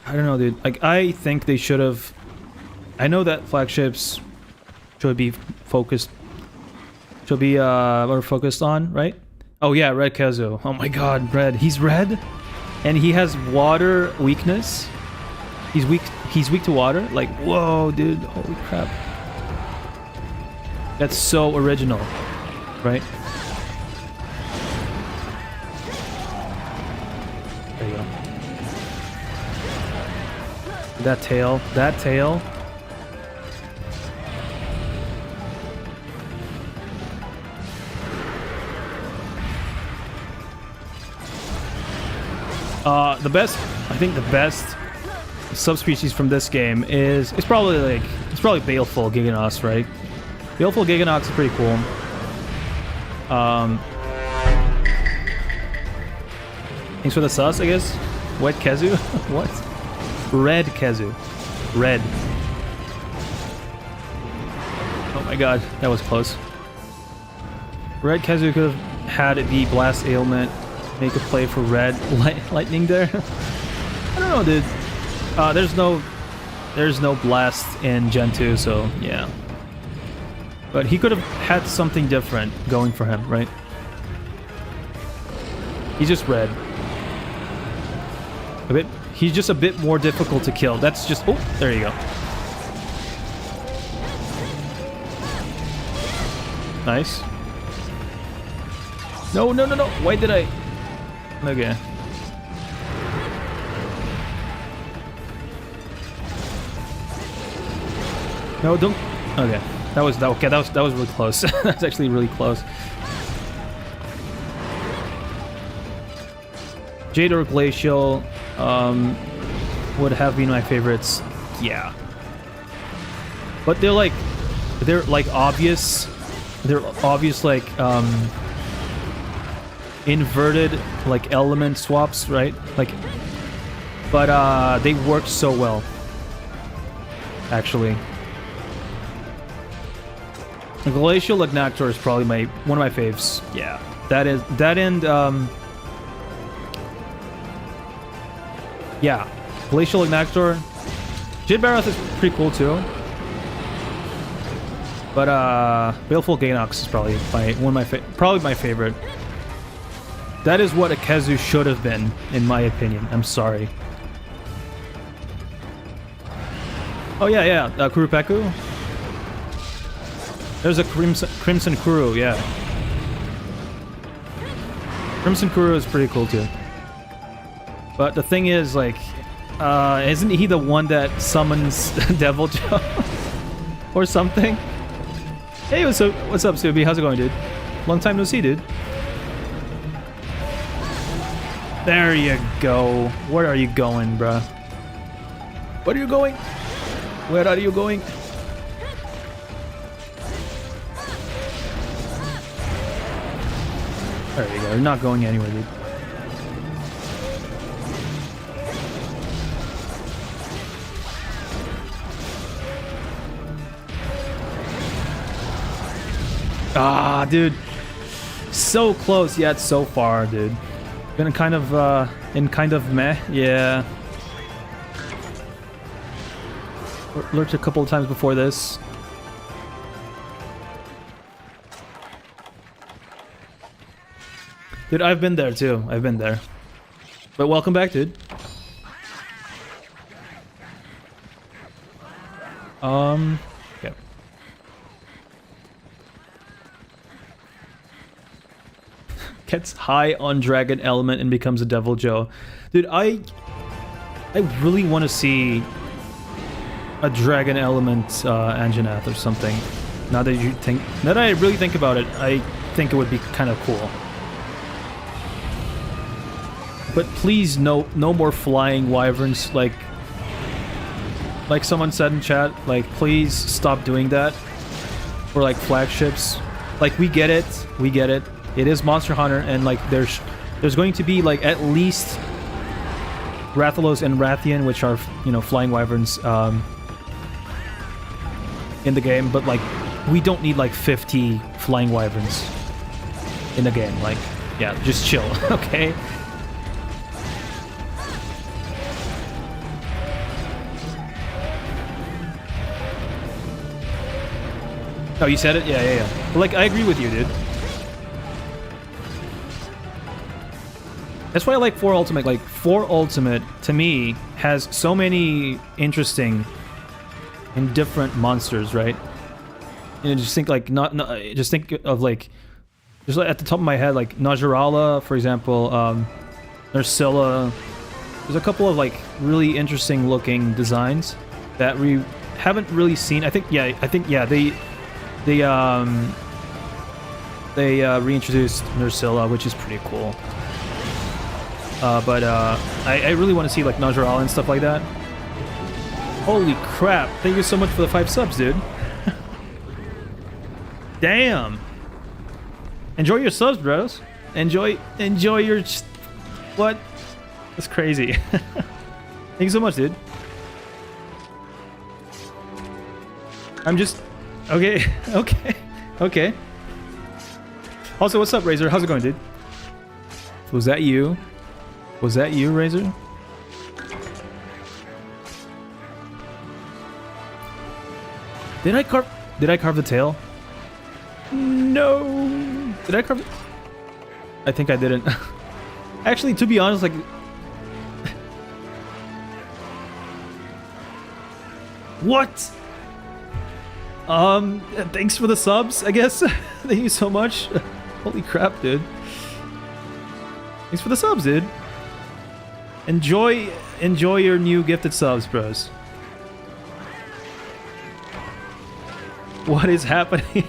I don't know, dude. Like, I think they should have... I know that flagships should be focused... Should be, more focused on, right? Oh yeah, Red Kezu. Oh my god, Red. He's red? And he has water weakness? He's weak to water? Like, whoa, dude. Holy crap. That's so original, right? There you go. That tail. That tail. The best, I think the best subspecies from this game is probably Baleful Giganox, right? Baleful Giganox is pretty cool. Thanks for the sus, I guess. Wet Kezu? What? Red Kezu. Red. Oh my god, that was close. Red Kezu could have had the blast ailment. Make a play for red lightning there. I don't know, dude. There's no blast in Gen 2, so yeah. But he could have had something different going for him, right? He's just red. He's just a bit more difficult to kill. That's just... Oh, there you go. Nice. No, no, no, no. Why did I... Okay. No, don't... Okay. That was really close. That's actually really close. Jade or Glacial would have been my favorites. Yeah. But they're like obvious. They're obvious like inverted like element swaps, right? Like, but they work so well. Actually. The Glacial Ignactor is probably one of my faves. Yeah. That and yeah. Glacial Ignactor. Jid Barroth is pretty cool too. But Baleful Giganox is probably probably my favorite. That is what a Kezu should have been, in my opinion. I'm sorry. Oh yeah, yeah, Kurupeku. There's a Crimson Kuru, yeah. Crimson Kuru is pretty cool too. But the thing is, like, isn't he the one that summons Devil Joe? Or something? Hey, what's up, Subi? How's it going, dude? Long time no see, dude. There you go. Where are you going, bruh? Where are you going? Where are you going? There you go. You're not going anywhere, dude. Ah, dude. So close, yet so far, dude. Been kind of meh, yeah. Lurked a couple of times before this. Dude, I've been there too. I've been there. But welcome back, dude. Yeah. gets high on Dragon Element and becomes a Devil Joe. Dude, I really want to see a Dragon Element Anjanath or something. Now that I really think about it, I think it would be kind of cool. But please, no more flying wyverns. Like someone said in chat, like please stop doing that. For like flagships. Like we get it. It is Monster Hunter, and like there's going to be like at least Rathalos and Rathian, which are, you know, flying wyverns in the game, but like we don't need like 50 flying wyverns in the game. Like, yeah, just chill, okay? Oh, you said it? Yeah. But like, I agree with you, dude. That's why I like 4 Ultimate. Like, 4 Ultimate, to me, has so many interesting and different monsters, right? You know, just think like, just think of like, just like at the top of my head, like Najarala, for example, Nursilla. There's a couple of like really interesting looking designs that we haven't really seen. I think they reintroduced Nursilla, which is pretty cool. But I really want to see like Najarala and stuff like that. Holy crap! Thank you so much for the 5 subs, dude. Damn. Enjoy your subs, bros. Enjoy your... What? That's crazy. Thank you so much, dude. I'm just... Okay. Okay. Also, what's up, Razor? How's it going, dude? Was that you? Was that you, Razor? Did I carve the tail? No. Did I carve it? I think I didn't. Actually, to be honest, like... What? Thanks for the subs, I guess. Thank you so much. Holy crap, dude. Thanks for the subs, dude. Enjoy your new gifted subs, bros. What is happening?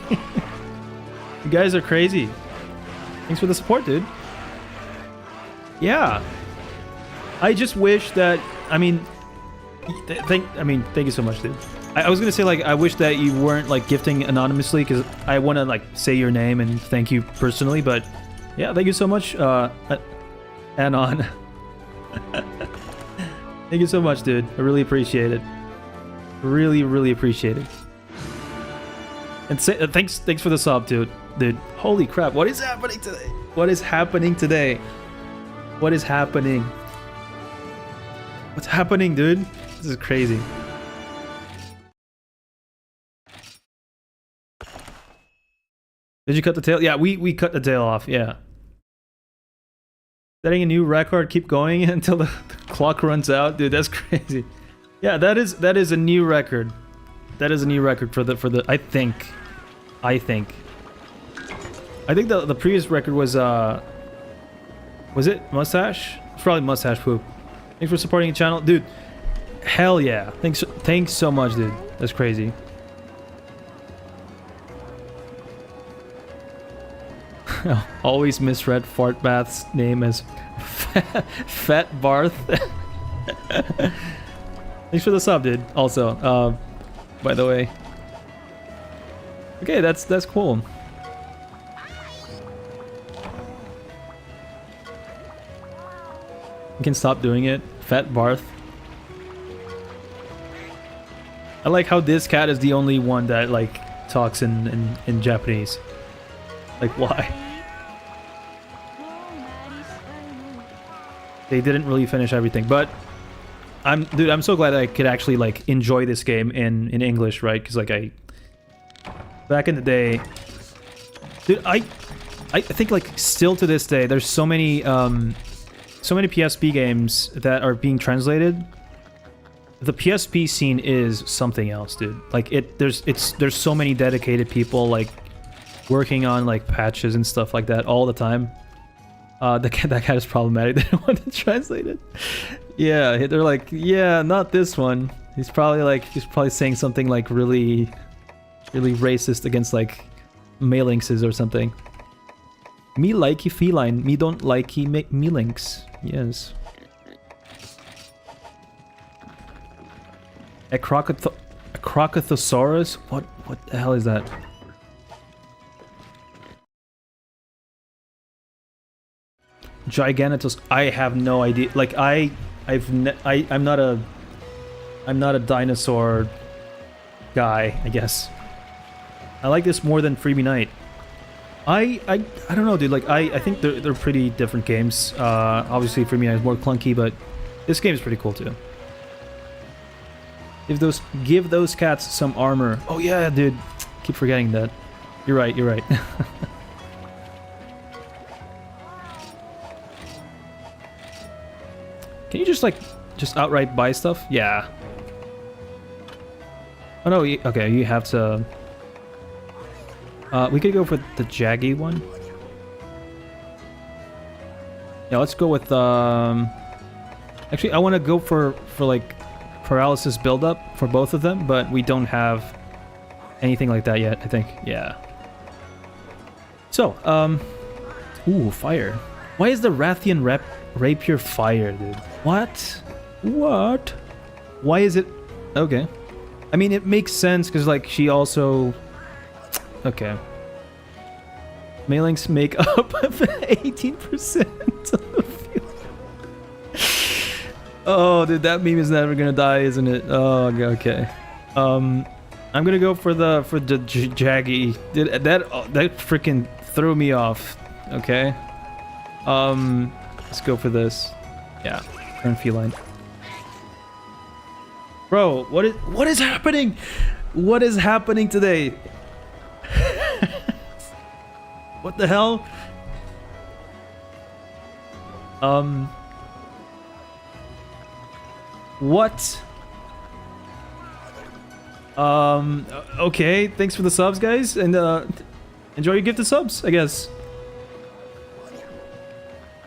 You guys are crazy. Thanks for the support, dude. Yeah. I just wish that... I mean... thank you so much, dude. I was gonna say, like, I wish that you weren't, like, gifting anonymously, because I want to, like, say your name and thank you personally, but... Yeah, thank you so much, Anon. Thank you so much, dude. I really appreciate it. Really appreciate it. And thanks for the sub, dude. Dude, holy crap! What is happening today? What is happening today? What is happening? What's happening, dude? This is crazy. Did you cut the tail? Yeah, we cut the tail off. Yeah. Setting a new record. Keep going until the clock runs out, dude. That's crazy. Yeah, that is a new record. That is a new record for the. I think the previous record was it Mustache? It's probably Mustache Poop. Thanks for supporting the channel, dude. Hell yeah! Thanks so much, dude. That's crazy. Always misread Fart Bath's name as Fat Barth. Thanks for the sub, dude. Also, by the way. Okay, that's cool. You can stop doing it. Fat Barth. I like how this cat is the only one that like talks in Japanese. Like, why? They didn't really finish everything, but dude, I'm so glad I could actually like enjoy this game in English, right? Because like back in the day, dude, I think like still to this day, there's so many PSP games that are being translated. The PSP scene is something else, dude. Like there's so many dedicated people like working on like patches and stuff like that all the time. that cat is problematic. They don't want to translate it. Yeah, they're like, yeah, not this one. He's probably saying something like really racist against like Malinxes or something. Me likey feline, me don't likey Melinx. Yes. A Crocothosaurus? What the hell is that? Gigantos. I have no idea. Like I'm not a dinosaur guy, I guess. I like this more than Freebie Night. I don't know, dude. Like I think they're pretty different games. Obviously Freebie Night is more clunky, but this game is pretty cool too. Give those cats some armor. Oh yeah, dude. Keep forgetting that. You're right. You're right. Can you just outright buy stuff? Yeah. Oh no. Okay, you have to. We could go for the Jaggy one. Yeah, let's go with actually, I want to go for like paralysis buildup for both of them, but we don't have anything like that yet, I think. Yeah. So, ooh, fire. Why is the Rathian rapier fire, dude? What? What? Why is it? Okay. I mean, it makes sense because like she also. Okay. Mailings make up 18% of the field. Oh, dude, that meme is never gonna die, isn't it? Oh, okay. I'm gonna go for the Jaggy. Dude, that freaking threw me off. Okay. Let's go for this. Yeah, turn feline. Bro, what is happening? What is happening today? What the hell? What? Okay, thanks for the subs, guys, and enjoy your gifted subs, I guess.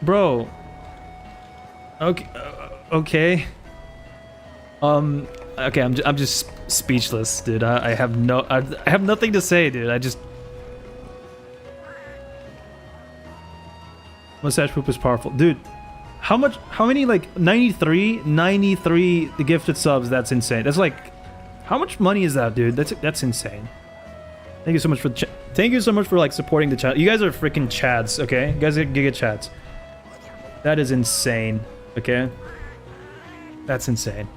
Bro. Okay. Okay. Okay, I'm just speechless, dude. I have nothing to say, dude. I just. Mustache poop is powerful, dude. How many, like 93 the gifted subs? That's insane. That's like, how much money is that, dude? That's insane. Thank you so much for thank you so much for like supporting the chat. You guys are freaking chads, okay? You guys are giga chads. That is insane, okay? That's insane.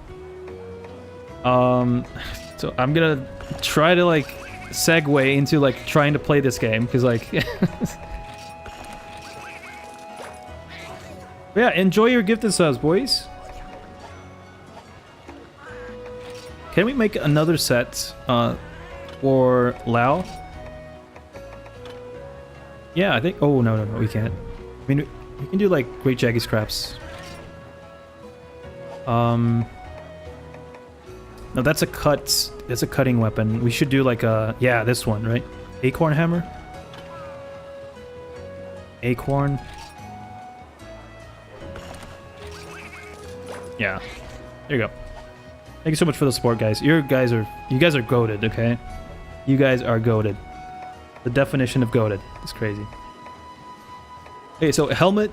So I'm gonna try to like segue into like trying to play this game because like. Yeah, enjoy your gifted subs, boys. Can we make another set for Lao? Yeah, I think. Oh no, we can't. I mean, we can do like Great Jaggy Scraps. No, that's a cut. That's a cutting weapon. We should do like a this one, right? Acorn hammer. Acorn. Yeah, there you go. Thank you so much for the support, guys. You guys are goated, okay? You guys are goated. The definition of goated. It's crazy. Okay, so helmet.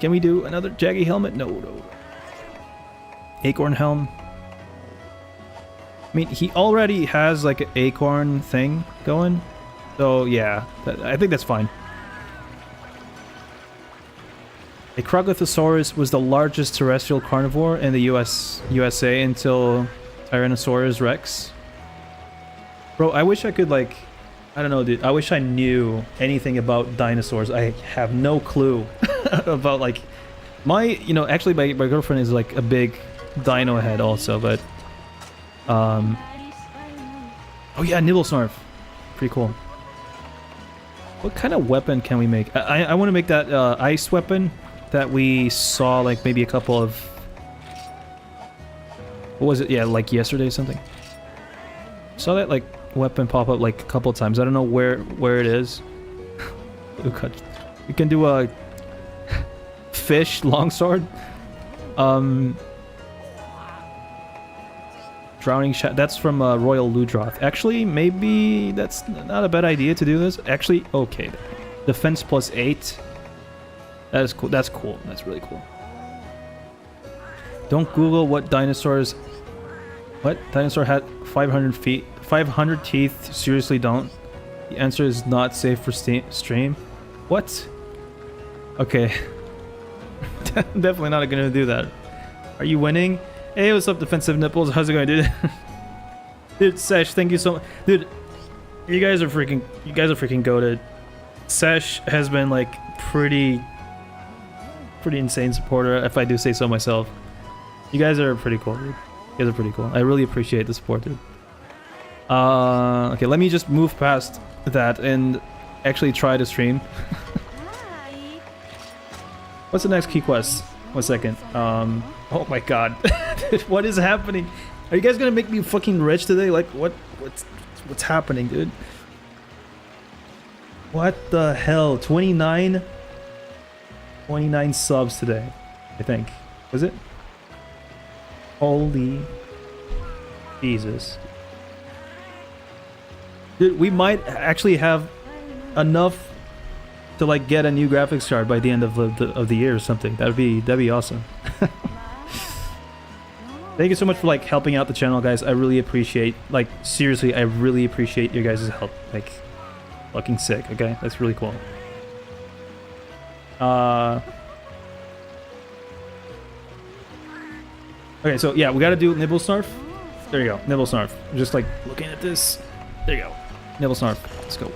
Can we do another Jaggy helmet? No. Acorn helm. I mean, he already has like an acorn thing going, so yeah, I think that's fine. A Crocothosaurus was the largest terrestrial carnivore in the USA until Tyrannosaurus Rex. Bro, I wish I could like, I don't know, dude. I wish I knew anything about dinosaurs. I have no clue about like actually my girlfriend is like a big dino head also, but oh yeah, Nibblesnarf. Pretty cool. What kind of weapon can we make? I want to make that ice weapon that we saw like maybe a couple of, what was it? Yeah, like yesterday or something. Saw that like weapon pop up like a couple of times. I don't know where it is. We can do a fish longsword. Drowning shot. That's from Royal Ludroth. Actually, maybe that's not a bad idea to do this. Actually, okay. Defense +8. That is cool. That's cool. That's really cool. Don't Google what dinosaurs. What dinosaur had 500 feet, 500 teeth? Seriously, don't. The answer is not safe for stream. What? Okay. Definitely not gonna do that. Are you winning? Hey, what's up, defensive nipples? How's it going, dude? Dude, Sesh, thank you so much. Dude, you guys are freaking goated. Sesh has been like pretty insane supporter, if I do say so myself. You guys are pretty cool, dude. You guys are pretty cool. I really appreciate the support, dude. Okay, let me just move past that and actually try to stream. What's the next key quest? 1 second. Oh my god. Dude, what is happening? Are you guys gonna make me fucking rich today? Like, what's happening, dude? What the hell? 29 subs today, I think. Was it? Holy Jesus. Dude, we might actually have enough to like get a new graphics card by the end of the year or something. That'd be awesome. Thank you so much for like helping out the channel, guys. I really appreciate, like, seriously, I really appreciate your guys' help. Like, fucking sick. Okay, that's really cool. Okay, so yeah, we gotta do Nibble Snarf. There you go, Nibble Snarf. I'm just like looking at this. There you go, Nibble Snarf. Let's go.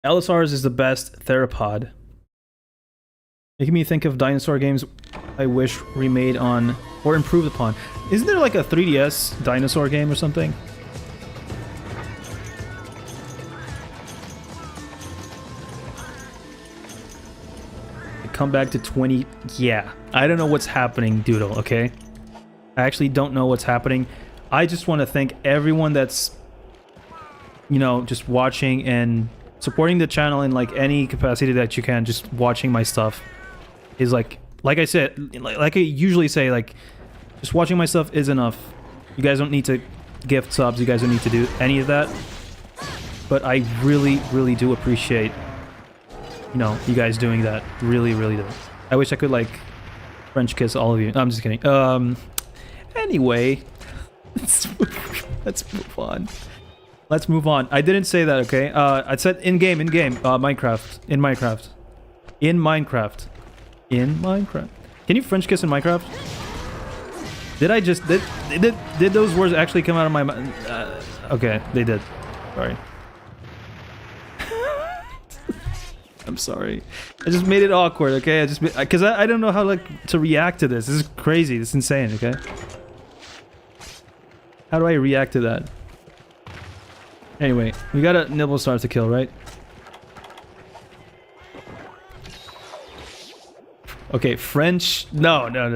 LSRs is the best theropod. Making me think of dinosaur games I wish remade on or improved upon. Isn't there like a 3DS dinosaur game or something? Come back to 20. Yeah, I don't know what's happening, Doodle, okay? I actually don't know what's happening. I just want to thank everyone that's, you know, just watching and supporting the channel in like any capacity that you can. Just watching my stuff is like I said, like I usually say, like, just watching my stuff is enough. You guys don't need to gift subs. You guys don't need to do any of that. But I really do appreciate, you know, you guys doing that. Really do. I wish I could like French kiss all of you. No, I'm just kidding. Anyway, let's move on. Let's move on. I didn't say that, okay? I said in-game, Minecraft. In Minecraft. Can you French kiss in Minecraft? Did those words actually come out of my mouth? Okay, they did. Sorry. I'm sorry. I just made it awkward, okay? Because I don't know how like to react to this. This is crazy. This is insane, okay? How do I react to that? Anyway, we got a Nibble Star to kill, right? Okay, French. No. No,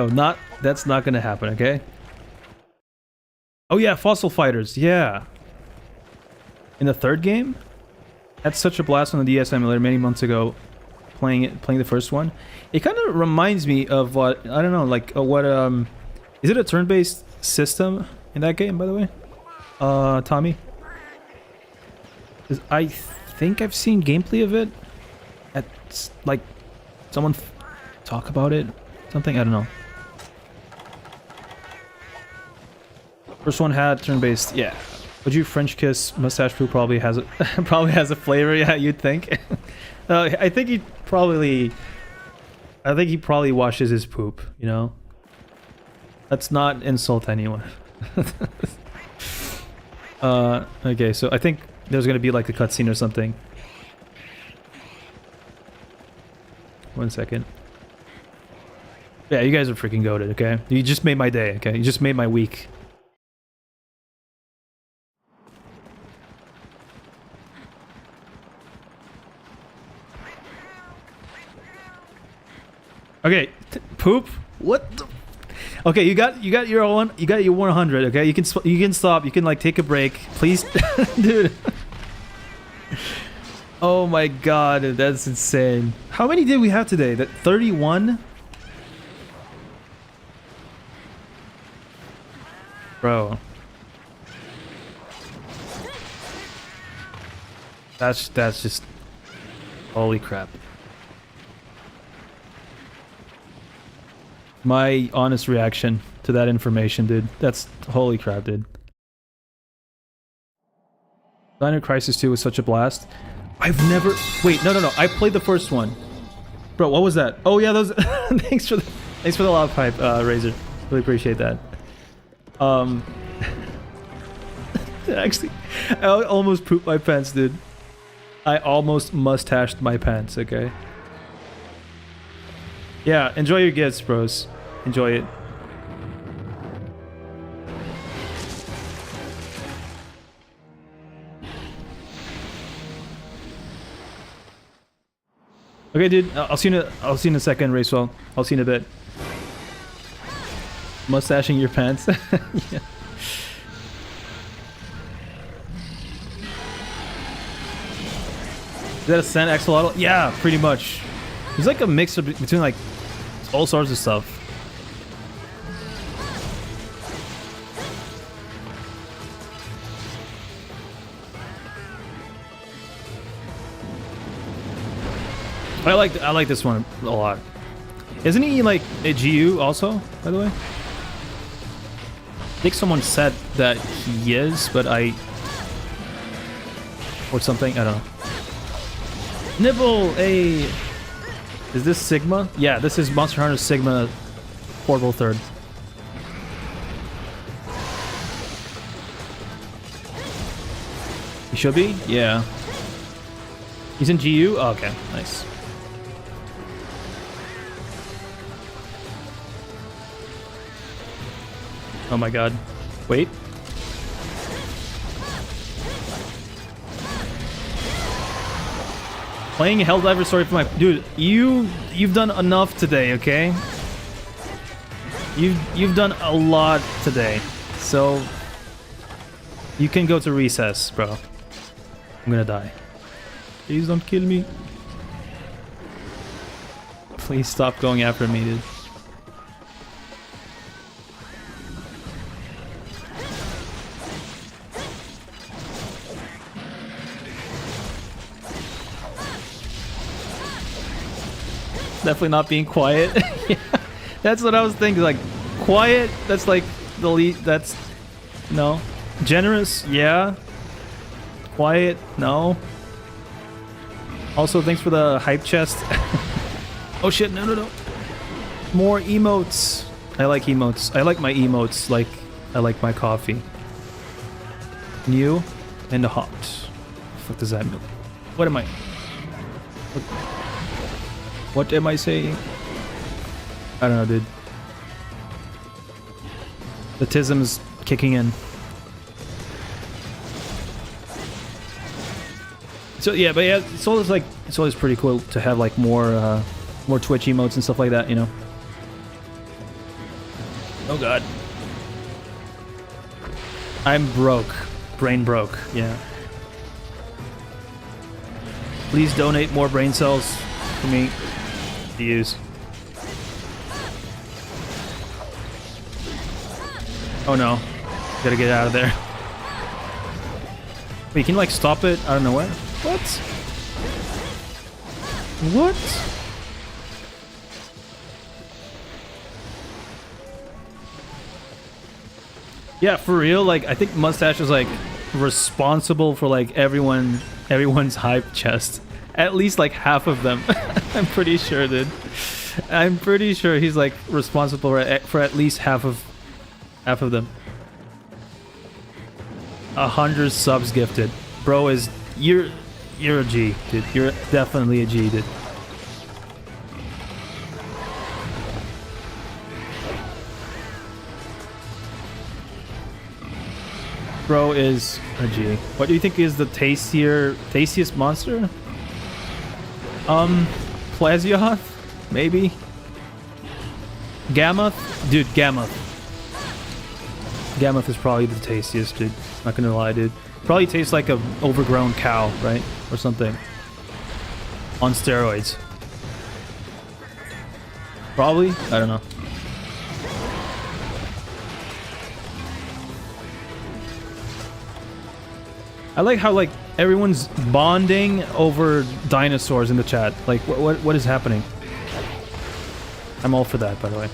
not. That's not gonna happen, okay? Oh yeah, Fossil Fighters. Yeah. In the third game? That's such a blast on the DS emulator many months ago. Playing the first one. It kind of reminds me of what, I don't know, like what is it a turn-based system in that game, by the way? Tommy? 'Cause I think I've seen gameplay of it at like someone talk about it, something, I don't know. First one had turn-based, yeah. Would you French kiss Mustache Poo? Probably has a probably has a flavor. Yeah, you'd think. I think he probably washes his poop. You know. Let's not insult anyone. Okay, so I think there's gonna be like a cutscene or something. 1 second. Yeah, you guys are freaking goated. Okay, you just made my day. Okay, you just made my week. Okay, poop? What the? Okay, you got your 100. Okay, you can stop. You can like take a break, please, dude. Oh my god, that's insane. How many did we have today? That 31. Bro. That's just holy crap. My honest reaction to that information, dude. That's holy crap, dude. Dino Crisis 2 was such a blast. I've never... Wait, no. I played the first one. Bro, what was that? Oh yeah, those... thanks for the loud pipe, Razor. Really appreciate that. Actually, I almost pooped my pants, dude. I almost mustached my pants, okay? Yeah, enjoy your gifts, bros. Enjoy it. Okay, dude. I'll see you in a second, Racewell. I'll see you in a bit. Mustaching your pants. Yeah. Is that a Sand Axolotl? Yeah, pretty much. It's like a mix between like all sorts of stuff. I like this one a lot. Isn't he like a GU also, by the way? I think someone said that he is, but or something, I don't know. Nibble, a... Is this Sigma? Yeah, this is Monster Hunter Sigma Portable 3rd. He should be? Yeah. He's in GU? Oh, okay, nice. Oh my god. Wait. Playing Helldiver Story for my... Dude, you've done enough today, okay? You've done a lot today. So... You can go to recess, bro. I'm gonna die. Please don't kill me. Please stop going after me, dude. Definitely not being quiet. Yeah, that's what I was thinking. Like, quiet, that's like the lead. That's... No. Generous, yeah. Quiet, no. Also, thanks for the hype chest. Oh shit, no. More emotes. I like emotes. I like my emotes like I like my coffee. New and hot. What the fuck does that mean? What am I... What am I saying? I don't know, dude. The tism's kicking in. So yeah, but yeah, it's always pretty cool to have like more Twitch emotes and stuff like that, you know. Oh god. I'm broke. Brain broke, yeah. Please donate more brain cells for me to use. Oh no. Gotta get out of there. Wait, can you like stop it out of nowhere? What? What? Yeah, for real, like I think Mustache is like responsible for like everyone's hype chest. At least like half of them. I'm pretty sure, dude. I'm pretty sure he's like responsible for at least half of them. 100 subs gifted. Bro is... You're a G, dude. You're definitely a G, dude. Bro is a G. What do you think is the tastiest monster? Plasioth? Maybe? Gammoth? Dude, Gammoth. Gammoth is probably the tastiest, dude. Not gonna lie, dude. Probably tastes like a overgrown cow, right? Or something. On steroids. Probably? I don't know. I like how, like, everyone's bonding over dinosaurs in the chat. Like, what is happening? I'm all for that, by the way.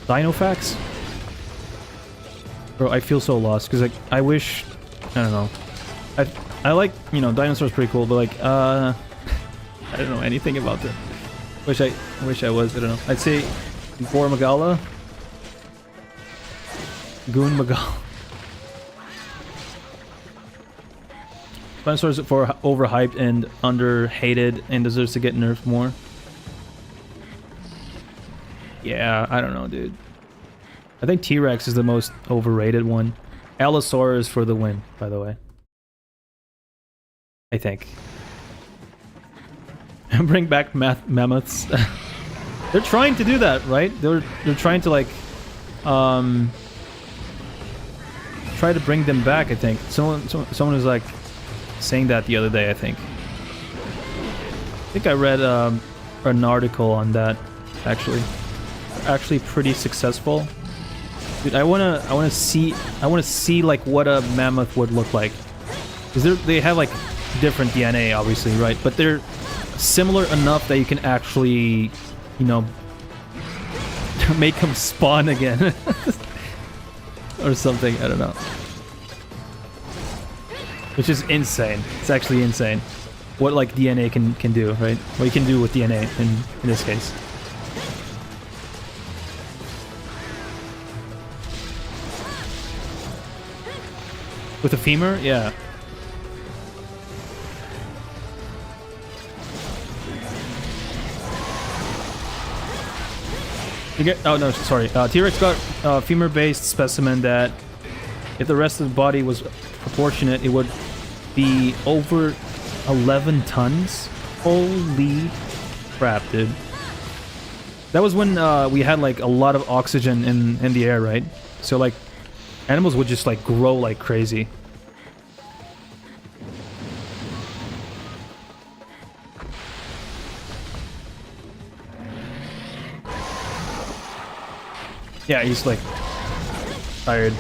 Dino facts? Bro, I feel so lost, because, like, I wish... I don't know. I like, you know, dinosaurs pretty cool, but, like, I don't know anything about them. Wish I was, I don't know. I'd say Gore Magala. Goon Magala. Dinosaurs are overhyped and under-hated and deserves to get nerfed more. Yeah, I don't know, dude. I think T-Rex is the most overrated one. Allosaurus for the win, by the way. I think. Bring back mammoths. They're trying to do that, right? They're trying to, like, try to bring them back, I think. Someone was like saying that the other day, I think. I think I read an article on that, actually. Actually pretty successful. Dude, I wanna see like what a mammoth would look like. Because they have like different DNA, obviously, right? But they're similar enough that you can actually, you know, make them spawn again. Or something, I don't know. Which is insane. It's actually insane. What, like, DNA can do, right? What you can do with DNA in this case. With a femur? Yeah. You get... Oh, no, sorry. T-Rex got a femur-based specimen that, if the rest of the body was proportionate, it would be over 11 tons. Holy crap, dude. That was when we had, like, a lot of oxygen in the air, right? So, like, animals would just, like, grow like crazy. Yeah, he's, like, tired.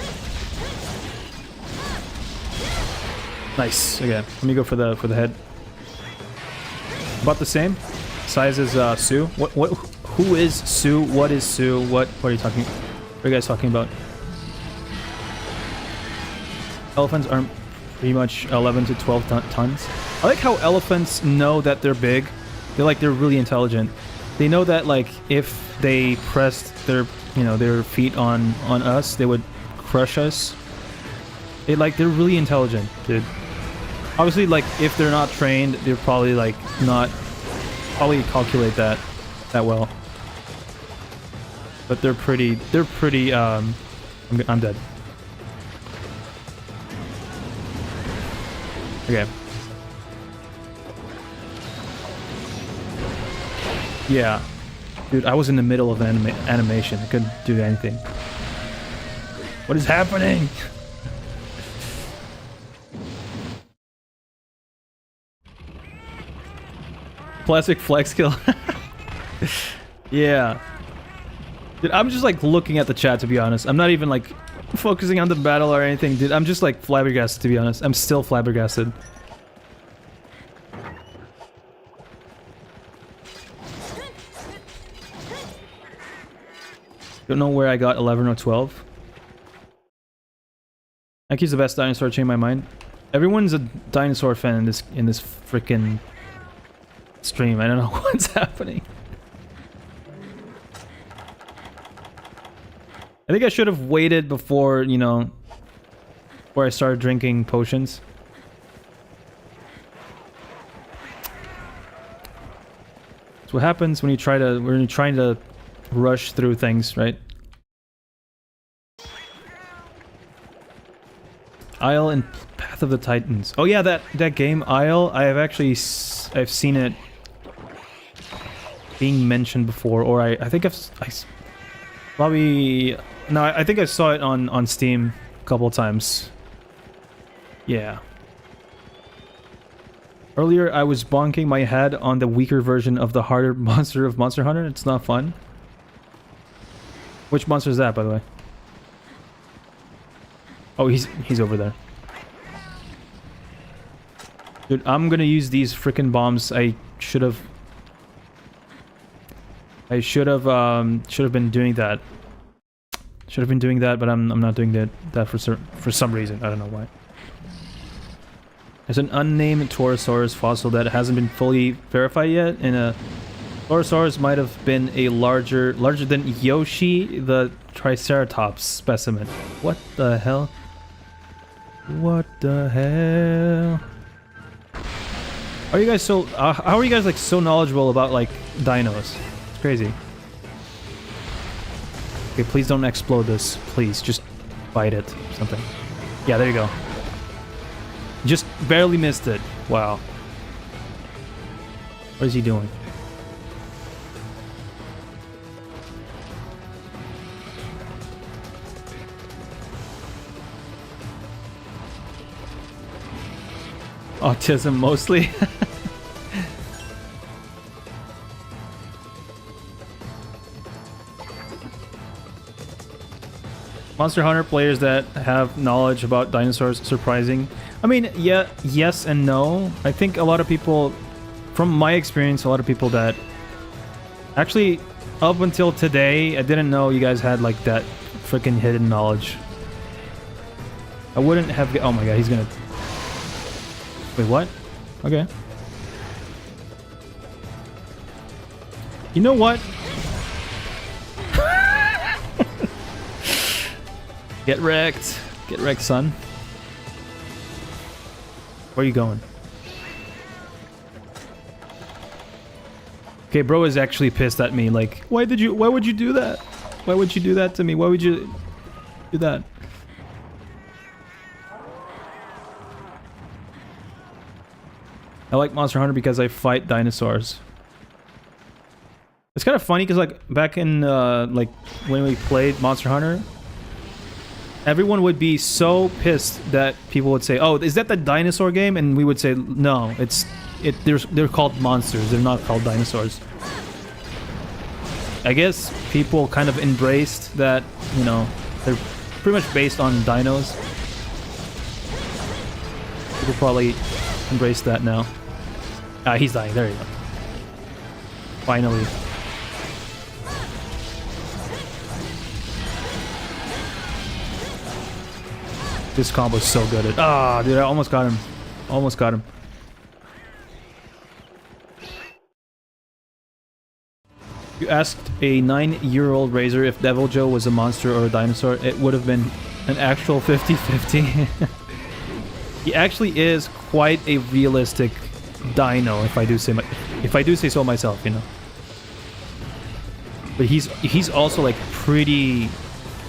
Nice. Okay, let me go for the head. About the same size as Sue. Who is Sue? What is Sue? What are you talking? What are you guys talking about? Elephants are pretty much 11 to 12 tons. I like how elephants know that they're big. They're really intelligent. They know that, like, if they pressed their, you know, their feet on us, they would crush us. They're really intelligent, dude. Obviously, like, if they're not trained, they're probably, like, not... Probably calculate that well. But they're pretty, I'm dead. Okay. Yeah. Dude, I was in the middle of animation. I couldn't do anything. What is happening? Plastic flex kill. Yeah. Dude, I'm just, like, looking at the chat, to be honest. I'm not even, like, focusing on the battle or anything, dude. I'm just, like, flabbergasted, to be honest. I'm still flabbergasted. Don't know where I got 11 or 12. Aki's the best dinosaur, changed my mind. Everyone's a dinosaur fan in this freaking stream. I don't know what's happening. I think I should have waited before, you know, before I started drinking potions. That's what happens when you're trying to rush through things, right? Isle and Path of the Titans. Oh yeah, that game Isle. I've seen it. being mentioned before, or I think probably no, I think I saw it on Steam a couple of times. Yeah. Earlier, I was bonking my head on the weaker version of the harder monster of Monster Hunter. It's not fun. Which monster is that, by the way? Oh, he's over there. Dude, I'm gonna use these frickin' bombs. I should have been doing that. Should have been doing that, but I'm not doing that for some reason. I don't know why. There's an unnamed Torosaurus fossil that hasn't been fully verified yet, and a Torosaurus might have been a larger than Yoshi the Triceratops specimen. What the hell? What the hell? Are you guys so? How are you guys like so knowledgeable about like dinos? It's crazy. Okay, please don't explode this. Please, just bite it. Something. Yeah, there you go. Just barely missed it. Wow. What is he doing? Autism mostly. Monster Hunter players that have knowledge about dinosaurs, surprising. I mean, yeah, yes and no. I think a lot of people, from my experience, a lot of people that actually, up until today, I didn't know you guys had like that freaking hidden knowledge. I wouldn't have. Oh my god, he's gonna. Wait, what? Okay. You know what? Get wrecked. Get wrecked, son. Where are you going? Okay, bro is actually pissed at me. Like, why would you do that? Why would you do that to me? Why would you do that? I like Monster Hunter because I fight dinosaurs. It's kind of funny because like back in like when we played Monster Hunter, everyone would be so pissed that people would say, "Oh, is that the dinosaur game?" And we would say, "No, they're called monsters. They're not called dinosaurs." I guess people kind of embraced that, you know, they're pretty much based on dinos. People probably embrace that now. Ah, he's dying. There you go. Finally. This combo's so good at. Ah, dude, I almost got him. Almost got him. You asked a 9-year-old Razor if Devil Joe was a monster or a dinosaur. It would have been an actual 50-50. He actually is quite a realistic dino, if I do say so myself, you know. But he's also like pretty.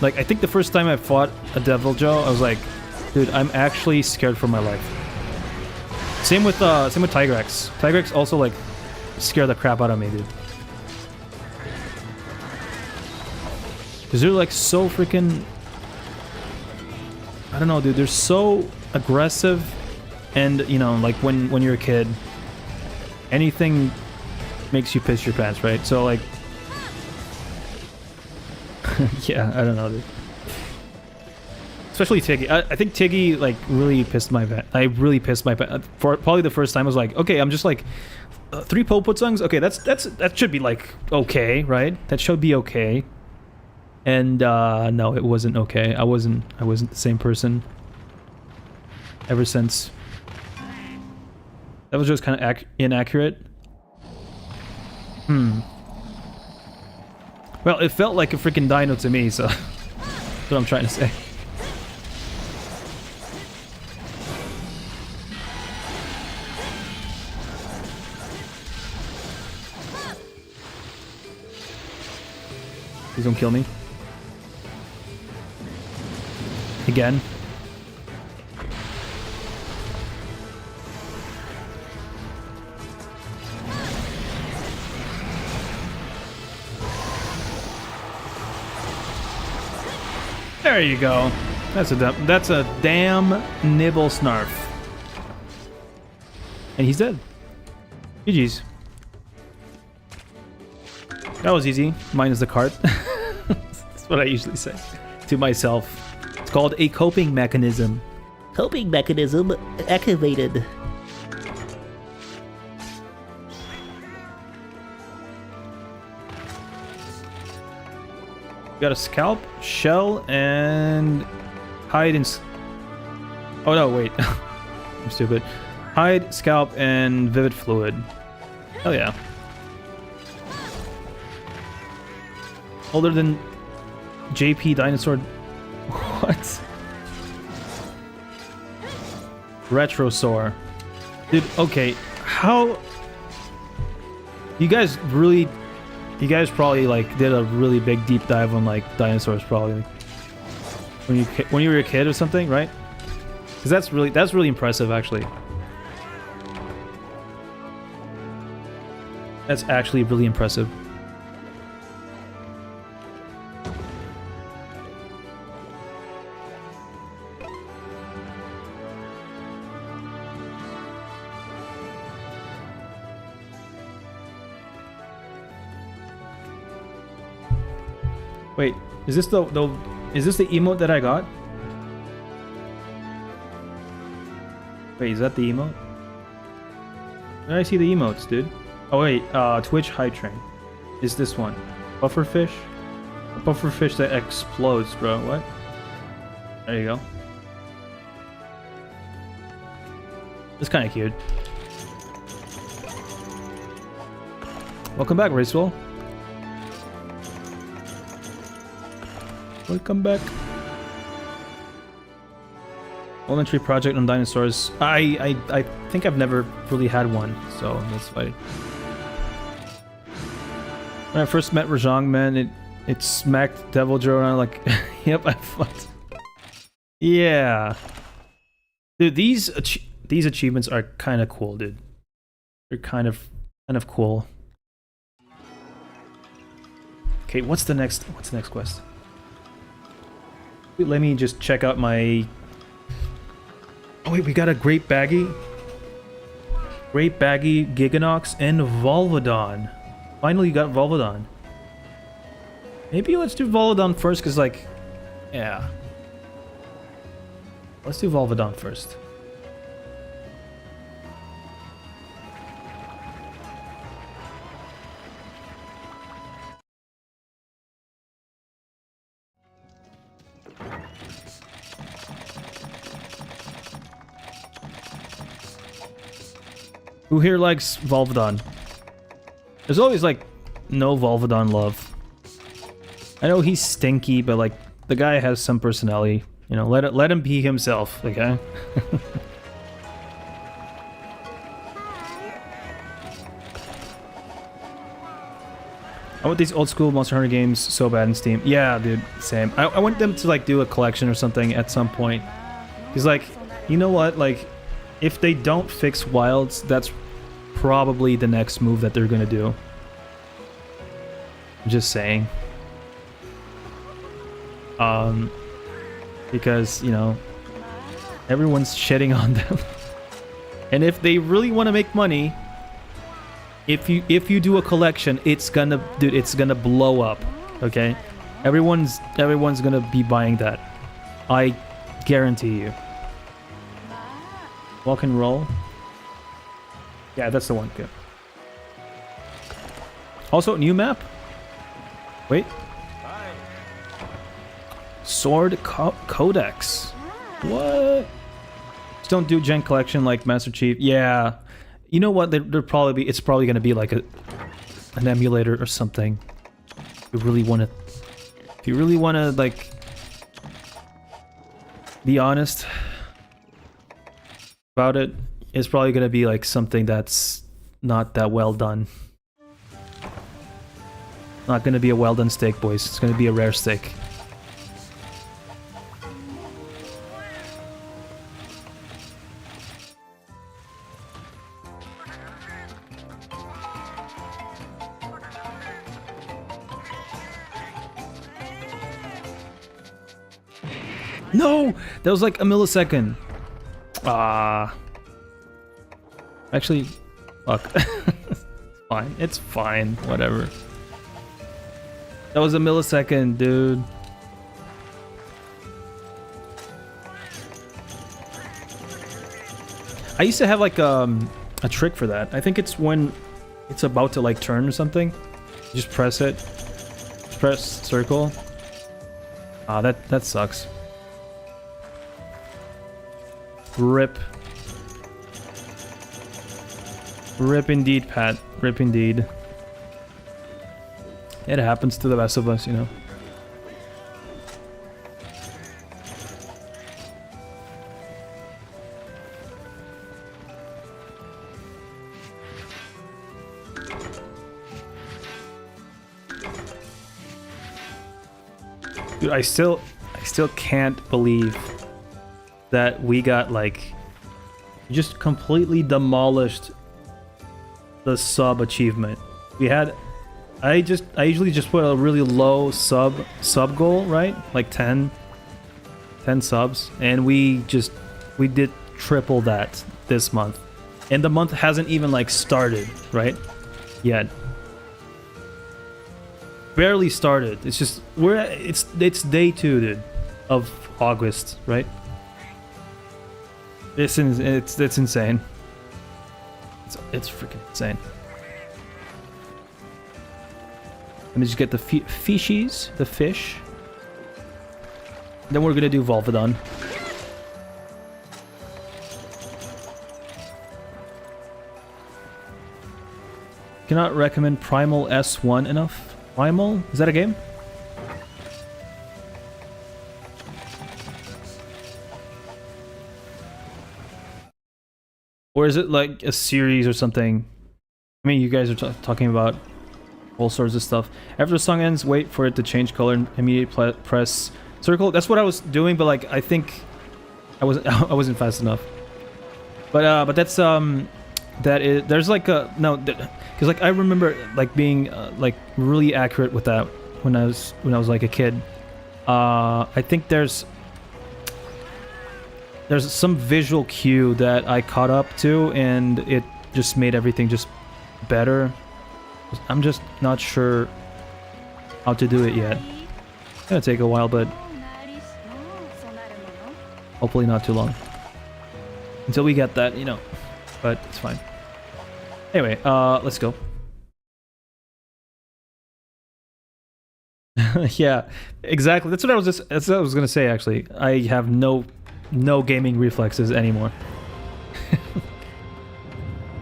Like, I think the first time I fought a Devil Joe, I was like, dude, I'm actually scared for my life. Same with Tigrex. Tigrex also like scared the crap out of me, dude. Cause they're like so freaking. I don't know, dude. They're so aggressive, and you know, like when you're a kid, anything makes you piss your pants, right? So like. Yeah, I don't know, dude. Especially Tiggy. I think Tiggy like really pissed my pants. I really pissed my pants. For probably the first time I was like, okay, I'm just like 3 Popotsungs. Okay, that should be like okay, right? That should be okay. And no, it wasn't okay. I wasn't the same person ever since. That was just kind of inaccurate. Well, it felt like a freaking dino to me, so that's what I'm trying to say. Please don't kill me. Again. There you go. That's a damn nibble snarf. And he's dead. GG's. That was easy. Minus the cart. That's what I usually say to myself. It's called a coping mechanism. Coping mechanism activated. We got a scalp, shell, and hide and... Oh no, wait. I'm stupid. Hide, scalp, and vivid fluid. Hell yeah. Older than JP dinosaur. What? Retrosaur. Dude, okay. How... You guys probably like did a really big deep dive on like dinosaurs probably when you were a kid or something, right? Because that's really impressive actually. That's actually really impressive. Wait, is this the emote that I got? Wait, is that the emote? Where did I see the emotes, dude? Oh wait, Twitch High Train. Is this one? Pufferfish? A pufferfish that explodes, bro. What? There you go. It's kind of cute. Welcome back, Racewell. Welcome back. Elementary project on dinosaurs. I think I've never really had one, so that's why. When I first met Rajang, man, it smacked Devil Joe around like, yep, I fucked. Yeah, dude, these achievements are kind of cool, dude. They're kind of cool. Okay, what's the next quest? Let me just check out my... Oh wait, we got a Great Baggy, Giganox, and Volvodon. Finally got Volvodon. Maybe let's do Volvodon first, because like... Yeah. Let's do Volvodon first. Who here likes Volvodon? There's always like no Volvodon love. I know he's stinky, but like the guy has some personality. You know, let him be himself, okay? I want these old school Monster Hunter games so bad in Steam. Yeah, dude, same. I want them to like do a collection or something at some point. Cause like, you know what, like, if they don't fix Wilds, that's probably the next move that they're gonna do. I'm just saying. Because, you know, everyone's shitting on them. And if they really want to make money, if you do a collection, it's gonna, dude, it's gonna blow up. Okay? Everyone's gonna be buying that. I guarantee you. Walk and roll. Yeah, that's the one. Good. Also, new map. Wait. Sword Codex. What? Just don't do gen collection like Master Chief. Yeah. You know what? It's probably gonna be like an emulator or something. If you really wanna like be honest about it, it's probably gonna be like something that's not that well done. Not gonna be a well done steak, boys. It's gonna be a rare steak. No! That was like a millisecond. Ah. Actually, fuck. It's fine. It's fine. Whatever. That was a millisecond, dude. I used to have like a trick for that. I think it's when it's about to like turn or something. You just press it. Just press circle. Ah, that sucks. Rip. Rip indeed, Pat. Rip indeed. It happens to the best of us, you know. Dude, I still can't believe that we got like just completely demolished the sub achievement. We had I usually just put a really low sub goal, right? Like 10 subs, and we did triple that this month. And the month hasn't even like started, right? Yet. Barely started. It's just it's day 2, dude, of August, right? It's insane. It's freaking insane. Let me just get the fishies, the fish. Then we're gonna do Volvodon. Cannot recommend Primal S1 enough. Primal? Is that a game? Or is it like a series or something? I mean, you guys are talking about all sorts of stuff. After the song ends, wait for it to change color and immediately press circle. That's what I was doing, but like I think I wasn't fast enough. But that's there's like a no, because like I remember like being like really accurate with that when I was like a kid. I think there's some visual cue that I caught up to, and it just made everything just better. I'm just not sure how to do it yet. It's gonna take a while, but hopefully not too long. Until we get that, you know. But it's fine. Anyway, let's go. Yeah, exactly. That's what I was gonna say. Actually, I have no gaming reflexes anymore.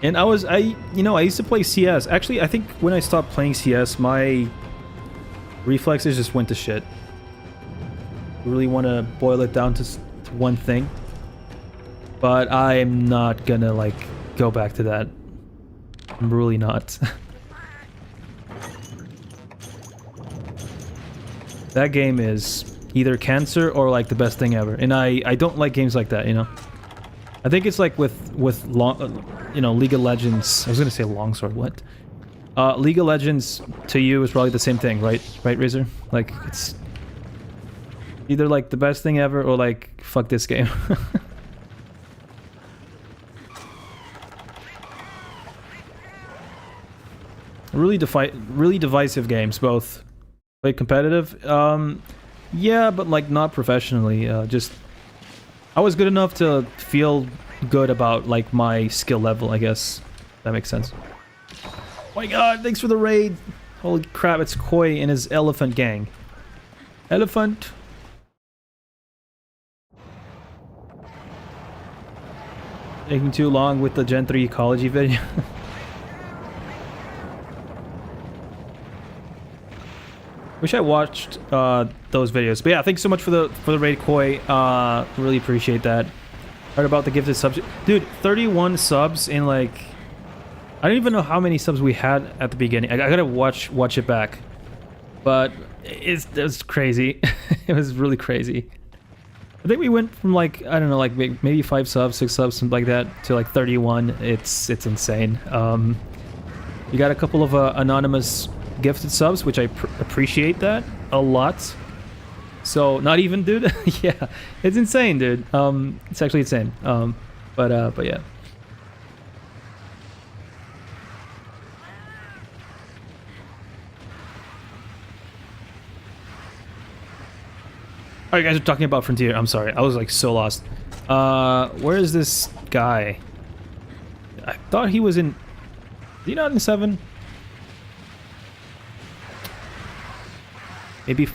And I used to play CS. Actually, I think when I stopped playing CS, my reflexes just went to shit. I really want to boil it down to one thing, but I'm not gonna like go back to that. I'm really not. That game is either cancer or like the best thing ever, and I don't like games like that, you know. I think it's like with long, you know, League of Legends. I was gonna say longsword. What? League of Legends to you is probably the same thing, right? Right, Razor? Like it's either like the best thing ever or like fuck this game. Really divisive games, both. Play competitive. Yeah, but like not professionally. Just I was good enough to feel good about like my skill level, I guess. That makes sense. Oh my god, thanks for the raid. Holy crap, it's Koi and his elephant gang. Elephant. Taking too long with the Gen 3 ecology video. Wish I watched those videos. But yeah, thanks so much for the raid, Koi. Really appreciate that. Heard about the gifted subs. Dude, 31 subs in like... I don't even know how many subs we had at the beginning. I gotta watch it back. But it was crazy. It was really crazy. I think we went from like, I don't know, like maybe 5 subs, 6 subs, something like that, to like 31. It's insane. You got a couple of anonymous gifted subs, which I appreciate that a lot. So not even, dude. Yeah, it's insane, dude. It's actually insane. But yeah. Oh, you guys are talking about Frontier. I'm sorry. I was like so lost. Where is this guy? I thought he was in... Is he not in 7? Maybe...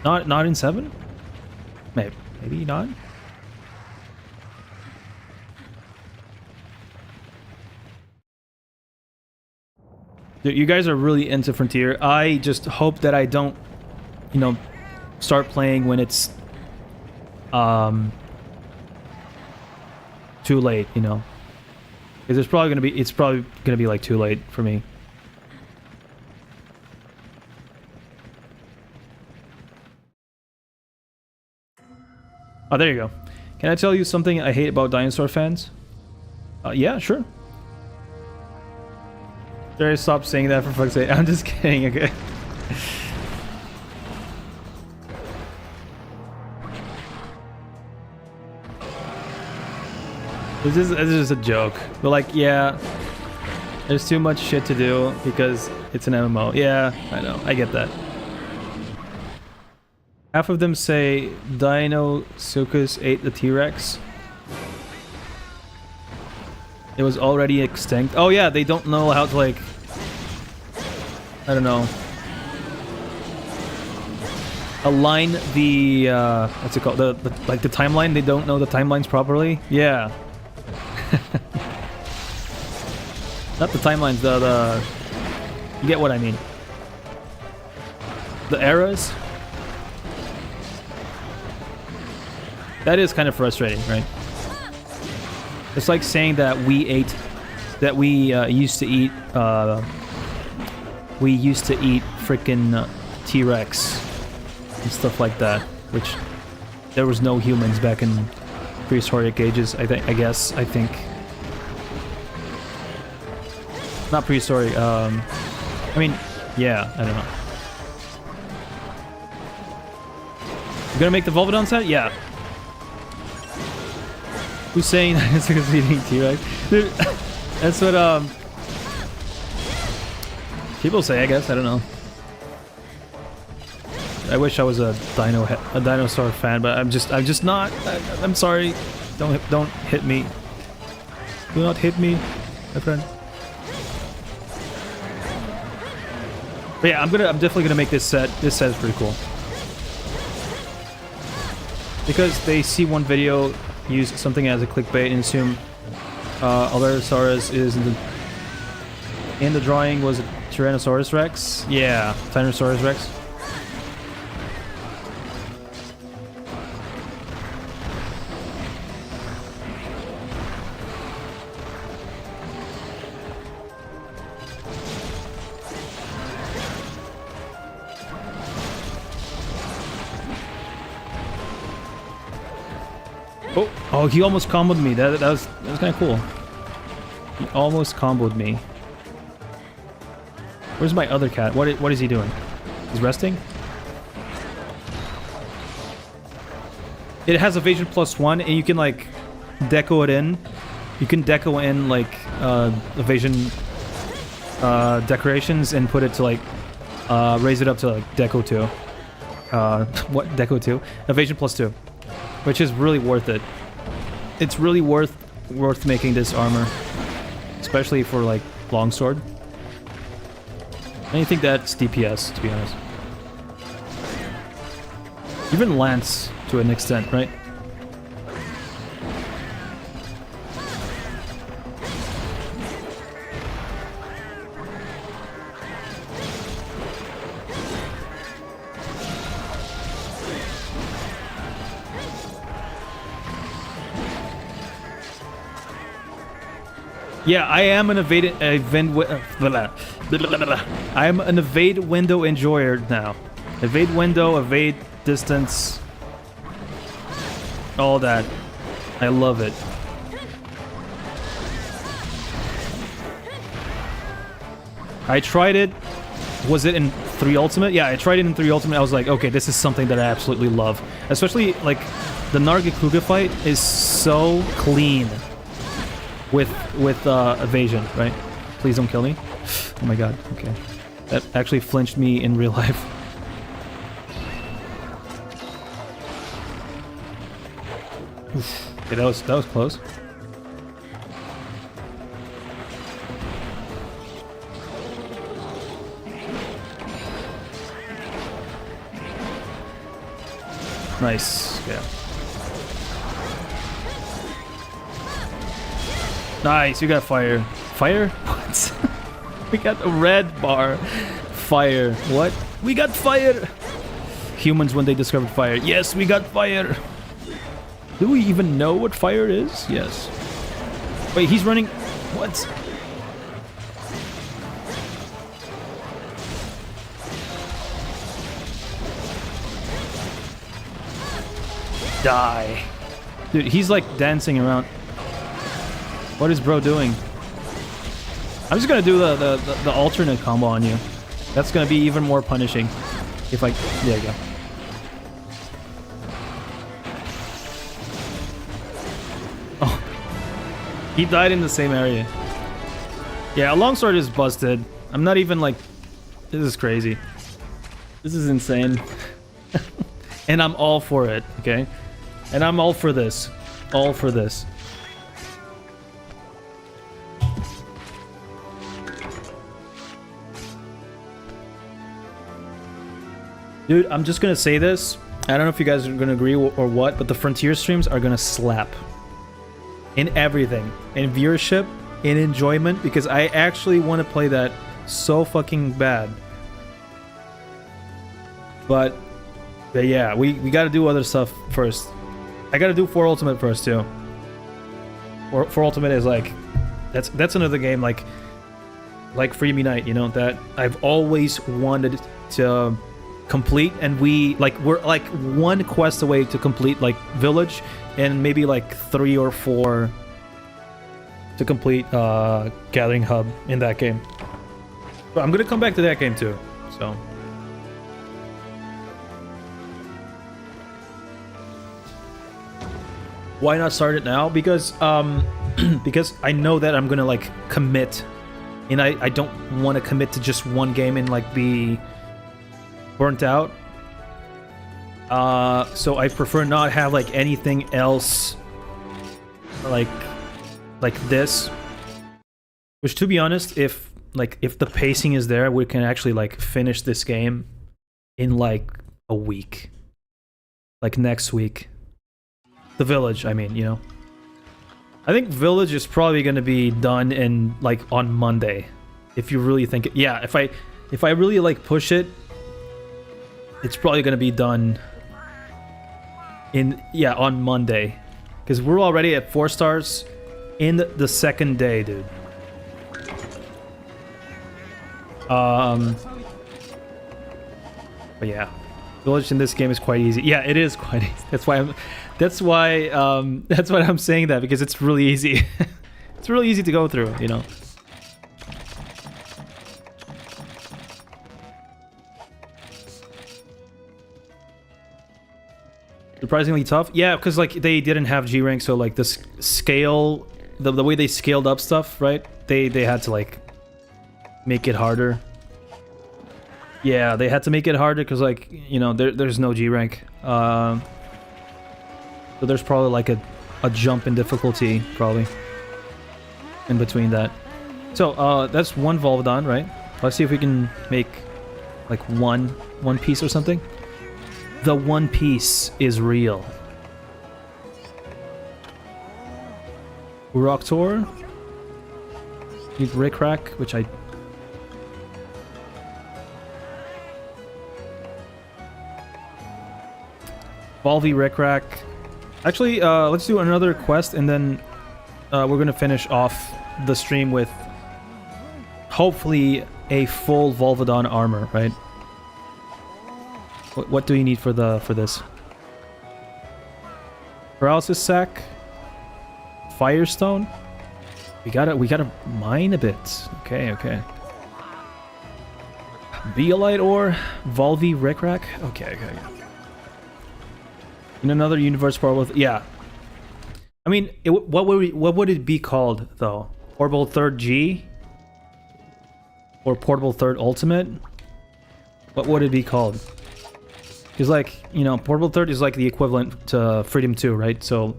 Not in 7? Maybe not? Dude, you guys are really into Frontier. I just hope that I don't, you know, start playing when it's too late, you know, because it's probably gonna be like too late for me. Oh, there you go. Can I tell you something I hate about dinosaur fans? Yeah, sure. Jerry, stop saying that for fuck's sake. I'm just kidding, okay? This is just a joke. But like, yeah, there's too much shit to do because it's an MMO. Yeah, I know. I get that. Half of them say Dinosuchus ate the T-Rex. It was already extinct. Oh yeah, they don't know how to like... I don't know. Align the... what's it called? The timeline? They don't know the timelines properly? Yeah. Not the timelines, the... You get what I mean. The eras? That is kind of frustrating, right? It's like saying that we used to eat freaking T-Rex and stuff like that, which there was no humans back in prehistoric ages. I think not prehistoric. I mean, yeah, I don't know. You gonna make the Volvodon set? Yeah. Who's saying that it's because eating T-Rex? Dude, that's what people say, I guess. I don't know. I wish I was a dinosaur fan, but I'm just not. I'm sorry. Don't hit me. Do not hit me, my friend. But yeah, I'm definitely gonna make this set. This set is pretty cool because they see one video use something as a clickbait and assume Albertosaurus is in the drawing was a Tyrannosaurus Rex. Yeah, Tyrannosaurus Rex. Oh, he almost comboed me. That was kind of cool. He almost comboed me. Where's my other cat? What is he doing? He's resting? It has evasion +1, and you can like deco it in. You can deco in like evasion decorations and put it to like raise it up to like deco 2. What deco 2? Evasion +2, which is really worth it. It's really worth making this armor, especially for like longsword. And I think that's DPS, to be honest. Even lance to an extent, right? Yeah, I am an I am an evade window enjoyer now. Evade window, evade distance, all that. I love it. I tried it. Was it in 3 Ultimate. Yeah, I tried it in 3 Ultimate. I was like, okay, this is something that I absolutely love. Especially, like, the Nargacuga fight is so clean with evasion, right? Please don't kill me. Oh my god, okay. That actually flinched me in real life. Oof. Okay, that was close. Nice, yeah. Nice, you got fire. Fire? What? We got a red bar. Fire. What? We got fire! Humans when they discovered fire. Yes, we got fire! Do we even know what fire is? Yes. Wait, he's running... What? Die. Dude, he's like dancing around. What is bro doing? I'm just gonna do the alternate combo on you. That's gonna be even more punishing. If I... There you go. Oh. He died in the same area. Yeah, a longsword is busted. I'm not even like... This is crazy. This is insane. And I'm all for it, okay? And I'm all for this. All for this. Dude, I'm just gonna say this. I don't know if you guys are gonna agree or what, but the Frontier streams are gonna slap. In everything. In viewership, in enjoyment, because I actually want to play that so fucking bad. But yeah, we gotta do other stuff first. I gotta do 4 Ultimate first, too. 4 Ultimate is like... That's another game, like Freebie Night, you know, that I've always wanted to... complete, and we're like 1 quest away to complete like Village, and maybe like 3 or 4 to complete Gathering Hub in that game. But I'm gonna come back to that game too, so. Why not start it now? Because because I know that I'm gonna like commit, and I don't want to commit to just one game and like be burnt out. So I prefer not have like anything else like this. Which, to be honest, if the pacing is there, we can actually like finish this game in like a week. Like next week. The Village, I mean, you know. I think Village is probably gonna be done in like on Monday. If you really think it, yeah, if I really like push it, it's probably gonna be done on Monday, because we're already at 4 stars in the second day, dude. But yeah, Village in this game is quite easy. Yeah, it is quite easy. That's why I'm saying that, because it's really easy. It's really easy to go through, you know. Surprisingly tough. Yeah, because like they didn't have G rank, so like the scale, the way they scaled up stuff, right? They had to like make it harder. Yeah, they had to make it harder because like, you know, there's no G rank. So there's probably like a jump in difficulty probably in between that. So that's 1 Volvodon, right? Let's see if we can make like one piece or something. The One Piece is real. Uroktor. Need Rickrack, which I... Volvi Rickrack. Actually, let's do another quest, and then we're gonna finish off the stream with hopefully a full Volvodon armor, right? What do you need for this? Paralysis sack, Firestone. We gotta mine a bit. Okay. Beolite ore, Volvi Rickrack. Okay. In another universe, portable. Yeah. I mean, what would it be called though? Portable 3rd G or Portable 3rd Ultimate? What would it be called? Because like, you know, Portable 3rd is like the equivalent to Freedom 2, right? So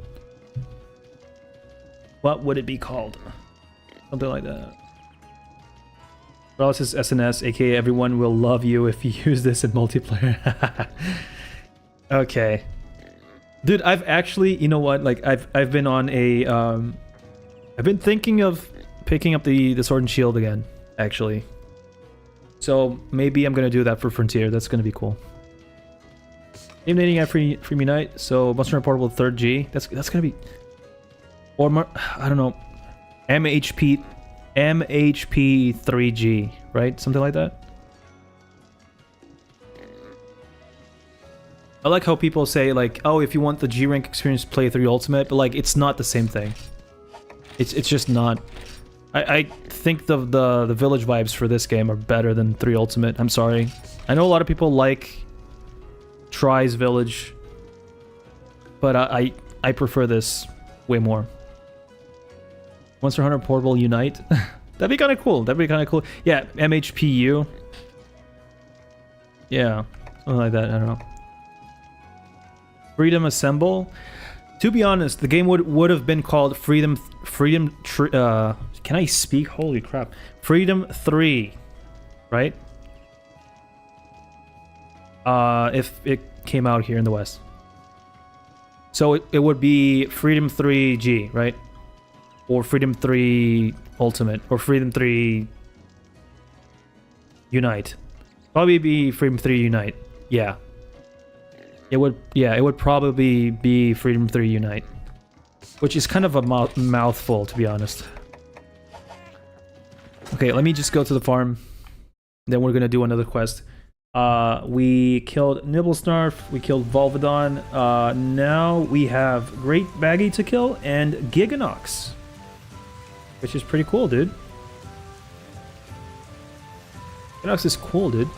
what would it be called? Something like that. Paralysis SNS, aka everyone will love you if you use this in multiplayer. Okay. Dude, I've actually, you know what, like I've been on a I've been thinking of picking up the Sword and Shield again, actually. So maybe I'm gonna do that for Frontier. That's gonna be cool. Eliminating at Free Unite, so Monster Hunter Portable 3rd G. That's gonna be, or more, I don't know, MHP3G, right? Something like that. I like how people say like, oh, if you want the G rank experience, play 3 Ultimate, but like it's not the same thing. It's just not. I think the village vibes for this game are better than 3 Ultimate. I'm sorry. I know a lot of people like Try's Village, but I prefer this way more. Monster Hunter Portable Unite. That'd be kind of cool. Yeah, MHPU. Yeah, something like that. I don't know. Freedom Assemble. To be honest, the game would have been called Freedom. Can I speak? Holy crap! Freedom 3, right? If it came out here in the West, so it would be Freedom 3G, right? Or Freedom 3 Ultimate, or Freedom 3 Unite. Probably be Freedom 3 Unite. Yeah. It would probably be Freedom 3 Unite. Which is kind of a mouthful, to be honest. Okay, let me just go to the farm. Then we're gonna do another quest. We killed Nibblesnarf, we killed Volvidon. Now we have Great Baggy to kill and Giganox. Which is pretty cool, dude. Giganox is cool, dude.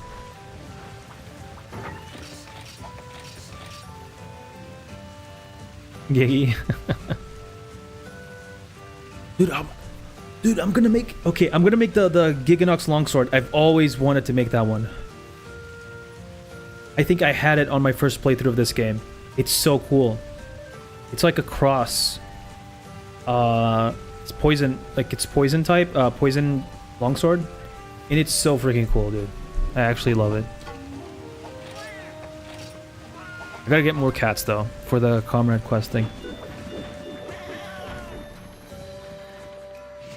Giggy. Dude, I'm gonna make... Okay, I'm gonna make the Giganox Longsword. I've always wanted to make that one. I think I had it on my first playthrough of this game. It's so cool. It's like a cross. It's poison... Like, it's poison type. Poison Longsword. And it's so freaking cool, dude. I actually love it. I gotta get more cats, though, for the Comrade quest thing.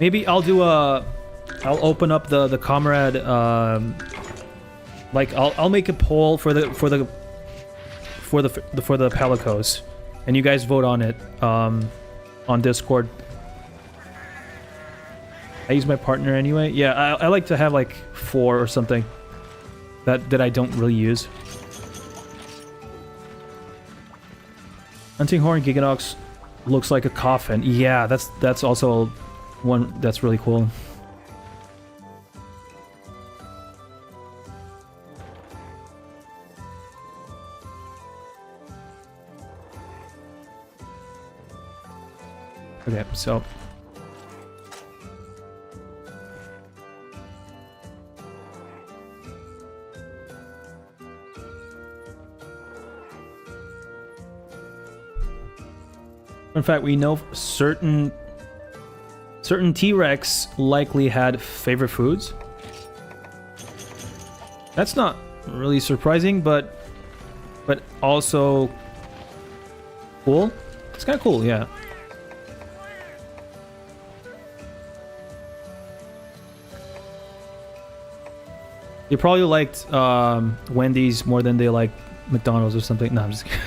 Maybe I'll do a... I'll open up the Comrade, like, I'll make a poll for the Palicos, and you guys vote on it, on Discord. I use my partner anyway. Yeah, I like to have, like, 4 or something that I don't really use. Hunting Horn Giganox looks like a coffin. Yeah, that's also one that's really cool. Okay, so in fact, we know certain T-Rex likely had favorite foods. That's not really surprising, but also cool. It's kind of cool, yeah. They probably liked Wendy's more than they like McDonald's or something. No, I'm just kidding.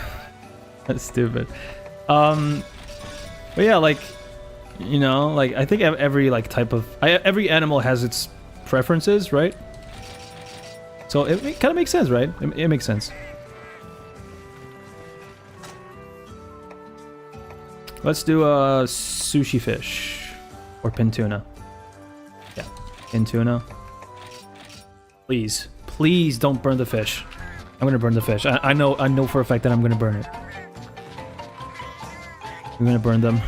That's stupid. But yeah, like, you know, like, I think every like type of every animal has its preferences, right? So it kind of makes sense, right? It makes sense. Let's do a sushi fish or pin tuna. Yeah, pin tuna. Please, Please don't burn the fish. I'm gonna burn the fish. I know for a fact that I'm gonna burn it. I'm gonna burn them.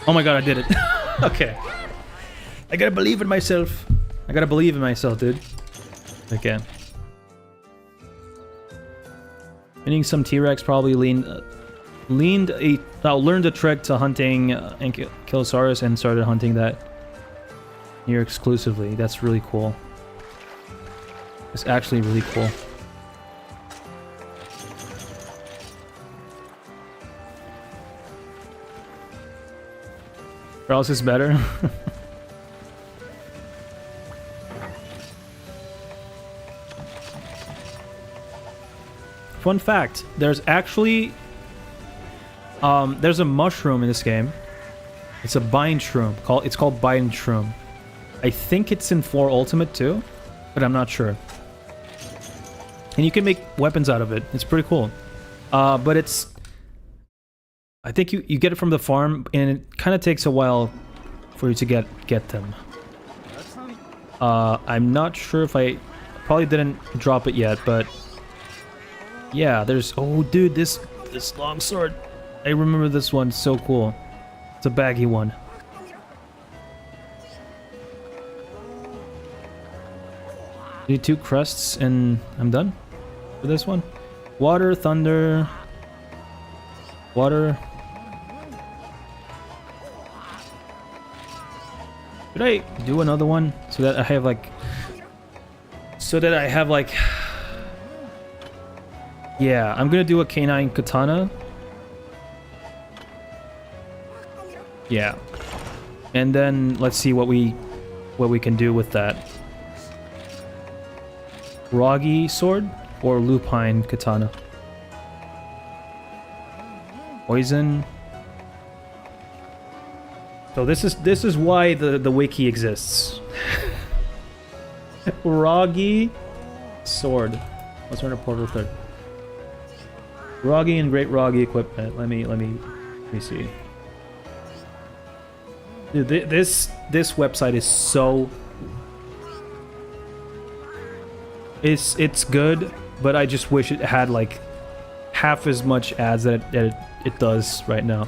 Oh my god, I did it. Okay. I gotta believe in myself. I gotta believe in myself, dude. Okay. Winning some T-Rex probably learned the trick to hunting Ankylosaurus and started hunting that here exclusively. That's really cool. It's actually really cool. Or else it's better. Fun fact, there's actually there's a mushroom in this game. It's a bind shroom. It's called bind shroom. I think it's in 4 Ultimate too, but I'm not sure. And you can make weapons out of it. It's pretty cool. But it's... I think you get it from the farm, and it kind of takes a while for you to get them. I'm not sure if I... Probably didn't drop it yet, but... Yeah, there's... Oh, dude, this long sword. I remember this one. So cool. It's a baggy one. Need 2 crests, and I'm done for this one. Water, thunder... Water... Should I do another one so that I have like... Yeah, I'm gonna do a canine katana. Yeah. And then let's see what we can do with that. Roggy sword or lupine katana? Poison. So this is why the wiki exists. Roggy sword. Let's run a portal 3rd. Roggy and Great Roggy equipment. Let me see. Dude, this website is so... It's good, but I just wish it had like half as much ads that it does right now.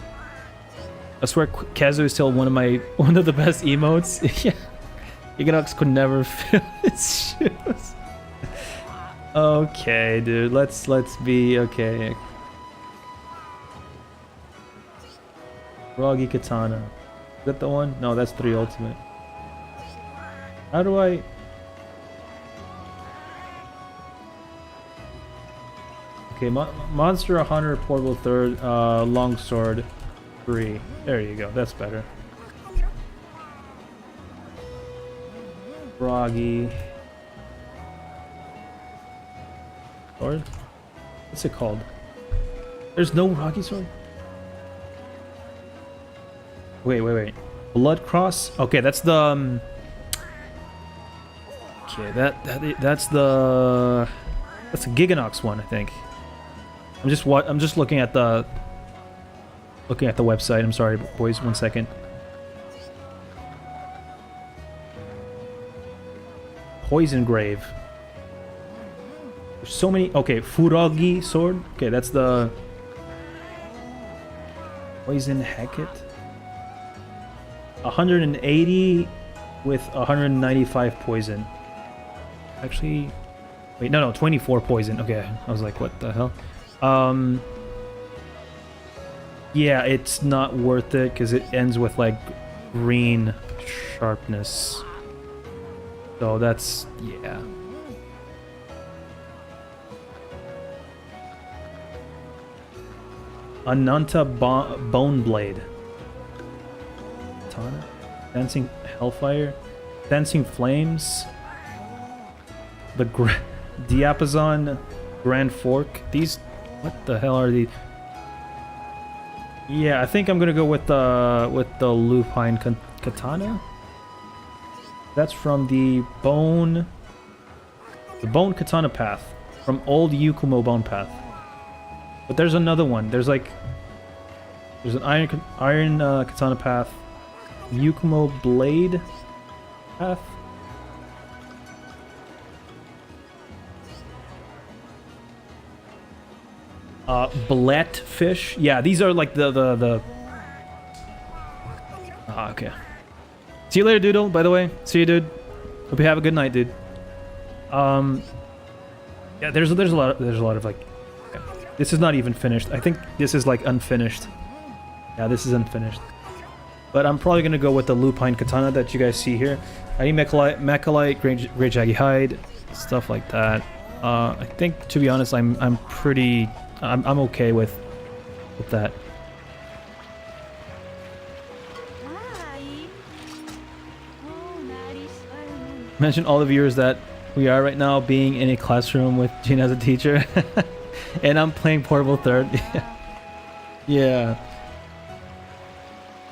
I swear Kazu is still one of the best emotes. Yeah. Ignox could never fill his shoes. Okay, dude. Let's be okay. Roggy Katana. Is that the one? No, that's 3 Ultimate. How do I... Okay, Monster Hunter Portable 3rd, Longsword 3. There you go, that's better. Froggy. Sword? What's it called? There's no Rocky Sword? Wait. Blood Cross? Okay, that's the... Okay, that's the... That's a Giganox one, I think. I'm just looking at the website. I'm sorry, boys. 1 second. Poison Grave. There's so many. Okay, Furogi sword. Okay, that's the Poison Hacket. 180 with 195 poison. Actually, wait, no, 24 poison. Okay, I was like, what the hell? Yeah, it's not worth it because it ends with like green sharpness. So that's, yeah. Ananta Bone Blade. Katana. Dancing Hellfire. Dancing Flames. The Diapason Grand Fork. These, what the hell are these? Yeah, I think I'm gonna go with the Lupine Katana. That's from the Bone Katana Path, from Old Yukumo Bone Path. But there's another one. There's an Iron Katana Path, Yukumo Blade Path. Bullet fish. Yeah, these are like the. Ah, okay. See you later, Doodle. By the way, see you, dude. Hope you have a good night, dude. Yeah, there's a lot of like. Okay. This is not even finished. I think this is like unfinished. Yeah, this is unfinished. But I'm probably gonna go with the lupine katana that you guys see here. I need mechalite, great jaggy hide, stuff like that. I think, to be honest, I'm okay with that. Mention all the viewers that we are right now being in a classroom with Gina as a teacher, and I'm playing Portable 3rd. Yeah.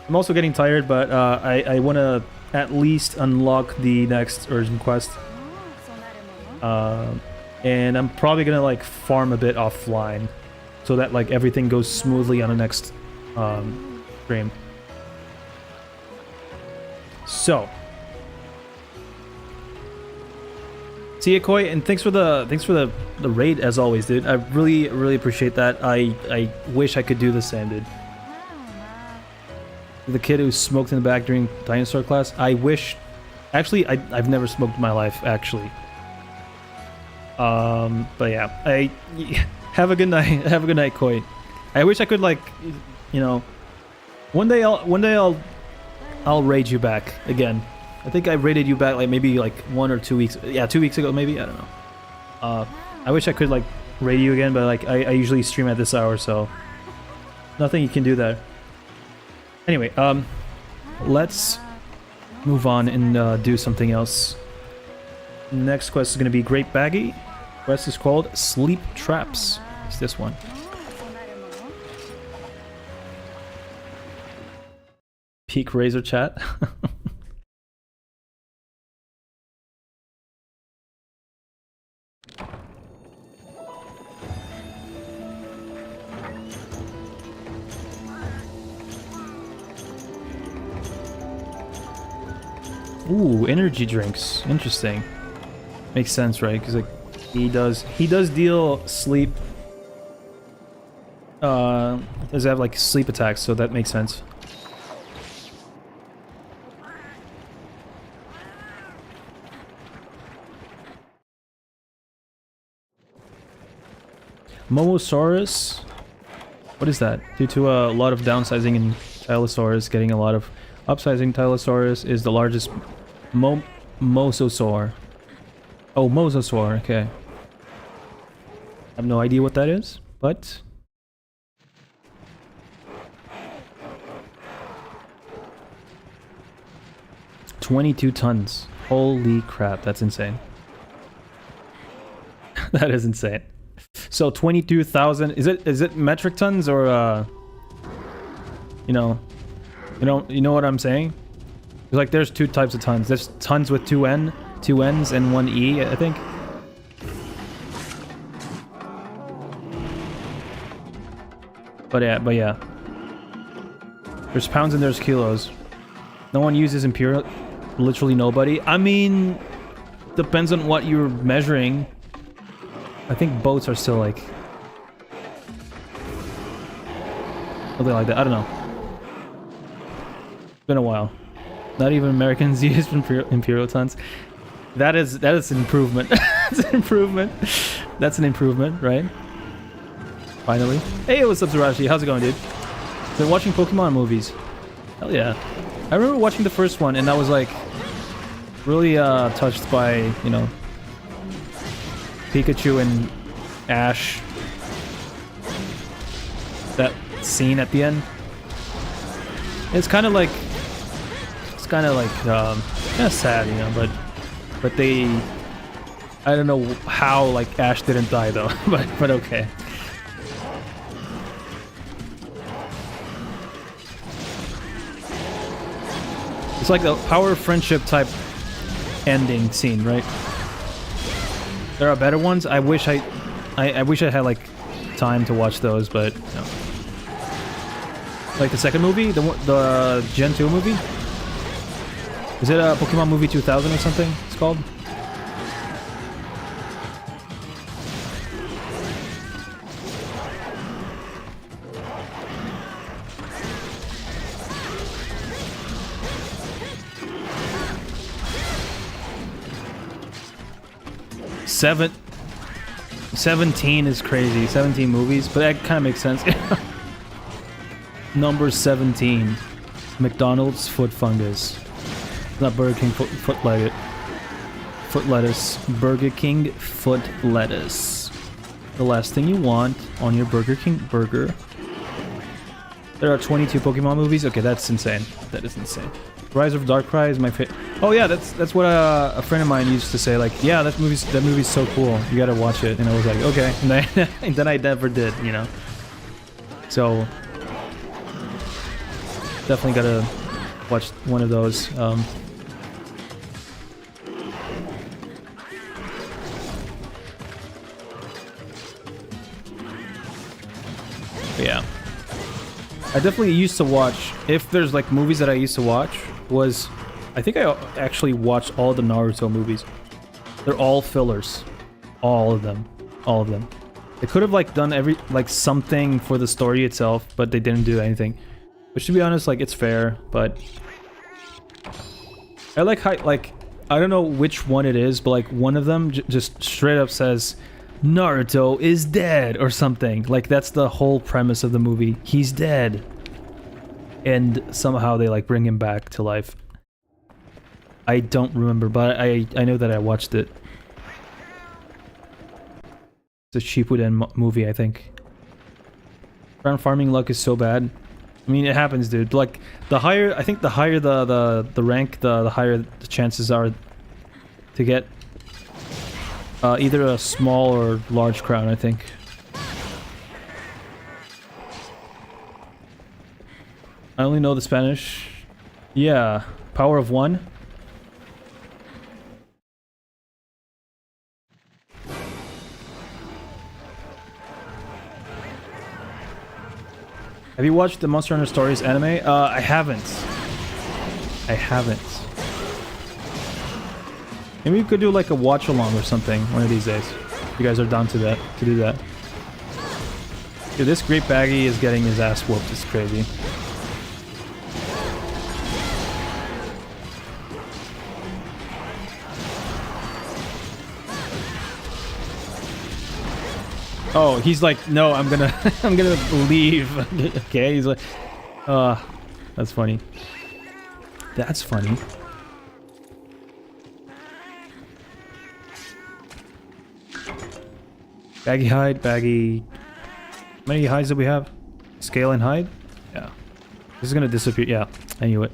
I'm also getting tired, but I want to at least unlock the next urgent quest. And I'm probably gonna like farm a bit offline, so that like everything goes smoothly on the next stream. So, see ya, Koi, and thanks for the raid as always, dude. I really appreciate that. I wish I could do the same, dude. The kid who smoked in the back during dinosaur class. I wish. Actually, I've never smoked in my life, actually. But yeah, have a good night. Have a good night, Koi. I wish I could, like, you know, one day I'll raid you back again. I think I raided you back like maybe like 1 or 2 weeks. Yeah, 2 weeks ago maybe. I don't know. I wish I could like raid you again, but like I usually stream at this hour, so nothing you can do there. Anyway, let's move on and do something else. Next quest is going to be Great Baggy. Quest is called Sleep Traps. It's this one. Peak Razor chat. Ooh, energy drinks. Interesting. Makes sense, right? Because like he does deal sleep. Does have like sleep attacks, so that makes sense. Momosaurus. What is that? Due to a lot of downsizing in Tylosaurus, getting a lot of upsizing, Tylosaurus is the largest mosasaur. Oh, mosasaur, okay. I have no idea what that is, but... 22 tons. Holy crap, that's insane. That is insane. So 22,000, is it metric tons or you know what I'm saying? Like there's two types of tons. There's tons with two N's and one E, I think. But yeah. There's pounds and there's kilos. No one uses imperial, literally nobody. I mean, depends on what you're measuring. I think boats are still like something like that. I don't know. It's been a while. Not even Americans use imperial tons. That is an improvement. That's an improvement. That's an improvement, right? Finally. Hey, what's up, Zarashi? How's it going, dude? Been watching Pokemon movies. Hell yeah. I remember watching the first one, and I was like really touched by, you know, Pikachu and Ash. That scene at the end. It's kind of like kind of sad, you know, but they, I don't know how like Ash didn't die though, but okay. It's like the Power of Friendship type ending scene, right? There are better ones. I wish I had like time to watch those, but no. Like the second movie, the Gen 2 movie. Is it a Pokemon Movie 2000 or something? It's called. 17 is crazy. 17 movies, but that kind of makes sense. Number 17. McDonald's foot fungus. Not Burger King foot lettuce. Foot lettuce. Burger King foot lettuce. The last thing you want on your Burger King burger. There are 22 Pokemon movies? Okay, that's insane. That is insane. Rise of Darkrai is my favorite. Oh yeah, that's what a friend of mine used to say. Like, yeah, that movie's so cool. You gotta watch it. And I was like, okay. And then I never did, you know. So definitely gotta watch one of those. Yeah. I definitely used to watch, if there's like movies that I used to watch, was, I think I actually watched all the Naruto movies. They're all fillers. All of them. All of them. They could have like done something for the story itself, but they didn't do anything. Which, to be honest, like, it's fair, but I like how, like, I don't know which one it is, but like one of them just straight up says Naruto is dead or something. Like, that's the whole premise of the movie. He's dead. And somehow they like bring him back to life. I don't remember, but I know that I watched it. It's a Shippuden movie, I think. Ground farming luck is so bad. I mean, it happens, dude. Like, the higher, I think the higher the rank, the higher the chances are to get either a small or large crown, I think. I only know the Spanish. Yeah, Power of One. Have you watched the Monster Hunter Stories anime? I haven't. I haven't. Maybe we could do like a watch along or something one of these days. If you guys are down to do that. Dude, this Great Baggy is getting his ass whooped. It's crazy. Oh, he's like, no, I'm gonna leave. Okay, he's like, that's funny. That's funny. Baggy hide, baggy. How many hides do we have? Scale and hide? Yeah. This is gonna disappear. Yeah, I knew it.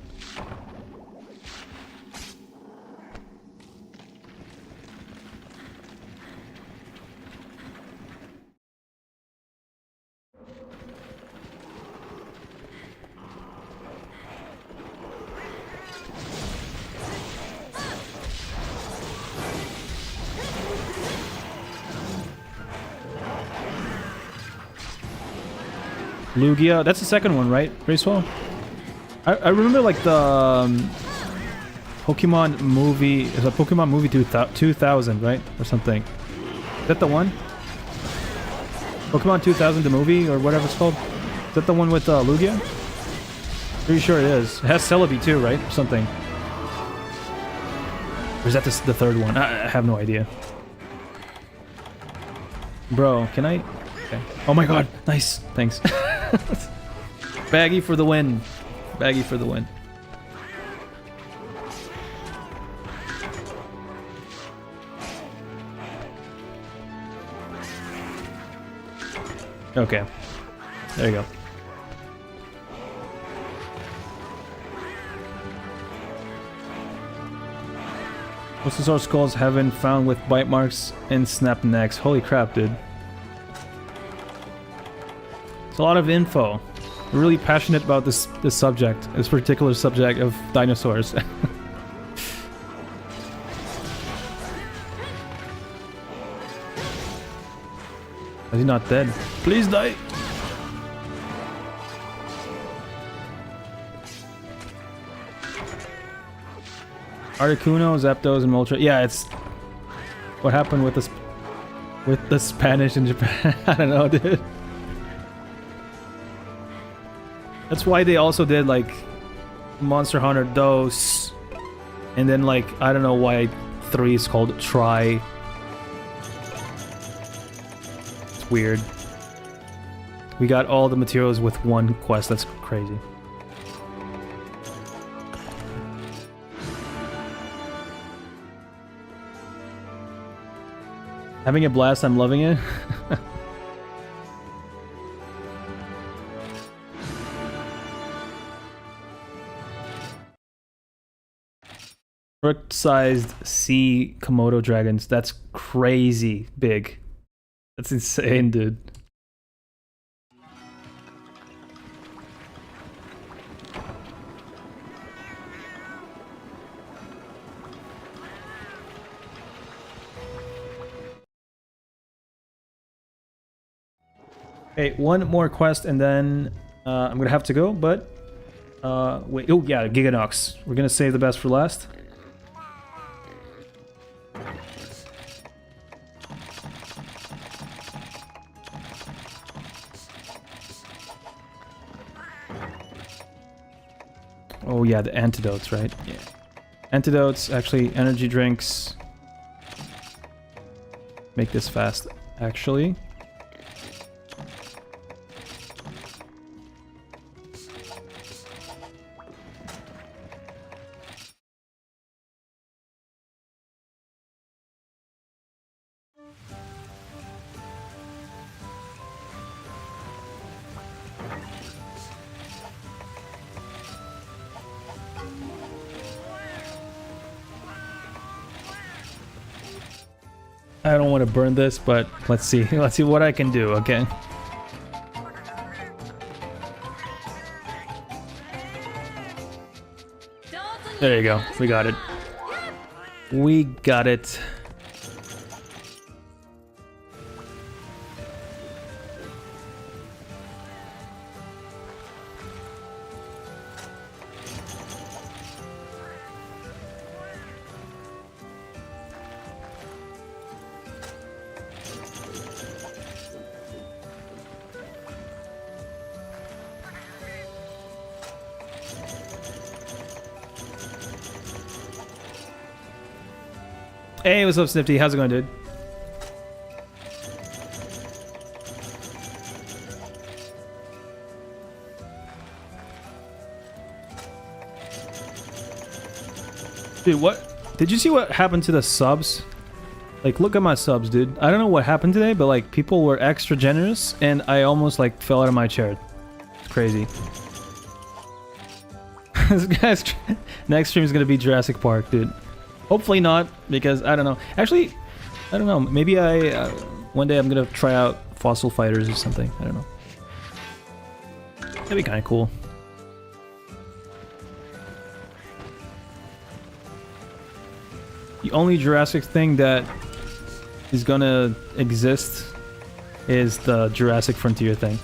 Lugia, that's the second one, right? Bracewell? I remember like the Pokemon movie, is a Pokemon movie 2000, right? Or something. Is that the one? Pokemon 2000, the movie, or whatever it's called? Is that the one with Lugia? Pretty sure it is. It has Celebi too, right? Or something. Or is that the third one? I have no idea. Bro, can I... Okay. Oh my god, nice. Thanks. Baggy for the win. Baggy for the win. Okay. There you go. Most of our skulls have been found with bite marks and snapped necks. Holy crap, dude. It's a lot of info. I'm really passionate about this subject, this particular subject of dinosaurs. Is he not dead? Please die! Articuno, Zapdos, and Moltres. Yeah, it's what happened with the Spanish in Japan. I don't know, dude. That's why they also did like Monster Hunter DOS, and then like I don't know why 3 is called Try. weird. We got all the materials with one quest. That's crazy. Having a blast. I'm loving it. Fruit-sized sea Komodo dragons. That's crazy big. That's insane, dude. Okay, one more quest and then I'm gonna have to go, but wait, oh yeah, Giganox. We're gonna save the best for last. Oh yeah, the antidotes, right? Yeah. Antidotes, actually, energy drinks. Make this fast, actually. I don't want to burn this, but let's see. Let's see what I can do, okay? There you go. We got it. We got it. Hey, what's up, Snifty? How's it going, dude? Dude, what? Did you see what happened to the subs? Like, look at my subs, dude. I don't know what happened today, but like, people were extra generous, and I almost like fell out of my chair. It's crazy. This guy's next stream is gonna be Jurassic Park, dude. Hopefully not, because I don't know. Actually, I don't know. Maybe one day I'm gonna try out Fossil Fighters or something. I don't know. That'd be kind of cool. The only Jurassic thing that is gonna exist is the Jurassic Frontier thing.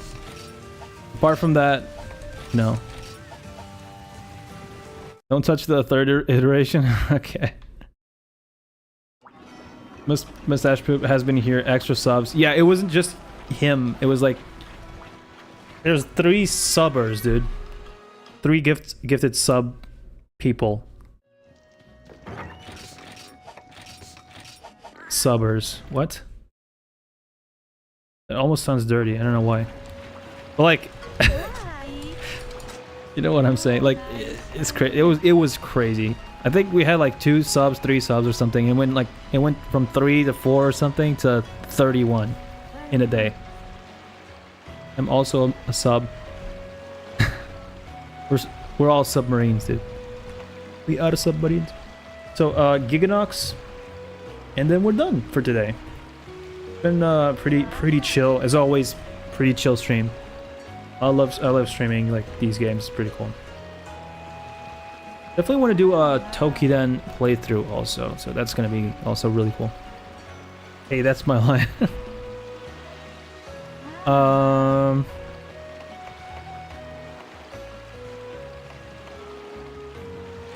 Apart from that, no. Don't touch the third iteration. Okay. Mustache Poop has been here. Extra subs. Yeah, it wasn't just him. It was like there's 3 subbers, dude. 3 gifted sub people. Subbers. What? It almost sounds dirty. I don't know why. But like, you know what I'm saying? Like, it's crazy. It was crazy. I think we had like 2 subs, 3 subs or something. It went from 3 to 4 or something to 31 in a day. I'm also a sub. we're all submarines, dude. We are submarines. So Giganox, and then we're done for today. Been pretty chill as always. Pretty chill stream. I love streaming like these games. It's pretty cool. Definitely want to do a Tokiden playthrough also, so that's gonna be also really cool. Hey, that's my line.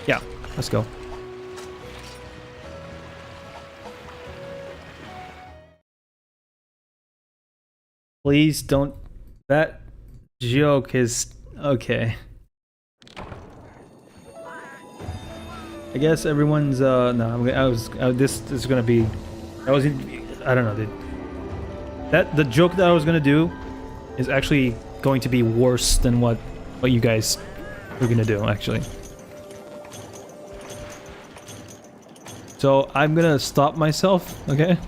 Yeah, let's go. Please don't. That joke is okay. I guess everyone's no. This is gonna be. I don't know, dude. That the joke that I was gonna do is actually going to be worse than what you guys were gonna do, actually. So I'm gonna stop myself, okay?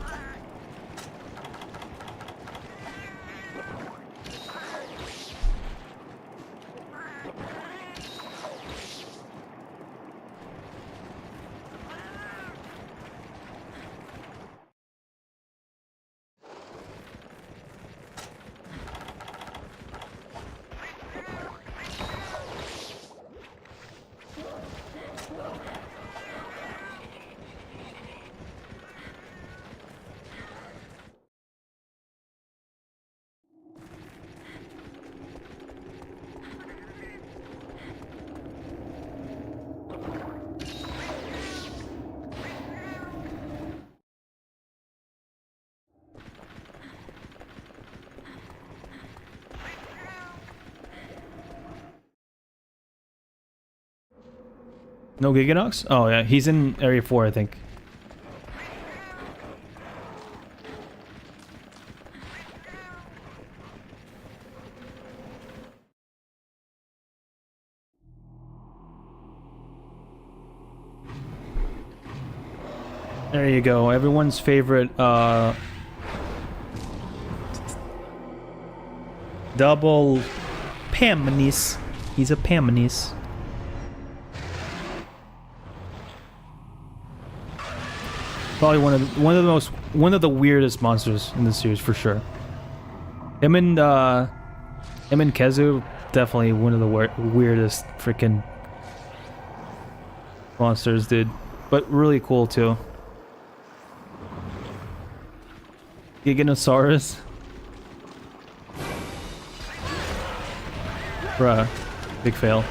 No Giganox? Oh yeah, he's in area 4, I think. There you go, everyone's favorite, double Pamnis. He's a Pamnis. Probably one of the weirdest monsters in the series for sure. Him and Kezu, definitely one of the weirdest freaking monsters, dude. But really cool too. Giganosaurus. Bruh, big fail.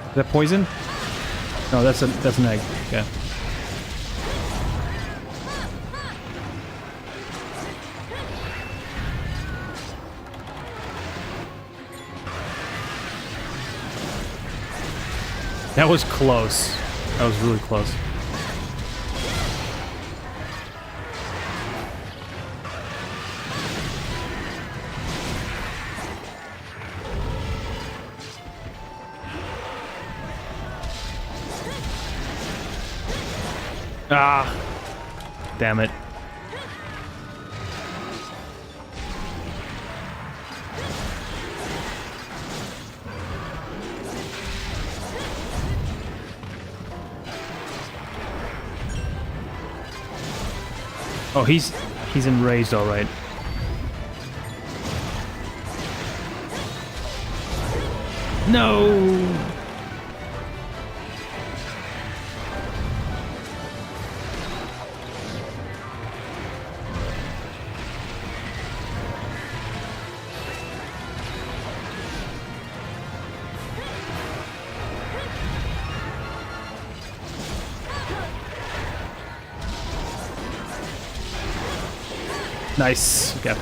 Is that poison? No, that's an egg. Okay. That was close. That was really close. Ah, damn it. Oh, he's enraged, all right. No. Nice. Okay.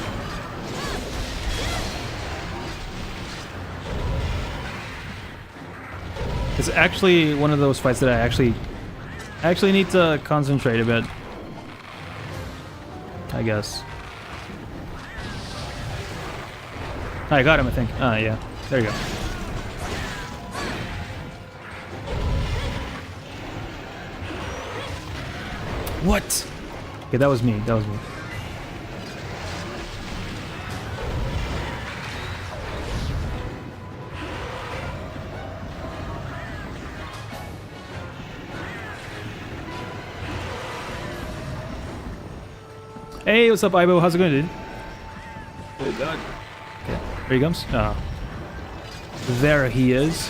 It's actually one of those fights that I actually need to concentrate a bit, I guess. I got him, I think. Ah, yeah. There you go. What? Okay, that was me. That was me. Hey, what's up, Ibo? How's it going, dude? Oh, God. Okay, here he comes. Ah. There he is.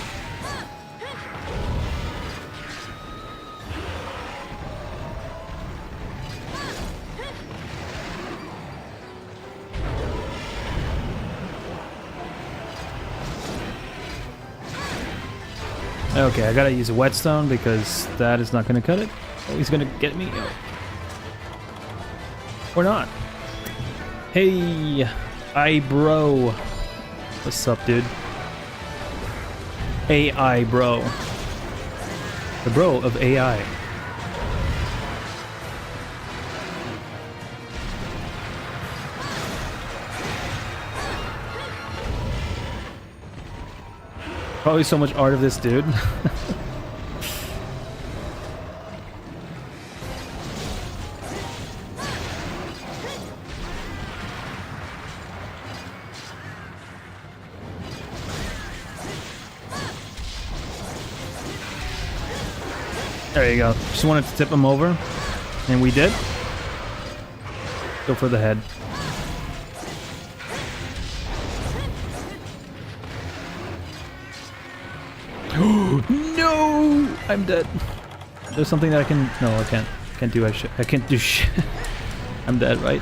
Okay, I gotta use a whetstone because that is not gonna cut it. Oh, he's gonna get me. Or not. Hey, bro. What's up, dude? AI bro. The bro of AI. Probably so much art of this dude. There you go. Just wanted to tip him over. And we did. Go for the head. No! I'm dead. There's something that I can... No, I can't. I can't do shit. I'm dead, right?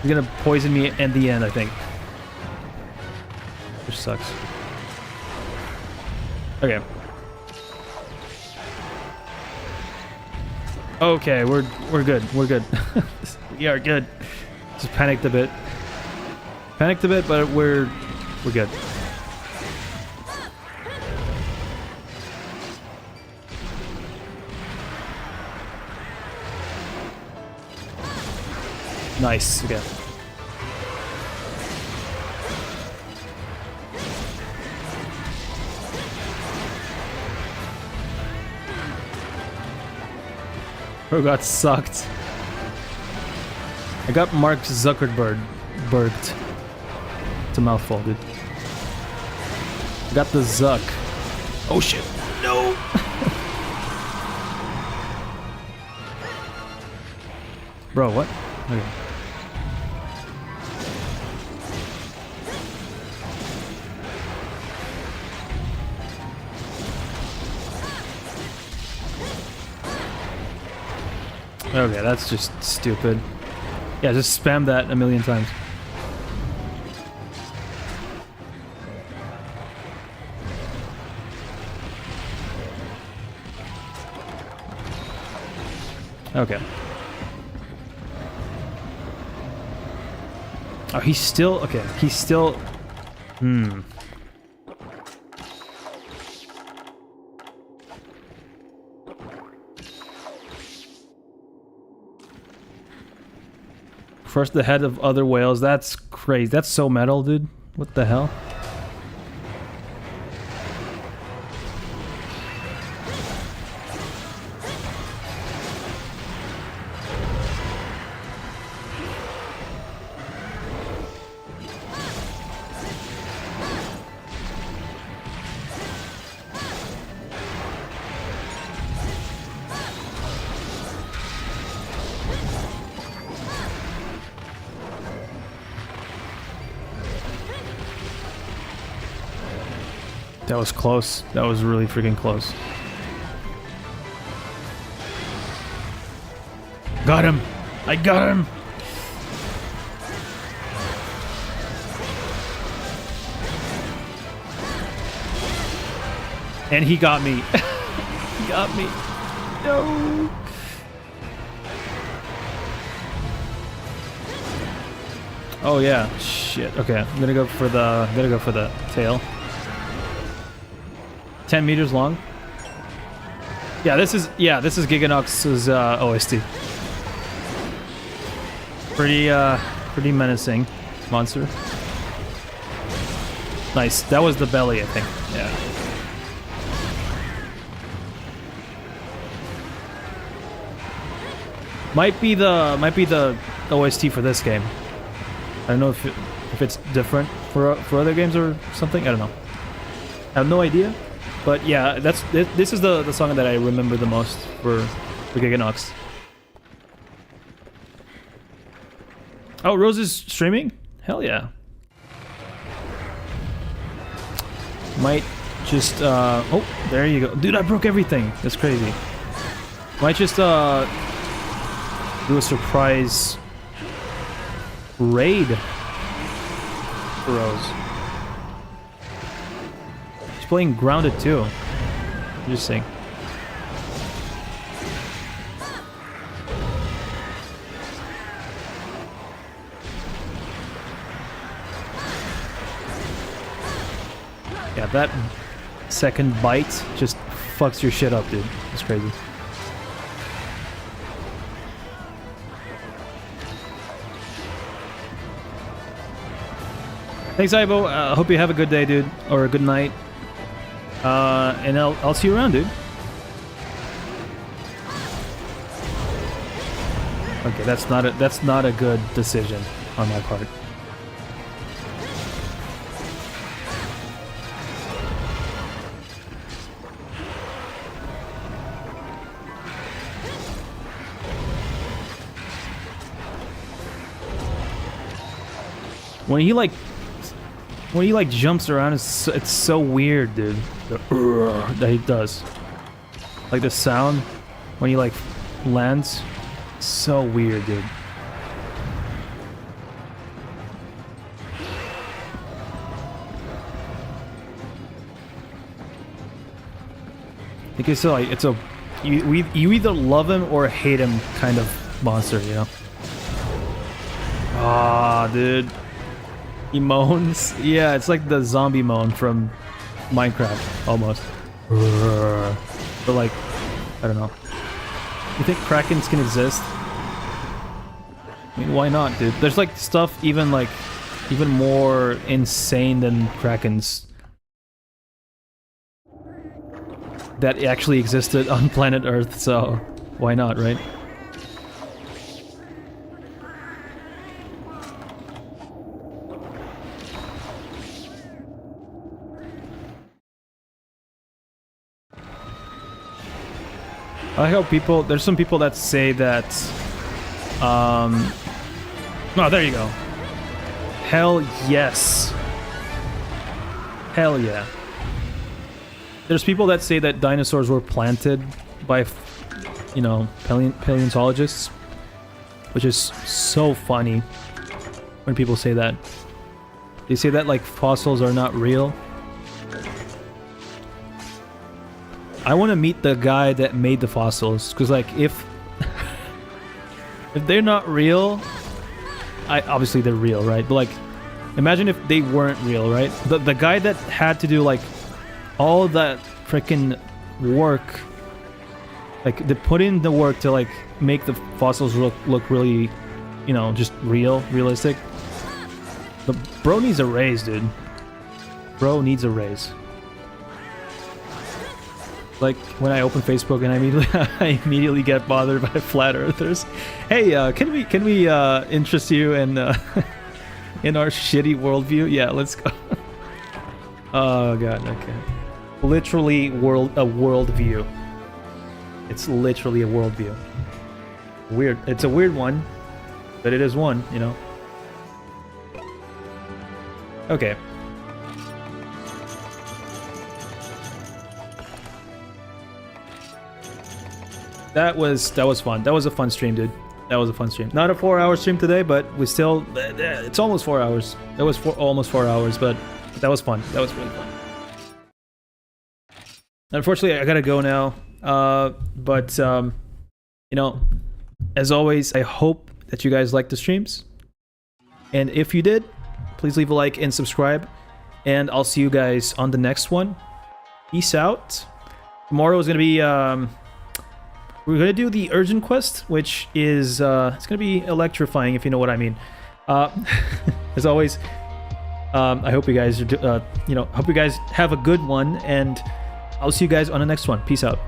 He's gonna poison me at the end, I think. Which sucks. Okay. Okay, we're good. We're good. We are good. Just panicked a bit. But we're good. Nice. Okay. Bro got sucked. I got Mark Zuckerberg burged. It's a mouthful, dude. Got the Zuck. Oh shit. No. Bro, what? Okay. Okay, that's just stupid. Yeah, just spam that a million times. Okay. Oh, he's still... Okay, he's still... Hmm. First the head of other whales. That's crazy. That's so metal, dude. What the hell? That was close. That was really freaking close. Got him! I got him! And he got me. He got me. No! Oh yeah. Shit. Okay, I'm gonna go for the tail. 10 meters long. Yeah, this is Giganox's OST. Pretty menacing monster. Nice. That was the belly, I think. Yeah. Might be the OST for this game. I don't know if it's different for other games or something. I don't know. I have no idea. But yeah, this is the song that I remember the most for Giganox. Oh, Rose is streaming? Hell yeah. Might just oh, there you go. Dude, I broke everything. That's crazy. Might just do a surprise raid for Rose. She's playing Grounded too. Just saying. Yeah, that second bite just fucks your shit up, dude. It's crazy. Thanks, Ivo. Hope you have a good day, dude, or a good night. And I'll see you around, dude. Okay, that's not a good decision on my part. When he like jumps around, it's so weird, dude. That he does. Like the sound when he like lands, so weird, dude. Because so like it's a you either love him or hate him kind of monster, you know. Ah, dude. He moans. Yeah, it's like the zombie moan from Minecraft, almost. But like, I don't know. You think Krakens can exist? I mean, why not, dude? There's like stuff even more insane than Krakens that actually existed on planet Earth, so why not, right? I like how there's some people that say that, oh, there you go. Hell yes. Hell yeah. There's people that say that dinosaurs were planted by, you know, paleontologists, which is so funny when people say that. They say that, like, fossils are not real. I want to meet the guy that made the fossils, because like if they're not real, obviously they're real, right? But like, imagine if they weren't real, right? The guy that had to do like all that freaking work, like they put in the work to like make the fossils look really, you know, just realistic. The bro needs a raise, dude. Bro needs a raise. Like when I open Facebook and I immediately get bothered by flat earthers. Hey, can we interest you in in our shitty worldview? Yeah, let's go. Oh god, okay. Literally a worldview. It's literally a worldview. Weird. It's a weird one, but it is one, you know. Okay. That was fun. That was a fun stream, dude. That was a fun stream. Not a 4-hour stream today, but we still... It's almost 4 hours. That was almost 4 hours, but that was fun. That was really fun. Unfortunately, I gotta go now. You know, as always, I hope that you guys liked the streams. And if you did, please leave a like and subscribe. And I'll see you guys on the next one. Peace out. Tomorrow is gonna be... we're gonna do the urgent quest, which is it's gonna be electrifying, if you know what I mean. As always, I hope you guys are, you know, hope you guys have a good one, and I'll see you guys on the next one. Peace out.